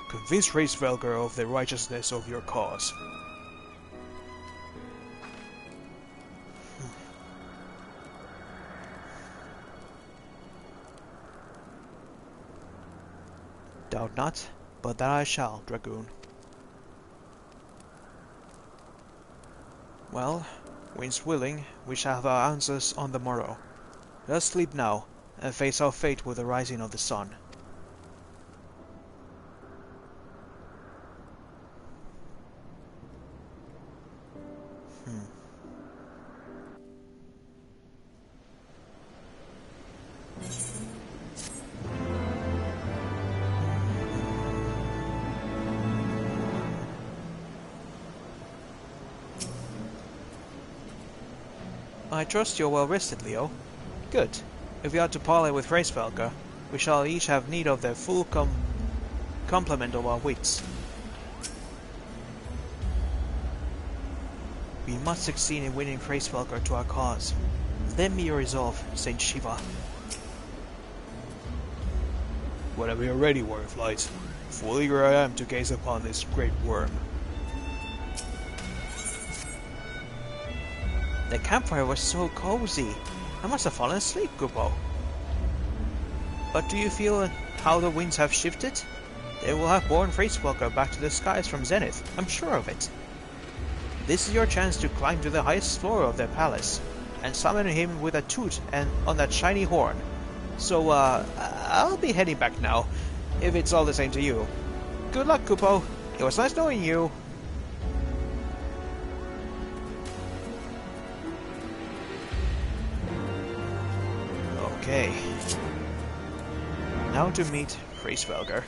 Convince Hraesvelgr of the righteousness of your cause. Doubt not, but that I shall, Dragoon. Well, winds willing, we shall have our answers on the morrow. Let us sleep now, and face our fate with the rising of the sun. I trust you're well rested, Leo. Good. If we are to parley with Hraesvelgr, we shall each have need of the full complement of our wits. We must succeed in winning Hraesvelgr to our cause. Let me resolve, Saint Shiva. Whenever you're ready, Warrior of Light. Full eager I am to gaze upon this great worm. The campfire was so cozy. I must have fallen asleep, Kupo. But do you feel how the winds have shifted? They will have borne Hraesvelgr back to the skies from Zenith, I'm sure of it. This is your chance to climb to the highest floor of their palace, and summon him with a toot and on that shiny horn. So, I'll be heading back now, if it's all the same to you. Good luck, Kupo. It was nice knowing you. Okay. Now to meet Hraesvelgr.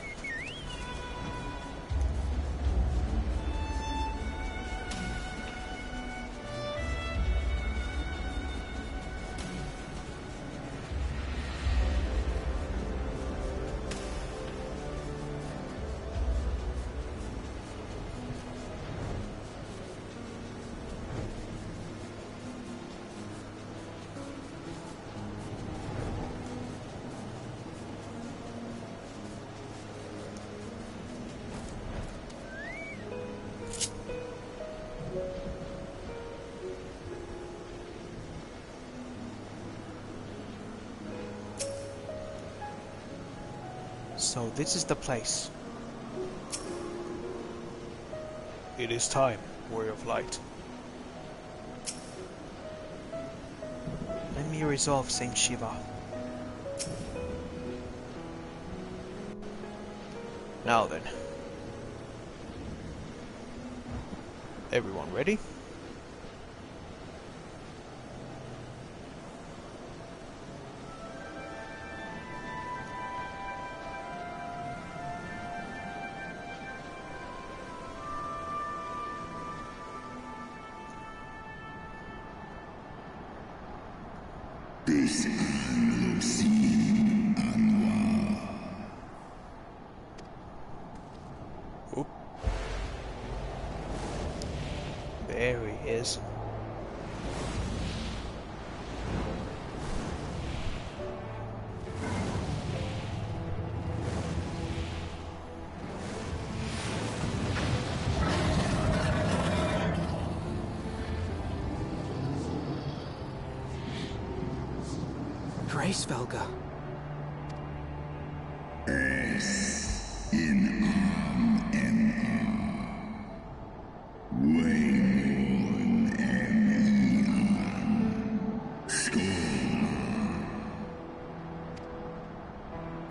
So this is the place. It is time, Warrior of Light. Let me resolve, Saint Shiva. Now then. Everyone ready? Oop. There he is. Svelga.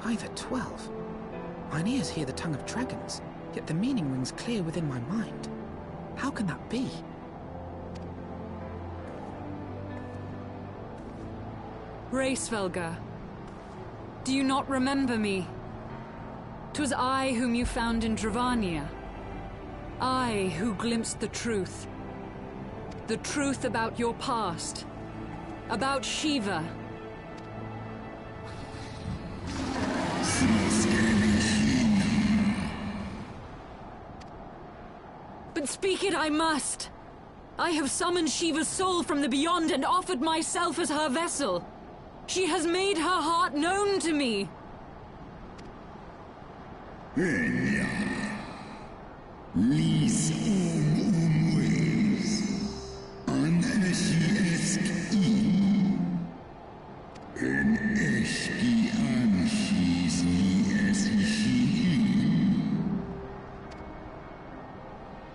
By the 12. Mine ears hear the tongue of dragons, yet the meaning rings clear within my mind. How can that be? Svelga, do you not remember me? 'Twas I whom you found in Dravania. I who glimpsed the truth. The truth about your past. About Shiva. But speak it I must. I have summoned Shiva's soul from the beyond and offered myself as her vessel. She has made her heart known to me.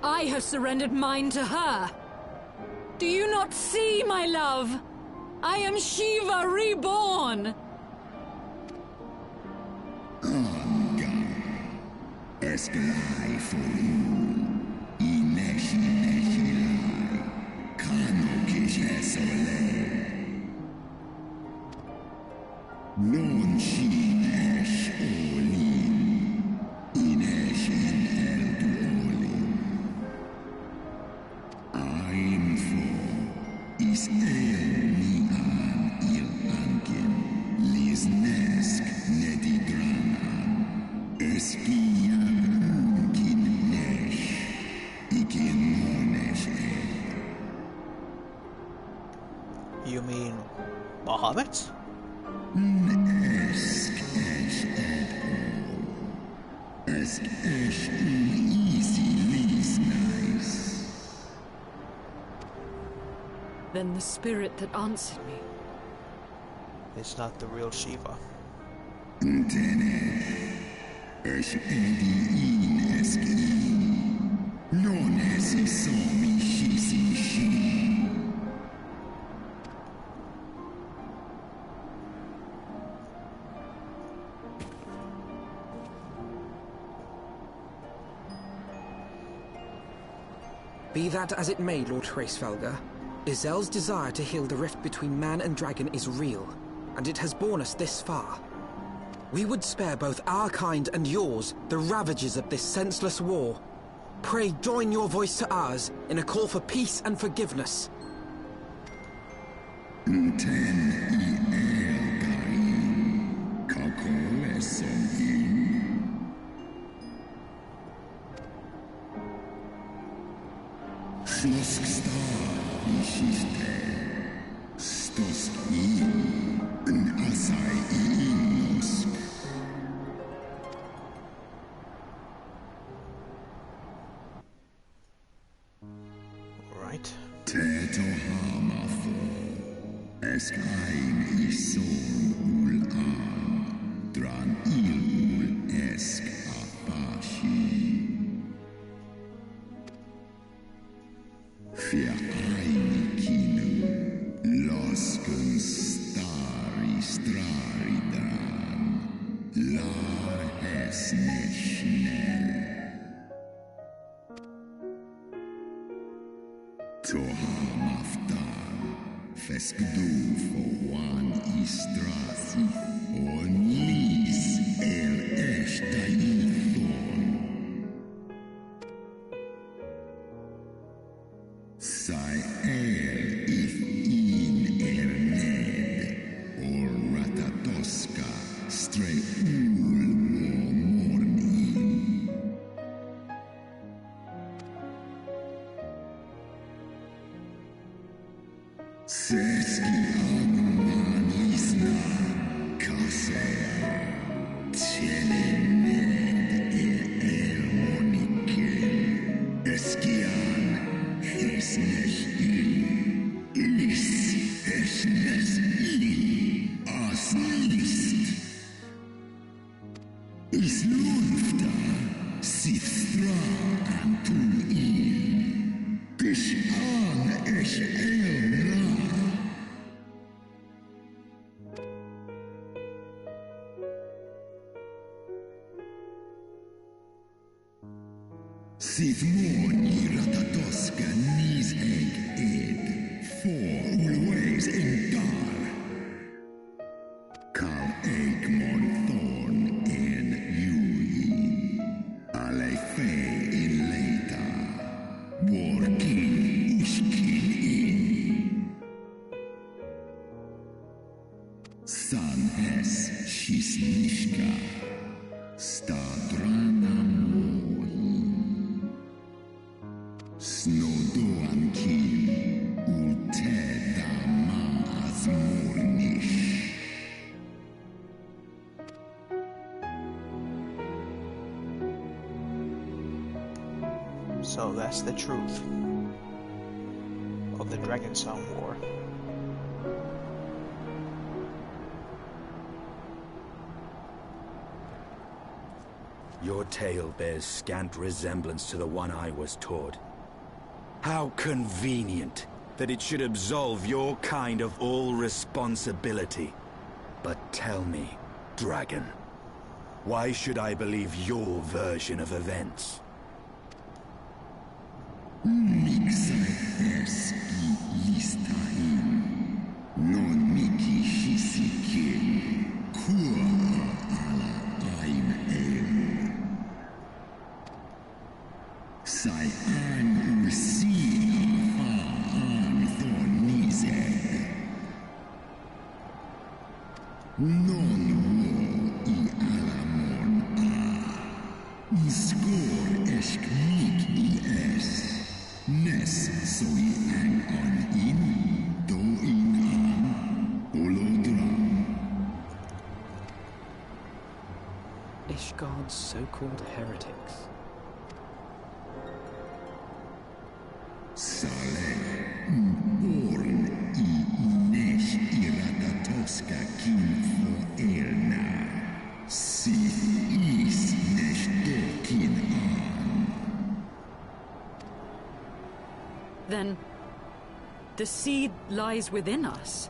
I have surrendered mine to her. Do you not see, my love? I am Shiva reborn! You mean Bahamut? Then the spirit that answered me. It's not the real Shiva. Be that as it may, Lord Svelga, Izel's desire to heal the rift between man and dragon is real, and it has borne us this far. We would spare both our kind and yours the ravages of this senseless war. Pray join your voice to ours in a call for peace and forgiveness. Right. So that's the truth of the Dragonsong War. Your tale bears scant resemblance to the one I was taught. How convenient that it should absolve your kind of all responsibility. But tell me, Dragon, why should I believe your version of events? Ishgard's so-called heretics. Then, the seed lies within us.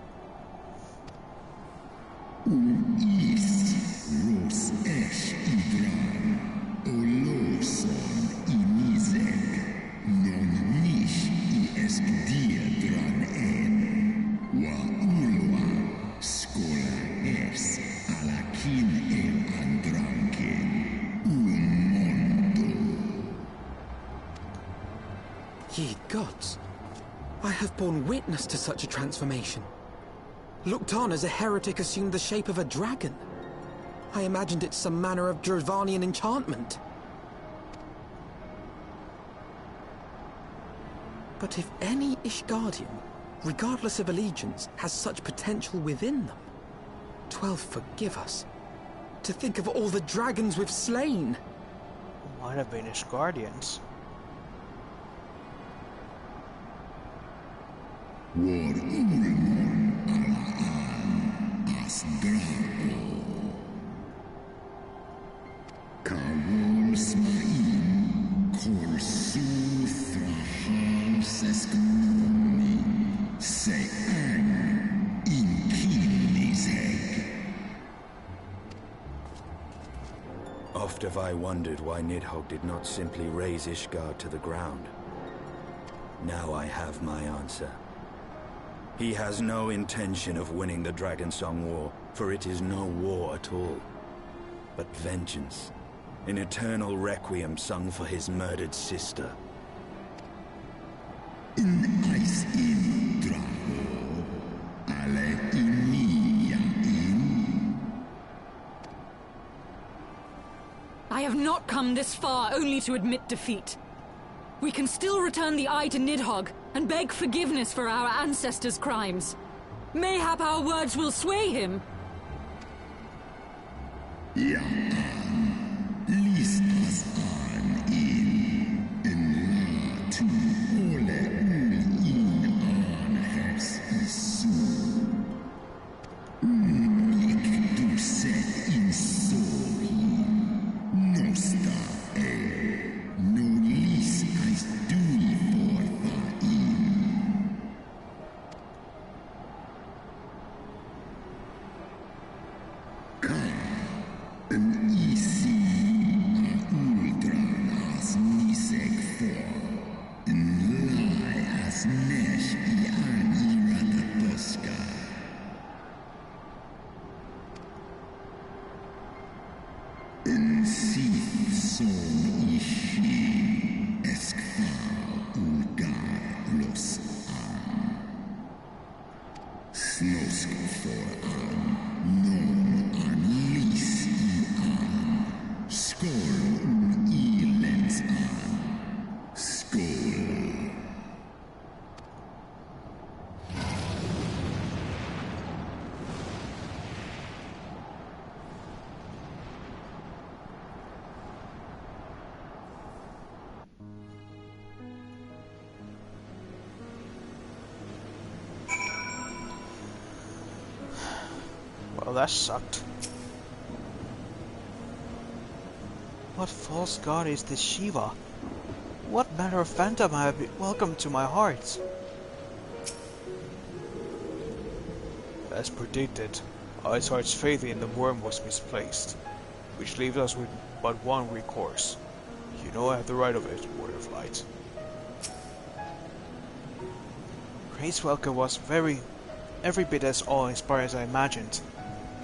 Ye gods, I have borne witness to such a transformation. Looked on as a heretic assumed the shape of a dragon. I imagined it some manner of Dravanian enchantment. But if any Ishgardian, regardless of allegiance, has such potential within them, 12 forgive us. To think of all the dragons we've slain! Might have been Ishgardians. Oft have I wondered why Nidhogg did not simply raze Ishgard to the ground. Now I have my answer. He has no intention of winning the Dragonsong War, for it is no war at all, but vengeance, an eternal requiem sung for his murdered sister. I have not come this far only to admit defeat. We can still return the eye to Nidhogg, and beg forgiveness for our ancestors' crimes. Mayhap our words will sway him. Well, that sucked. What false god is this Shiva? What manner of phantom have you welcomed to my heart? As predicted, Iceheart's faith in the worm was misplaced, which leaves us with but one recourse. You know I have the right of it, Word of Light. Grayswelker was every bit as awe-inspiring as I imagined.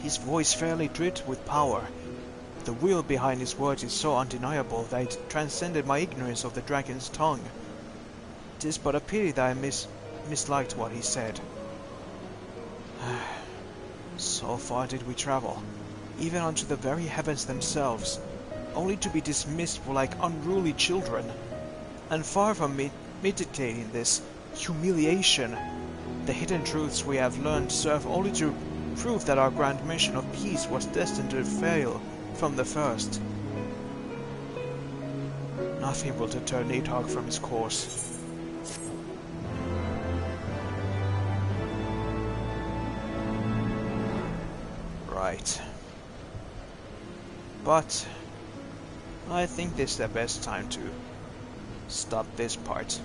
His voice fairly dripped with power. The will behind his words is so undeniable that it transcended my ignorance of the dragon's tongue. 'Tis but a pity that I misliked what he said. So far did we travel, even unto the very heavens themselves, only to be dismissed for like unruly children. And far from mitigating this humiliation, the hidden truths we have learned serve only to prove that our grand mission of peace was destined to fail from the first. Nothing will deter Nidhogg from his course. Right. But I think this is the best time to stop this part.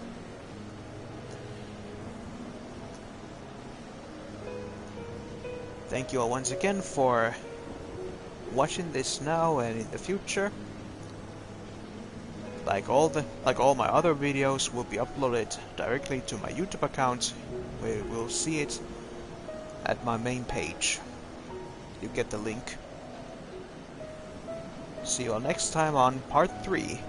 Thank you all once again for watching this now and in the future. Like all my other videos will be uploaded directly to my YouTube account, where you will see it at my main page. You get the link. See you all next time on part 3.